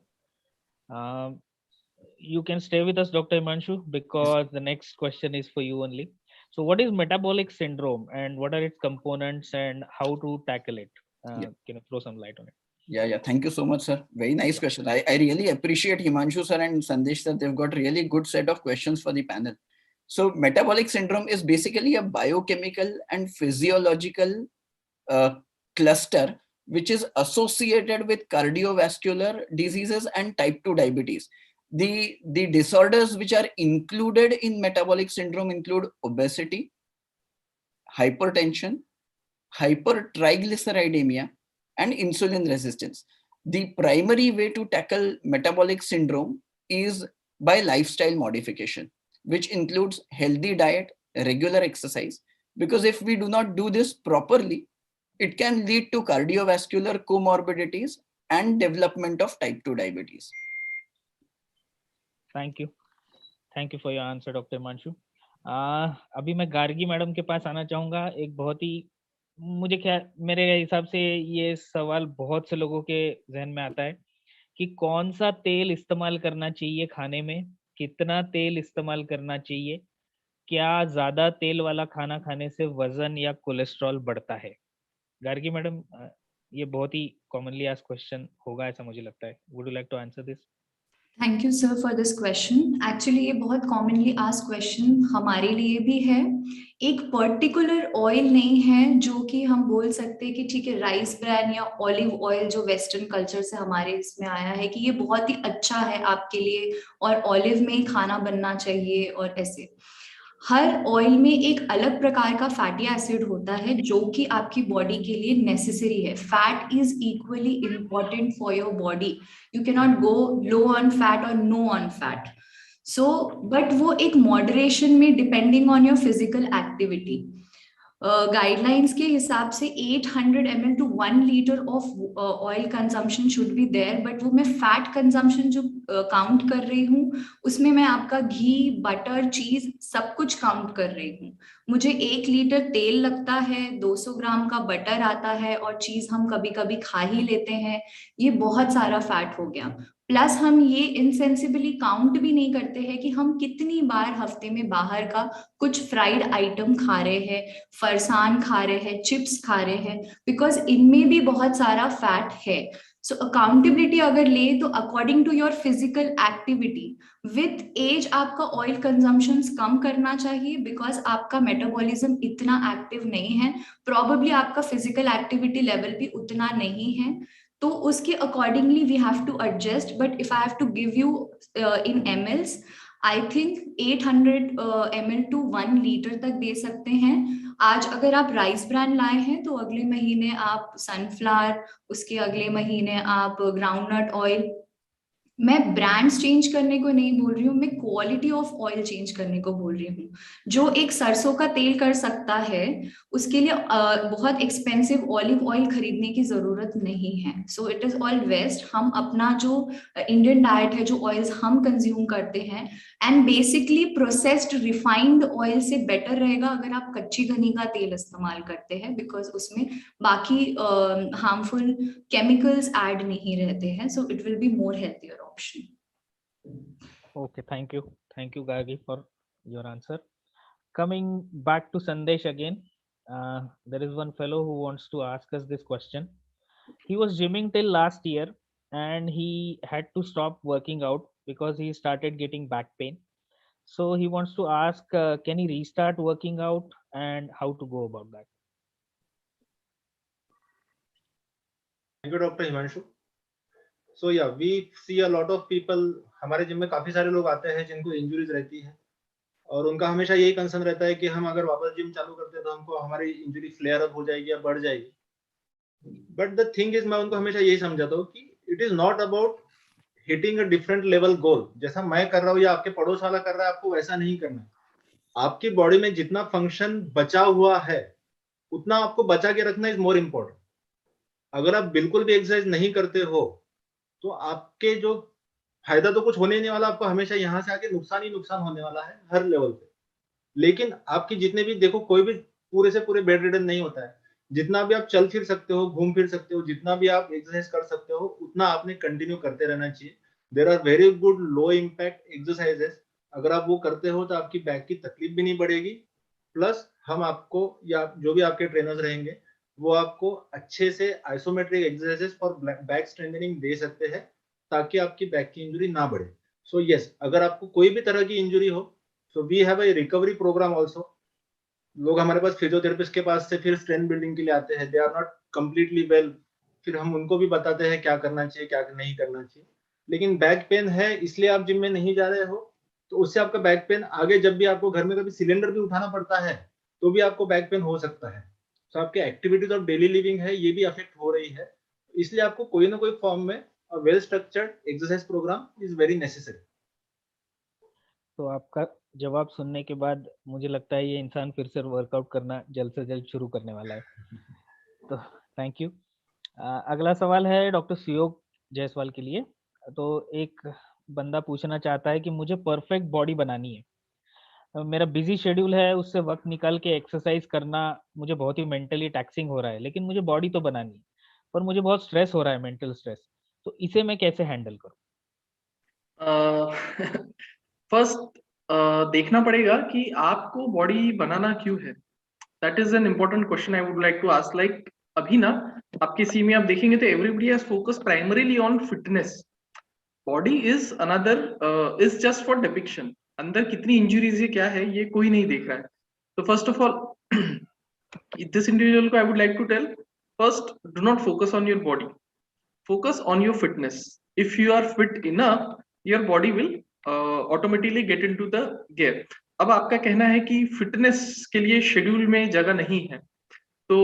You can stay with us, Dr. Himanshu, because the next question is for you only. So what is metabolic syndrome and what are its components and how to tackle it? Can you throw some light on it? Yeah. Thank you so much, sir. Very nice question. I really appreciate Himanshu sir and Sandesh sir. They've got really good set of questions for the panel. So metabolic syndrome is basically a biochemical and physiological cluster which is associated with cardiovascular diseases and type 2 diabetes. The disorders which are included in metabolic syndrome include obesity, hypertension, hypertriglyceridemia, and insulin resistance. The primary way to tackle metabolic syndrome is by lifestyle modification, which includes healthy diet, regular exercise, because if we do not do this properly, it can lead to cardiovascular comorbidities and development of type 2 diabetes. Thank you for your answer, Dr. Himanshu. अभी मैं Gargi madam के पास आना चाहूंगा. एक बहुत ही मेरे हिसाब से ये सवाल बहुत से लोगों के जहन में आता है कि कौन सा तेल इस्तेमाल करना चाहिए खाने में, कितना तेल इस्तेमाल करना चाहिए, क्या ज्यादा तेल वाला खाना खाने से वजन या कोलेस्ट्रॉल बढ़ता है? गार्गी मैडम, ये बहुत ही कॉमनली आस्क्ड क्वेश्चन होगा ऐसा मुझे लगता है. Would you like to answer this? Thank you sir for this question. Actually ये बहुत कॉमनली आस्क्ड क्वेश्चन हमारे लिए भी है. एक पर्टिकुलर ऑयल नहीं है जो कि हम बोल सकते हैं कि ठीक है राइस ब्रैन या ऑलिव ऑयल जो वेस्टर्न कल्चर से हमारे इसमें आया है कि ये बहुत ही अच्छा है आपके लिए और ऑलिव में ही खाना बनना चाहिए और ऐसे. हर ऑयल में एक अलग प्रकार का फैटी एसिड होता है जो कि आपकी बॉडी के लिए नेसेसरी है. Fat is equally important for your body. You cannot go low on fat or no on fat. So but वो एक मॉडरेशन में depending on your physical activity. Guidelines के हिसाब से 800 ml to 1 liter of oil consumption should be there, but वो मैं fat consumption जो count कर रही हूँ उसमें मैं आपका घी, बटर, चीज सब कुछ काउंट कर रही हूँ। मुझे 1 लीटर तेल लगता है, 200 ग्राम का बटर आता है, और चीज हम कभी कभी खा ही लेते हैं, ये बहुत सारा फैट हो गया। प्लस हम ये इनसेंसिबली काउंट भी नहीं करते हैं कि हम कितनी बार हफ्ते में बाहर का कुछ फ्राइड आइटम खा रहे हैं, फरसान खा रहे हैं, चिप्स खा रहे हैं, बिकॉज इनमें भी बहुत सारा फैट है। सो अकाउंटेबिलिटी अगर ले तो according to your physical activity with age आपका ऑयल कंजम्पशन कम करना चाहिए, बिकॉज आपका मेटाबॉलिज्म इतना एक्टिव नहीं है, प्रॉबेबली आपका फिजिकल एक्टिविटी लेवल भी उतना नहीं है, तो उसके accordingly we have to adjust. But if I have to give you in mls, आई थिंक 800 ml to 1 लीटर तक दे सकते हैं। आज अगर आप राइस ब्रांड लाए हैं तो अगले महीने आप सनफ्लावर, उसके अगले महीने आप ग्राउंडनट ऑयल। मैं ब्रांड्स चेंज करने को नहीं बोल रही हूँ, मैं क्वालिटी ऑफ ऑयल चेंज करने को बोल रही हूँ। जो एक सरसों का तेल कर सकता है उसके लिए बहुत एक्सपेंसिव ऑलिव ऑयल खरीदने की जरूरत नहीं है। So it is all waste. हम अपना जो इंडियन डाइट है, जो ऑयल्स हम कंज्यूम करते हैं, and basically processed refined oil से बेटर रहेगा अगर आप कच्ची घनी का तेल इस्तेमाल करते हैं, बिकॉज उसमें बाकी हार्मफुल केमिकल्स ऐड नहीं रहते हैं। So it will be more healthier option. Okay, thank you Gargi for your answer. Coming back to Sandesh again, there is one fellow who wants to ask us this question. He was gymming till last year and he had to stop working out because he started getting back pain. So he wants to ask, can he restart working out and how to go about that? Thank you, Dr. Himanshu. So yeah, we see a lot of people, हमारे gym में काफी सारे लोग आते हैं जिनको injuries रहती है, और उनका हमेशा यही कंसर्न रहता है कि हम अगर वापस जिम चालू करते हैं तो हमको हमारी इंजुरी फ्लेयर अप हो जाएगी या बढ़ जाएगी। बट द थिंग इज, मैं उनको हमेशा यही समझाता हूँ कि it is not about hitting a different level goal. जैसा मैं कर रहा हूँ या आपके पड़ोस वाला कर रहा है, आपको वैसा नहीं करना है। आपकी बॉडी में जितना फंक्शन बचा हुआ है उतना आपको बचा के रखना इज मोर इम्पोर्टेंट। अगर आप बिल्कुल भी एक्सरसाइज नहीं करते हो तो आपके जो फायदा तो कुछ होने ही नहीं वाला, आपको हमेशा यहाँ से आके नुकसान ही नुकसान होने वाला है हर लेवल पे। लेकिन आपकी जितने भी, देखो कोई भी पूरे से पूरे बेड रिडन नहीं होता है। जितना भी आप चल फिर सकते हो, घूम फिर सकते हो, जितना भी आप एक्सरसाइज कर सकते हो, उतना आपने कंटिन्यू करते रहना चाहिए। There are very good low impact exercises, अगर आप वो करते हो तो आपकी बैक की तकलीफ भी नहीं बढ़ेगी। प्लस हम आपको या जो भी आपके ट्रेनर्स रहेंगे वो आपको अच्छे से isometric exercises for back strengthening दे सकते हैं ताकि आपकी बैक की इंजरी ना बढ़े। सो यस, अगर आपको कोई भी तरह की इंजरी हो, so we have a recovery program also. लोग हमारे पास फिजियोथेरेपिस्ट के पास से फिर स्ट्रेंथ बिल्डिंग के लिए आते हैं, they are not completely well, फिर हम उनको भी बताते हैं क्या करना चाहिए क्या नहीं करना चाहिए। लेकिन बैक पेन है इसलिए आप जिम में नहीं जा रहे हो, तो उससे आपका बैक पेन आगे जब भी आपको घर में कभी सिलेंडर भी उठाना पड़ता है तो भी आपको बैक पेन हो सकता है। तो आपके एक्टिविटीज ऑफ डेली लिविंग है ये भी अफेक्ट हो रही है, इसलिए आपको कोई ना कोई फॉर्म में well structured exercise program is very necessary. तो आपका जवाब सुनने के बाद मुझे लगता है ये इंसान फिर से वर्कआउट करना जल्द से जल्द शुरू करने वाला है। तो थैंक यू। अगला सवाल है डॉक्टर सुयोग जायसवाल के लिए। तो एक बंदा पूछना चाहता है कि मुझे परफेक्ट बॉडी बनानी है, मेरा बिजी शेड्यूल है, उससे वक्त निकाल के एक्सरसाइज करना मुझे बहुत ही मेंटली टैक्सिंग हो रहा है, लेकिन मुझे बॉडी तो बनानी है पर मुझे बहुत स्ट्रेस हो रहा है, मेंटल स्ट्रेस। तो इसे मैं कैसे हैंडल करूं? फर्स्ट देखना पड़ेगा कि आपको बॉडी बनाना क्यों है। That is an important question I would like to ask. Like अभी ना आपके सी में आप देखेंगे तो everybody has focus primarily on fitness. Body is another is just for depiction. अंदर कितनी इंजुरीज है क्या है ये कोई नहीं देख रहा है। तो first of all this individual को I would like to tell, first do not focus on your body, focus on your fitness. If you are fit enough, your body will automatically get into the gear. अब आपका कहना है कि fitness के लिए schedule में जगह नहीं है, तो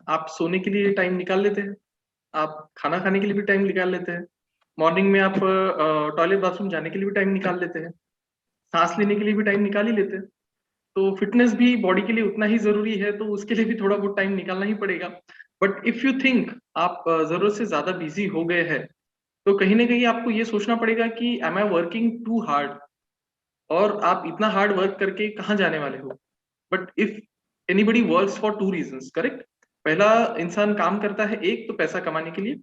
आप सोने के लिए टाइम निकाल लेते हैं, आप खाना खाने के लिए भी टाइम निकाल लेते हैं, मॉर्निंग में आप टॉयलेट बाथरूम जाने के लिए भी टाइम निकाल लेते हैं, सांस लेने के लिए भी टाइम निकाल ही लेते हैं। तो फिटनेस भी बॉडी के लिए उतना ही जरूरी है, तो उसके लिए भी थोड़ा बहुत टाइम निकालना ही पड़ेगा। बट इफ यू थिंक आप जरूरत से ज्यादा बिजी हो गए हैं, तो कहीं ना कहीं आपको ये सोचना पड़ेगा कि am I working too hard, और आप इतना हार्ड वर्क करके कहाँ जाने वाले हो। But if anybody works for two reasons, correct. पहला, इंसान काम करता है एक तो पैसा कमाने के लिए,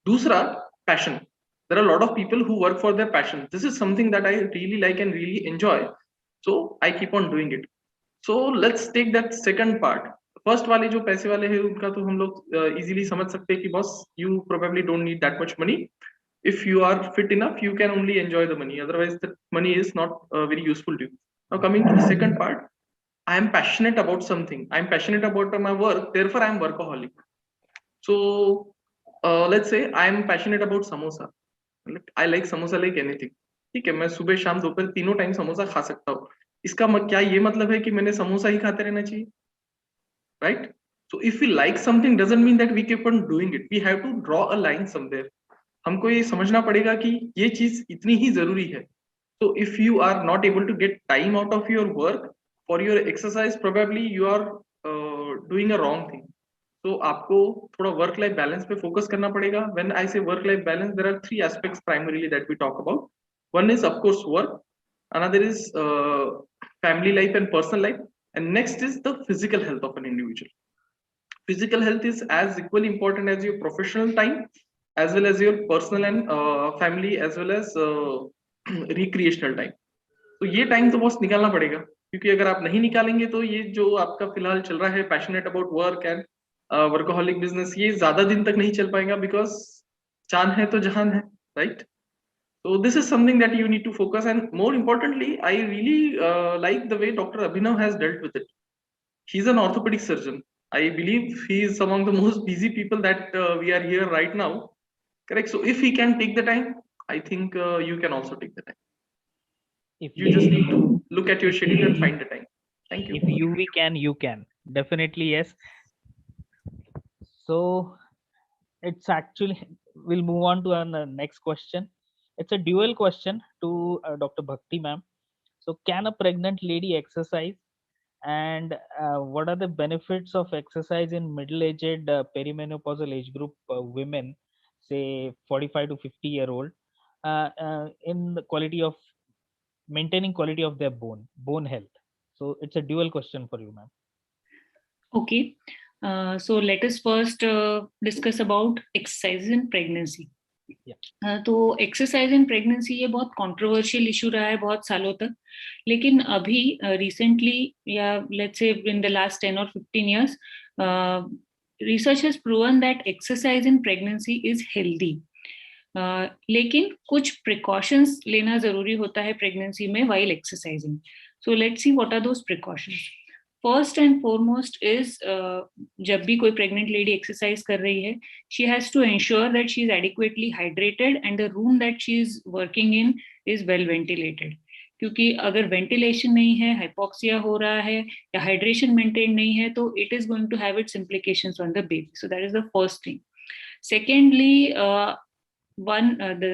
दूसरा passion. There are lot of people who work for their passion. This is something that I really like and really enjoy, so I keep on doing it. So let's take that second part. First वाले जो पैसे वाले हैं उनका तो हम लोग easily समझ सकते हैं कि boss you probably don't need that much money. If you are fit enough, you can only enjoy the money, otherwise the money is not very useful to you. Now coming to the second part, I am passionate about something, I am passionate about my work, therefore I am workaholic. So let's say I am passionate about samosa. I like samosa like anything. ठीक है, मैं सुबह शाम दोपहर तीनों time samosa खा सकता हूँ। इसका क्या ये मतलब है कि मैंने समोसा ही खाते रहना चाहिए, right? So if we like something doesn't mean that we keep on doing it. We have to draw a line somewhere. हमको ये समझना पड़ेगा कि ये चीज इतनी ही जरूरी है। तो if you are not able to get time out of your work for your exercise, probably you are doing a wrong thing. तो आपको थोड़ा वर्क लाइफ बैलेंस पे फोकस करना पड़ेगा। When I say work life balance, there are three aspects primarily that we talk about. One is of course work, another is family life and personal life, and next is the physical health of an individual. Physical health is as equally important as your professional time, as well as your personal and family, as well as recreational time. तो ये time तो बस निकालना पड़ेगा, क्योंकि अगर आप नहीं निकालेंगे तो ये जो आपका फिलहाल चल रहा है passionate about work and workaholic business, ये ज्यादा दिन तक नहीं चल पाएगा, बिकॉज चांद है तो जहान है, right? So this is something that you need to focus, and more importantly, I really like the way Dr. Abhinav has dealt with it. He's an orthopedic surgeon. I believe he is among the most busy people that we are here right now. Correct. So if he can take the time, I think you can also take the time. If You just need to look at your schedule and find the time. Thank you. If you can, you can. Definitely, yes. So it's actually, we'll move on to our next question. It's a dual question to Dr. Bhakti ma'am. So can a pregnant lady exercise, and what are the benefits of exercise in middle-aged perimenopausal age group women, say 45 to 50-year-old, in the quality of maintaining quality of their bone health? So it's a dual question for you, ma'am. Okay. So let us first discuss about exercise in pregnancy. तो exercise in pregnancy ये बहुत controversial issue रहा है बहुत सालों तक, लेकिन अभी रिसेंटली या let's say in the last 10 or 15 years research has proven that exercise in pregnancy is healthy, लेकिन कुछ प्रिकॉशंस लेना जरूरी होता है प्रेगनेंसी में while exercising. So let's see what are those precautions. First and foremost is जब भी कोई प्रेग्नेंट लेडी एक्सरसाइज कर रही है, she has to ensure that she is adequately hydrated and the room that she is working in is well ventilated. क्योंकि अगर ventilation नहीं है, हाइपोक्सिया हो रहा है या हाइड्रेशन मेंटेन नहीं है, तो it is going to have its implications on the baby. So that is the first thing. Secondly,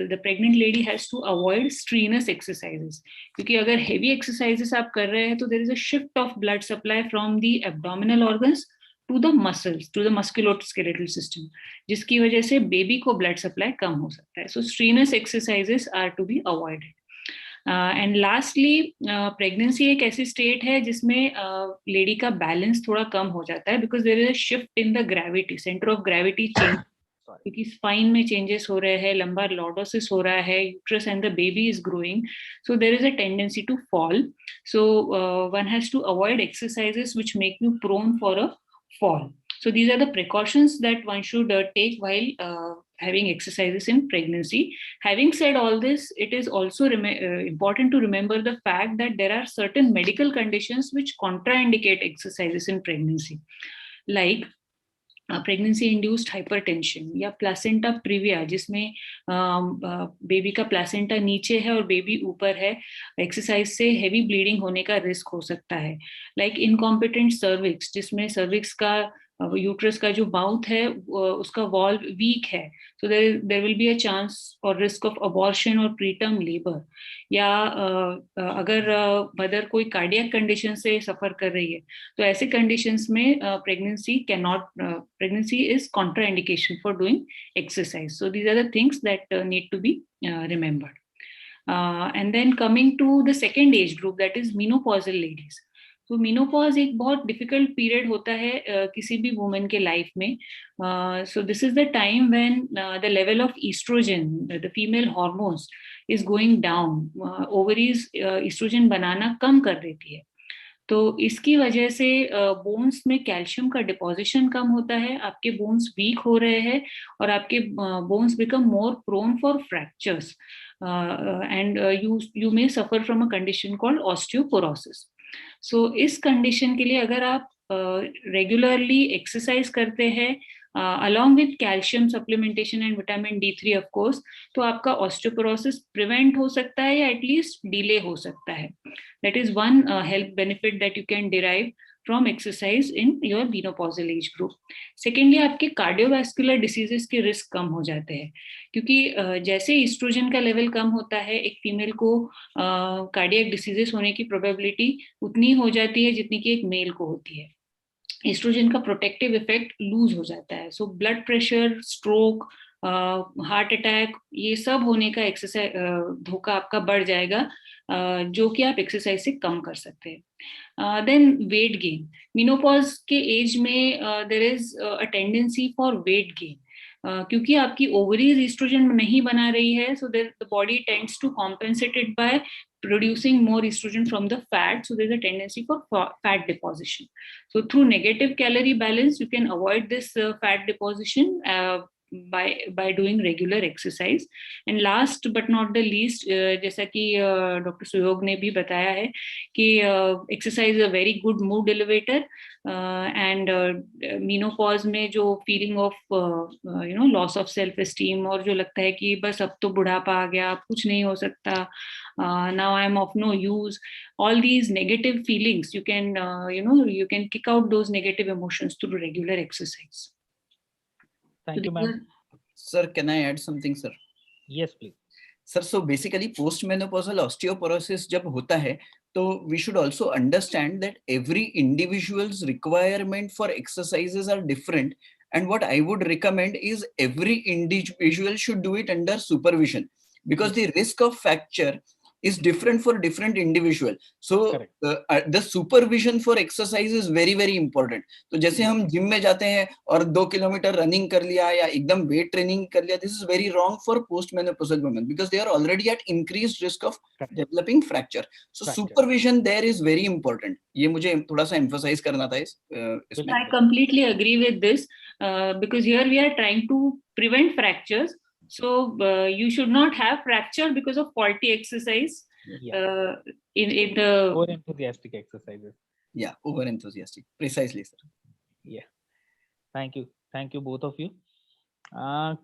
the pregnant lady has to avoid strenuous exercises, क्योंकि अगर heavy exercises आप कर रहे हैं तो there is a shift of blood supply from the abdominal organs to the muscles, to the musculoskeletal system, जिसकी वजह से बेबी को blood supply कम हो सकता है. So strenuous exercises are to be avoided. And lastly, pregnancy एक ऐसी state है जिसमें लेडी का बैलेंस थोड़ा कम हो जाता है, because there is a shift in the gravity, center of gravity change, क्योंकि स्पाइन में चेंजेस हो रहे हैं, लंबार लॉर्डोसिस हो रहा है, uterus and the baby is growing, so there is a tendency to fall. So one has to avoid exercises which make you prone for a fall. So these are the precautions that one should take while having exercises in pregnancy. Having said all this, it is also important to remember the fact that there are certain medical conditions which contraindicate exercises in pregnancy, like pregnancy induced hypertension या placenta previa, जिसमें baby का placenta नीचे है और baby ऊपर है, exercise से heavy bleeding होने का रिस्क हो सकता है. लाइक इनकॉम्पिटेंट सर्विक्स, जिसमें सर्विक्स का यूट्रस का जो माउथ है उसका वॉल्व वीक है, so there will be a chance or risk of abortion or preterm labor. या अगर मदर कोई कार्डियक कंडीशन से सफर कर रही है तो ऐसे कंडीशंस में pregnancy is contraindication for doing exercise. So these are the things that need to be remembered. And then coming to the second age group, that is menopausal ladies. तो menopause एक बहुत डिफिकल्ट पीरियड होता है किसी भी women के life में. So this is the time when the level of oestrogen, the female hormones, is going down. Ovaries oestrogen बनाना कम कर देती है, तो इसकी वजह से बोन्स में कैल्शियम का डिपोजिशन कम होता है, आपके बोन्स वीक हो रहे हैं और आपके bones become more prone for fractures, and you may suffer from a condition called osteoporosis. So इस कंडीशन के लिए अगर आप रेगुलरली एक्सरसाइज करते हैं along with calcium supplementation and vitamin D3 of course, तो आपका osteoporosis prevent हो सकता है या at least delay हो सकता है. That is one health benefit that you can derive from exercise in your menopausal age group. Secondly, आपके cardiovascular diseases के risk कम हो जाते हैं, क्योंकि जैसे estrogen का level कम होता है एक फीमेल को cardiac diseases होने की probability उतनी हो जाती है जितनी कि एक मेल को होती है. एस्ट्रोजन का प्रोटेक्टिव इफेक्ट लूज हो जाता है. So blood pressure, stroke, heart attack, ये सब होने का एक्सरसाइज धोखा आपका बढ़ जाएगा, जो कि आप एक्सरसाइज से कम कर सकते हैं. Then weight gain. मेनोपॉज के एज में there is a tendency for weight gain, क्योंकि आपकी ओवरीज एस्ट्रोजन नहीं बना रही है, so the body tends to compensate it by producing more estrogen from the fat, so there's a tendency for fat deposition. So through negative calorie balance you can avoid this fat deposition by doing regular exercise. And last but not the least, जैसा कि doctor सुयोग ने भी बताया है कि exercise is a very good mood elevator, and menopause में जो feeling of loss of self esteem और जो लगता है कि बस अब तो बुढ़ापा आ गया, अब कुछ नहीं हो सकता, now I am of no use, all these negative feelings you can you can kick out those negative emotions through regular exercise. Thank you, ma'am. Sir, can I add something, sir? Yes, please. Sir, so basically post-menopausal osteoporosis जब होता है, तो we should also understand that every individual's requirement for exercises are different, and what I would recommend is every individual should do it under supervision, because the risk of fracture is different for different individual. So the supervision for exercise is very very important. तो जैसे हम gym में जाते हैं और 2 kilometre running कर लिया या एकदम वेट ट्रेनिंग कर लिया, this is very wrong for post-menopausal women because they are already at increased risk of developing fracture. So supervision there is very important. ये मुझे थोड़ा सा emphasize करना था इसमें. I completely agree with this, because here we are trying to prevent fractures. So you should not have fracture because of faulty exercise. In the over enthusiastic exercises. Yeah, over enthusiastic, precisely, sir. Yeah, thank you both of you.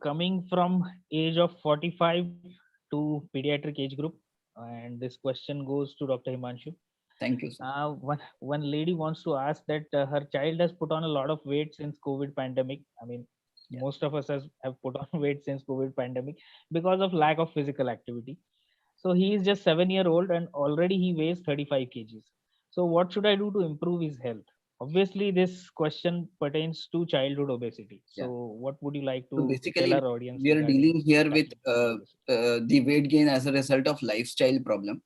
Coming from age of 45 to pediatric age group, and this question goes to Dr. Himanshu. Thank you, sir. One lady wants to ask that her child has put on a lot of weight since COVID pandemic. I mean, most of us have put on weight since COVID pandemic because of lack of physical activity. So he is just 7-year-old and already he weighs 35 kgs. So what should I do to improve his health? Obviously, this question pertains to childhood obesity. So what would you like to tell our audience? We are dealing here with the weight gain as a result of lifestyle problem,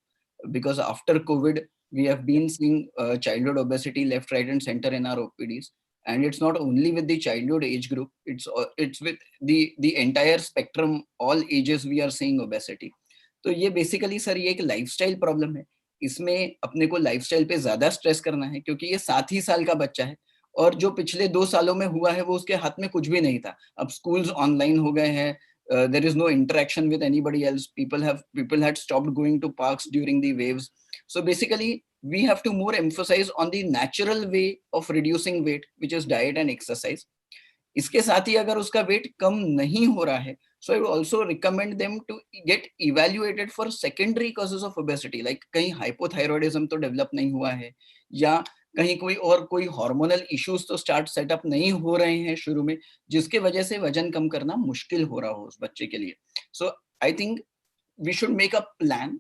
because after COVID, we have been seeing childhood obesity left, right, and center in our OPDs. And it's not only with the childhood age group, it's with the entire spectrum, all ages we are seeing obesity. तो ये basically sir ये एक lifestyle problem है. इसमें अपने को lifestyle पे ज्यादा स्ट्रेस करना है, क्योंकि ये 7 ही साल का बच्चा है और जो पिछले 2 सालों में हुआ है वो उसके हाथ में कुछ भी नहीं था. अब स्कूल्स ऑनलाइन हो गए हैं, there is no interaction with anybody else. People had stopped going to parks during the waves. So basically we have to more emphasize on the natural way of reducing weight, which is diet and exercise. इसके साथ ही अगर उसका wait कम नहीं हो रहा है, so I would also recommend them to get evaluated for secondary causes of obesity, like कहीं hypothyroidism तो develop नहीं हुआ है, या कहीं कोई हार्मोनल इश्यूज तो सेटअप नहीं हो रहे हैं शुरू में, जिसके वजह से वजन कम करना मुश्किल हो रहा हो उस बच्चे के लिए. So I think we should make a plan.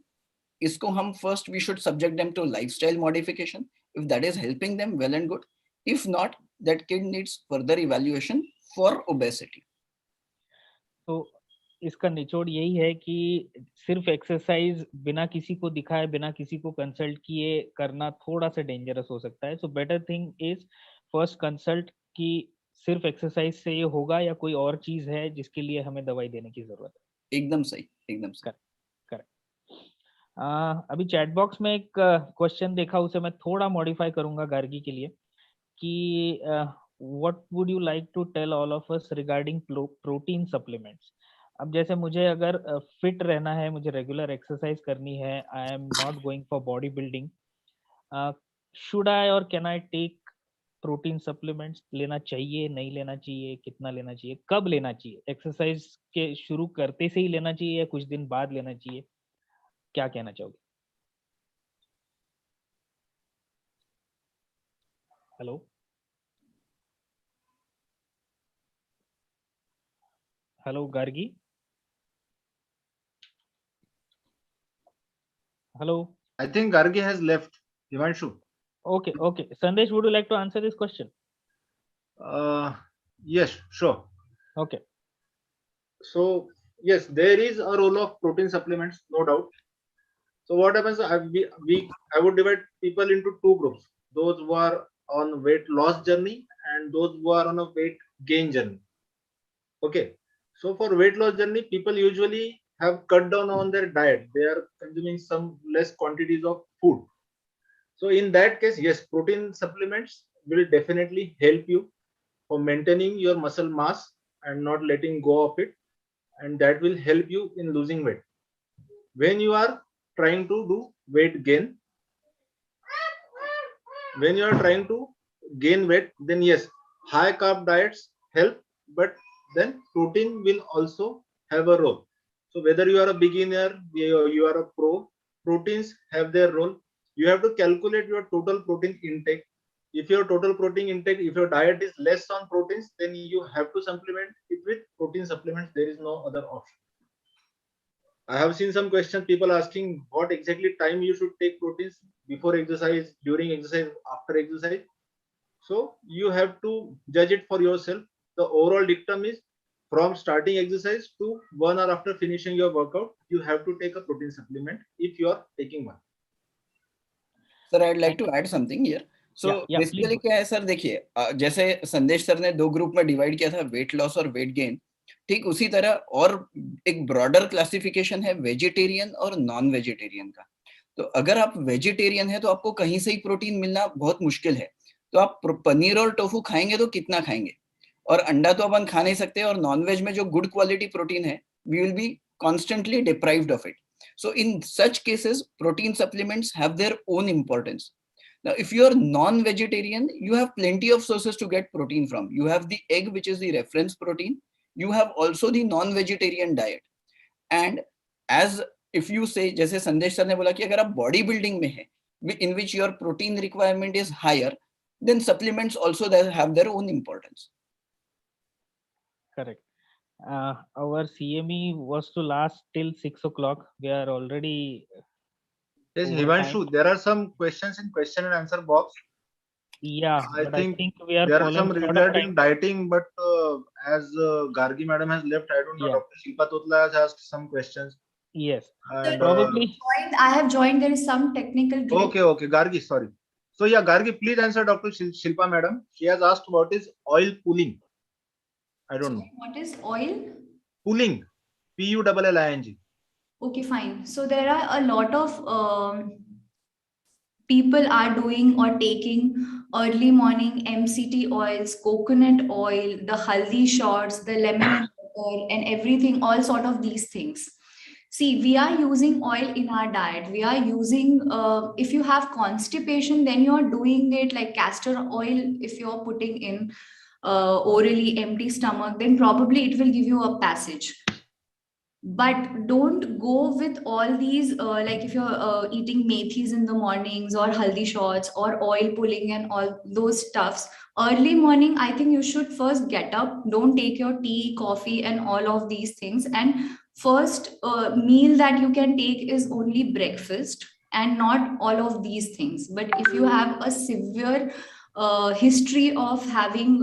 इसको हम first we should subject them to lifestyle modification. If that is helping them, well and good. If not, that kid needs further evaluation for obesity. तो इसका निचोड़ यही है कि सिर्फ exercise बिना किसी को दिखाए, बिना किसी को कंसल्ट किए करना थोड़ा सा डेंजरस हो सकता है. So better thing is first consult कि सिर्फ एक्सरसाइज से ये होगा या कोई और चीज है जिसके लिए हमें दवाई देने की जरूरत है. एकदम सही, एकदम सही. करेक्ट. अभी चैट बॉक्स में एक क्वेश्चन देखा, उसे मैं थोड़ा मॉडिफाई करूंगा गार्गी के लिए कि what would you like to tell all of us regarding protein supplements. अब जैसे मुझे अगर फिट रहना है, मुझे रेगुलर एक्सरसाइज करनी है, I am not going for body building, should I और can I take protein supplements? लेना चाहिए, नहीं लेना चाहिए, कितना लेना चाहिए, कब लेना चाहिए? एक्सरसाइज के शुरू करते से ही लेना चाहिए या कुछ दिन बाद लेना चाहिए? क्या कहना चाहोगे? Hello hello Gargi, hello. I think Gargi has left. Himanshu. Okay. Sandesh, would you like to answer this question? Yes, sure. Okay. So yes, there is a role of protein supplements, no doubt. So what happens? I would divide people into two groups: those who are on weight loss journey and those who are on a weight gain journey. Okay. So for weight loss journey, people usually have cut down on their diet. They are consuming some less quantities of food. So in that case, yes, protein supplements will definitely help you for maintaining your muscle mass and not letting go of it, and that will help you in losing weight. When you are trying to do weight gain, then yes, high carb diets help, but then protein will also have a role. So whether you are a beginner, you are a pro, proteins have their role. You have to calculate your total protein intake. If your total protein intake, if your diet is less on proteins, then you have to supplement it with protein supplements. There is no other option. I have seen some questions, people asking what exactly time you should take proteins: before exercise, during exercise, after exercise. So you have to judge it for yourself. The overall dictum is, from starting exercise to 1 hour after finishing your workout, you have to take a protein supplement if you are taking one. Sir, I'd like to add something here. So basically क्या है sir, देखिए जैसे संदेश sir ने दो group में divide किया था, वेट लॉस और वेट गेन, ठीक उसी तरह और एक ब्रॉडर क्लासिफिकेशन है वेजिटेरियन और नॉन वेजिटेरियन का. तो अगर आप वेजिटेरियन है तो आपको कहीं से ही प्रोटीन मिलना बहुत मुश्किल है. तो आप पनीर और टोफू खाएंगे तो कितना खाएंगे, और अंडा तो अपन खा नहीं सकते, और नॉनवेज में जो गुड क्वालिटी प्रोटीन है, we will be constantly deprived of it. So in such cases, protein supplements have their own importance. Now, if you are non-vegetarian, you have plenty of sources to get protein from. You have the egg, which is the reference protein. You have also the non-vegetarian diet. And as if you say, जैसे संदेश sir ने बोला कि अगर आप body building में है, in which your protein requirement is higher, then supplements also have their own importance. Correct. Our CME was to last till 6 o'clock. We are already. Yes, Himanshu, there are some questions in question and answer box. Yeah, I think we are there are some following regarding dieting, but as Gargi madam has left, I don't know. Yeah. Dr. Shilpa Totla has asked some questions. Yes, And, probably. I have joined. There is some technical glitch. Okay, Gargi, sorry. So yeah, Gargi, please answer Dr. Shilpa madam. She has asked what is oil pulling. I don't know. What is oil? Pulling. P-U-L-L-I-N-G. Okay, fine. So there are a lot of people are doing or taking early morning MCT oils, coconut oil, the haldi shots, the lemon and pepper, and everything, all sort of these things. See, we are using oil in our diet. We are using, if you have constipation, then you're doing it like castor oil. If you're putting in orally empty stomach, then probably it will give you a passage. but don't go with all these like if you're eating methis in the mornings or haldi shots or oil pulling and all those stuffs early morning. I think you should first get up, don't take your tea, coffee and all of these things, and first meal that you can take is only breakfast and not all of these things. But if you have a severe history of having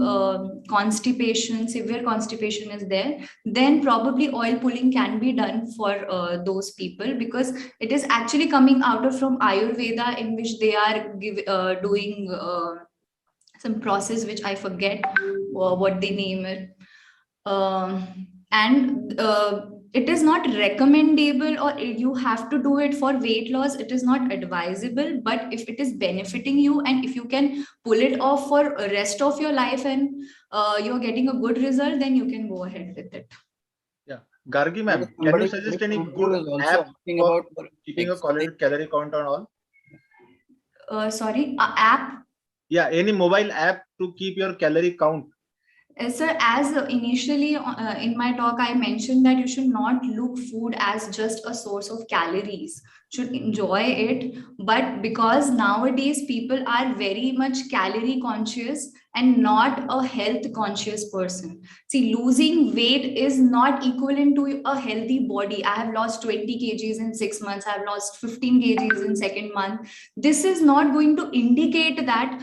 constipation, severe constipation is there, then probably oil pulling can be done for those people, because it is actually coming out of from Ayurveda, in which they are doing some process which I forget what they name it. And it is not recommendable, or you have to do it for weight loss. It is not advisable, but if it is benefiting you and if you can pull it off for rest of your life and you're getting a good result, then you can go ahead with it. Yeah, Gargi ma'am, can you suggest any good app for keeping a calorie count on all? Sorry, app? Yeah, any mobile app to keep your calorie count. Sir, as initially in my talk, I mentioned that you should not look food as just a source of calories, should enjoy it. But because nowadays people are very much calorie conscious and not a health conscious person. See, losing weight is not equivalent to a healthy body. I have lost 20 kgs in 6 months. I have lost 15 kgs in second month. This is not going to indicate that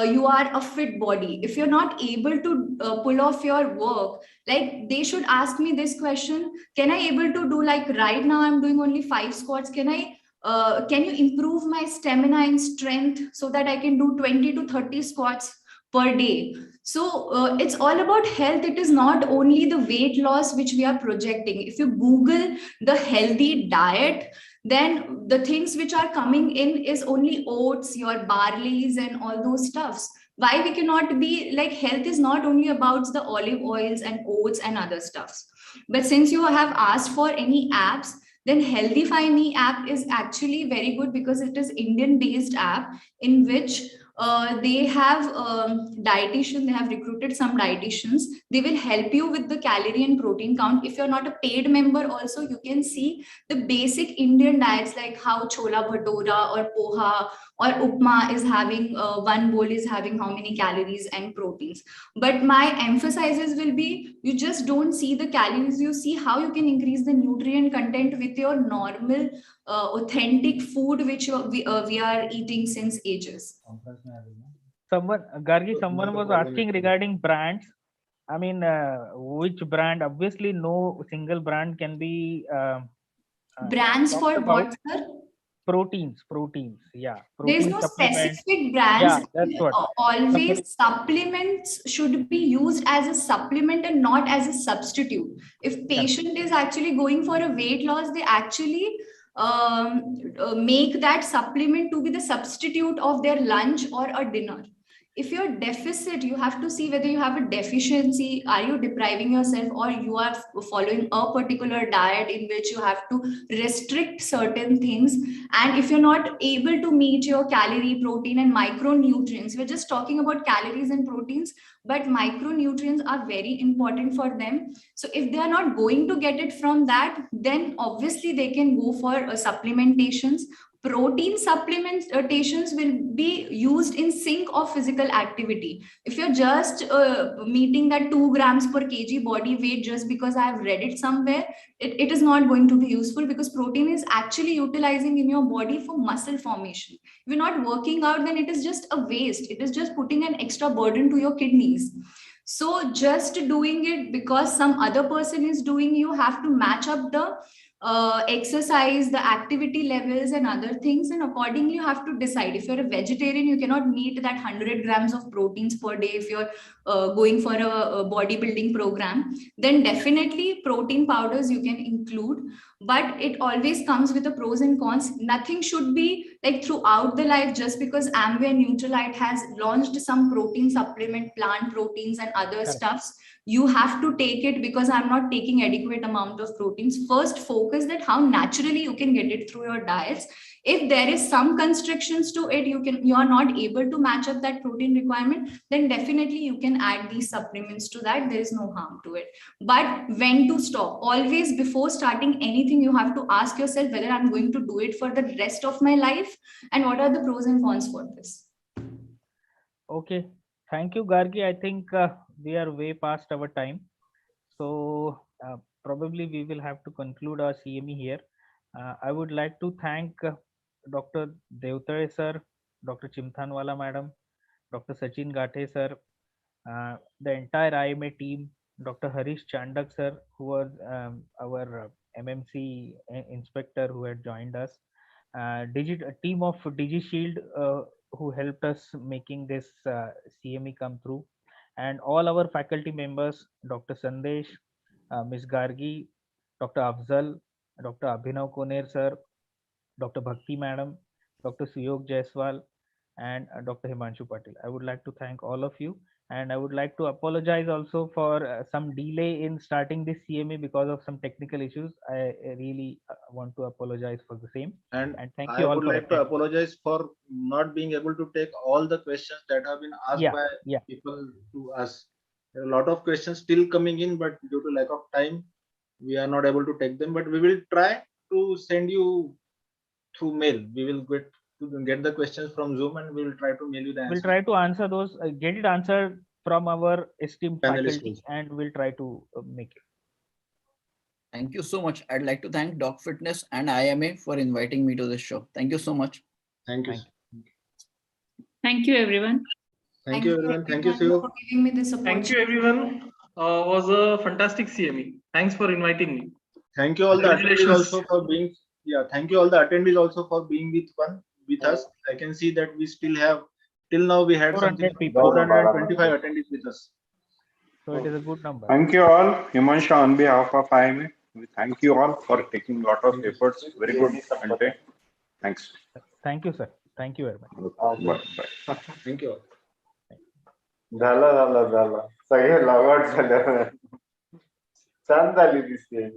you are a fit body. If you're not able to pull off your work, like they should ask me this question: can I able to do, like right now I'm doing only 5 squats, can you improve my stamina and strength so that I can do 20 to 30 squats per day? So it's all about health. It is not only the weight loss which we are projecting. If you Google the healthy diet, then the things which are coming in is only oats, your barleys and all those stuffs. Why we cannot be like, health is not only about the olive oils and oats and other stuffs. But since you have asked for any apps, then Healthify Me app is actually very good, because it is Indian based app in which they have dietitian, they have recruited some dietitians. They will help you with the calorie and protein count. If you're not a paid member also, you can see the basic Indian diets, like how chola bhatura or poha or upma is having one bowl is having how many calories and proteins. But my emphasizes will be, you just don't see the calories, you see how you can increase the nutrient content with your normal authentic food which we are eating since ages. Gargi, someone was asking regarding brands. I mean, which brand? Obviously, no single brand can be. Brands for what, sir? Proteins. Yeah. There is no specific brands. Yeah, that's what. Always supplements should be used as a supplement and not as a substitute. If patient is actually going for a weight loss, they actually make that supplement to be the substitute of their lunch or a dinner. If you're deficit, you have to see whether you have a deficiency, are you depriving yourself, or you are following a particular diet in which you have to restrict certain things. And if you're not able to meet your calorie, protein and micronutrients, we're just talking about calories and proteins, but micronutrients are very important for them. So if they are not going to get it from that, then obviously they can go for supplementations. Protein supplementations will be used in sync of physical activity. If you're just meeting that 2 grams per kg body weight just because I have read it somewhere, it is not going to be useful, because protein is actually utilizing in your body for muscle formation. If you're not working out, then it is just a waste. It is just putting an extra burden to your kidneys. So just doing it because some other person is doing, you have to match up the exercise, the activity levels and other things, and accordingly you have to decide. If you're a vegetarian, you cannot meet that 100 grams of proteins per day. If you're going for a bodybuilding program, then definitely protein powders you can include, but it always comes with the pros and cons. Nothing should be like throughout the life, just because Amway and Nutrilite has launched some protein supplement, plant proteins and other stuffs, you have to take it because I'm not taking adequate amount of proteins. First focus that how naturally you can get it through your diets. If there is some constrictions to it, you are not able to match up that protein requirement, then definitely you can add these supplements to that. There is no harm to it. But when to stop? Always before starting anything, you have to ask yourself whether I'm going to do it for the rest of my life and what are the pros and cons for this. Okay, thank you, Gargi. I think we are way past our time. So probably we will have to conclude our CME here. I would like to thank Dr. Devtare sir, Dr. Chimthanwala madam, Dr. Sachin Gathe sir, the entire IMA team, Dr. Harish Chandak sir, who was our MMC inspector who had joined us, a team of DigiShield who helped us making this CME come through, and all our faculty members, Dr. Sandesh, Ms. Gargi, Dr. Afzal, Dr. Abhinav Koner sir, Dr. Bhakti madam, Dr. Suyog Jaiswal, and Dr. Himanshu Patil. I would like to thank all of you, and I would like to apologize also for some delay in starting this CMA because of some technical issues. I really want to apologize for the same. And thank I you all would for like to apologize for not being able to take all the questions that have been asked by people to us. There are a lot of questions still coming in, but due to lack of time, we are not able to take them. But we will try to send you through mail. We will get the questions from Zoom, and we will try to mail you the answers. We'll try to answer those, get it answered from our esteemed faculty, and we'll try to make it. Thank you so much. I'd like to thank Doc Fitness and IMA for inviting me to this show. Thank you so much. Thank you. Thank you, everyone. Thank you, everyone. Thank you, Suyog, for giving me this opportunity. Thank you, everyone. Was a fantastic CME. Thanks for inviting me. Thank you all the attendees also for being. Thank you all the attendees also for being with us. I can see that we still have, till now we had something 425 attendees with us. So it is a good number. Thank you all. Himanshu, on behalf of IMA, we thank you all for taking a lot of efforts. Very good content. Thanks. Thank you, sir. Thank you very much. Bye. Thank you all. झालं सगळे log out झाले छान झाली दिसते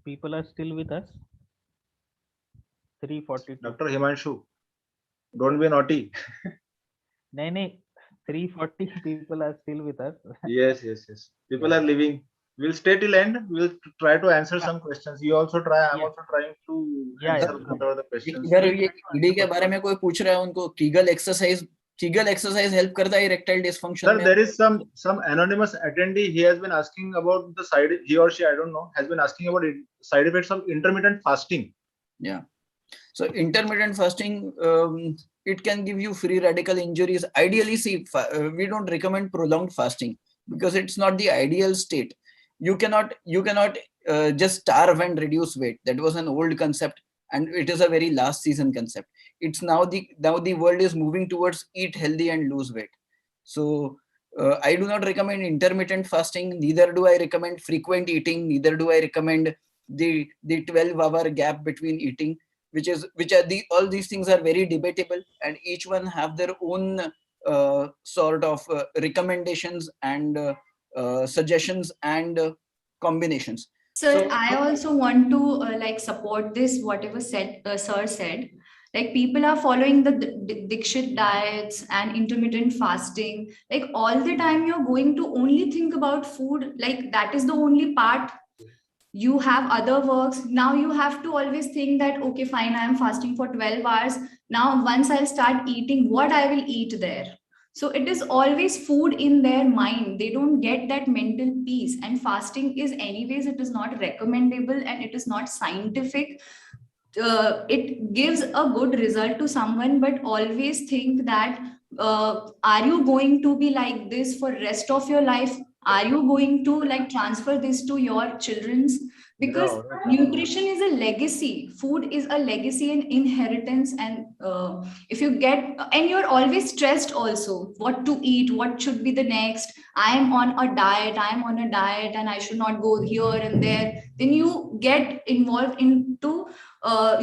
People are still with us. 342. Dr. Himanshu, don't be naughty. No, 340 people are still with us. Yes. People are leaving. We'll stay till end. We'll try to answer some questions. You also try. I'm also trying to answer whatever the questions. इधर ये ED के बारे में कोई पूछ रहा है उनको Kegel exercise help करता है erectile dysfunction Sir, there is some anonymous attendee. He has been asking about the side. He or she, I don't know, has been asking about side effects of intermittent fasting. Yeah. So intermittent fasting, it can give you free radical injuries. Ideally, we don't recommend prolonged fasting because it's not the ideal state. You cannot just starve and reduce weight. That was an old concept, and it is a very last season concept. It's now the world is moving towards eat healthy and lose weight. So I do not recommend intermittent fasting. Neither do I recommend frequent eating. Neither do I recommend the 12-hour gap between eating. All these things are very debatable, and each one have their own sort of recommendations and suggestions and combinations. Sir, I also want to support this, whatever sir said. Like, people are following the Dikshit diets and intermittent fasting. Like, all the time you're going to only think about food. Like, that is the only part. You have other works. Now you have to always think that, okay, fine, I am fasting for 12 hours. Now, once I'll start eating, what I will eat there. So it is always food in their mind. They don't get that mental peace. And fasting is anyways, it is not recommendable and it is not scientific. It gives a good result to someone, but always think that, are you going to be like this for rest of your life? Are you going to transfer this to your children's? Because nutrition is a legacy. Food is a legacy and inheritance. And if you get, and you're always stressed also, what to eat, what should be the next. I am on a diet and I should not go here and there. Then you get involved into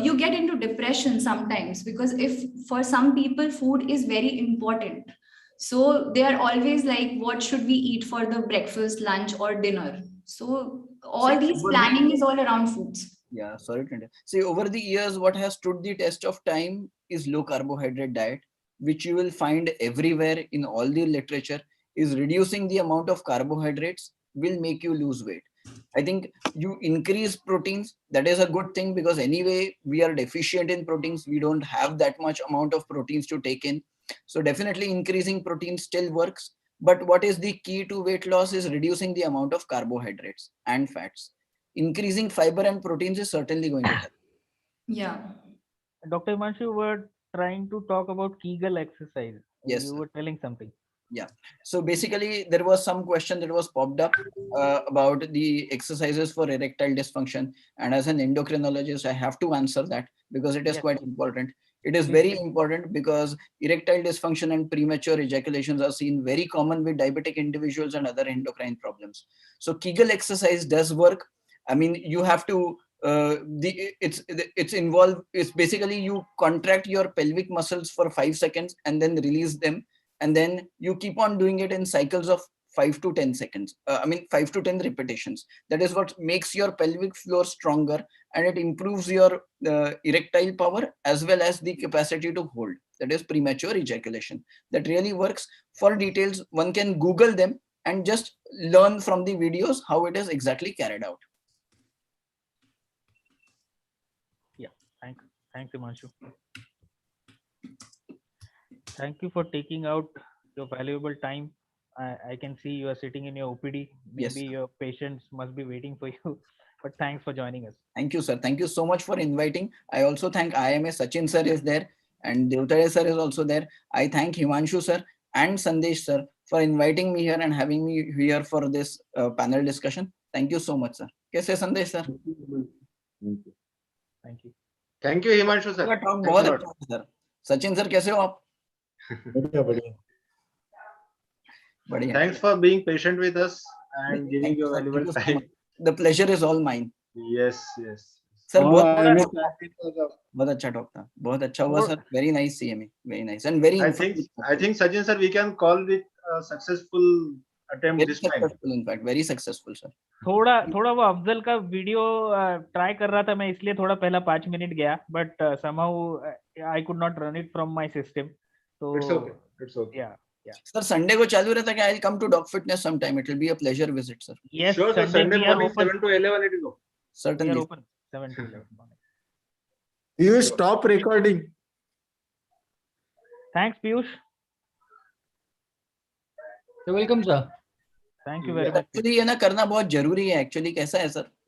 you get into depression sometimes, because if for some people food is very important, so they are always like, what should we eat for the breakfast, lunch, or dinner? So all these planning is all around foods. Yeah, sorry to interrupt. See, over the years, what has stood the test of time is low carbohydrate diet, which you will find everywhere in all the literature, is reducing the amount of carbohydrates will make you lose weight. I think you increase proteins, that is a good thing, because anyway, we are deficient in proteins. We don't have that much amount of proteins to take in. So definitely increasing protein still works. But what is the key to weight loss is reducing the amount of carbohydrates and fats. Increasing fiber and proteins is certainly going to help. Yeah. Dr. Himanshu, were trying to talk about Kegel exercise. Yes, you sir. were telling something. Yeah. So basically, there was some question that was popped up about the exercises for erectile dysfunction. And as an endocrinologist, I have to answer that because it is quite important. It is very important because erectile dysfunction and premature ejaculations are seen very common with diabetic individuals and other endocrine problems. So Kegel exercise does work. I mean, you have to it's basically you contract your pelvic muscles for 5 seconds and then release them, and then you keep on doing it in cycles of 5 to 10 seconds. 5 to 10 repetitions. That is what makes your pelvic floor stronger, and it improves your erectile power as well as the capacity to hold. That is premature ejaculation. That really works. For details, one can Google them and just learn from the videos how it is exactly carried out. Thanks, Himanshu. Thank you for taking out your valuable time. I can see you are sitting in your OPD. Maybe Yes. your patients must be waiting for you. But thanks for joining us. Thank you, sir. Thank you so much for inviting. I also thank IMA. Sachin sir is there and Devtare sir is also there. I thank Himanshu sir and Sandesh sir for inviting me here and having me here for this panel discussion. Thank you so much, sir. कैसे Sandesh sir? Thank you. Thank you, Himanshu sir. बहुत अच्छा था sir. Sachin sir, कैसे हो आप? बढ़िया. बढ़िया. Thanks for being patient with us and giving your valuable time. The pleasure is all mine. Yes. Sir, बहुत अच्छा talk था. बहुत अच्छा हुआ sir. Very nice CME. Very nice and very. I think Sachin sir, we can call it a successful attempt very this time. Successful, in fact, very successful, sir. थोड़ा वो अफजल का video try कर रहा था मैं, इसलिए थोड़ा पहला 5 मिनट गया, but somehow I could not run it from my system. So It's okay. Yeah. Sir, Sunday को चालू रहता है कि I'll come to Dog Fitness sometime. It will be a pleasure visit, sir. Yes, sure, Sunday we are morning open. 7 to 11 it is open. Certainly. We are open 7 to 11. You stop recording. Thanks, Piyush. You're welcome, sir. Thank you very much. Actually, ये ना करना बहुत जरूरी है. Actually, कैसा है, sir?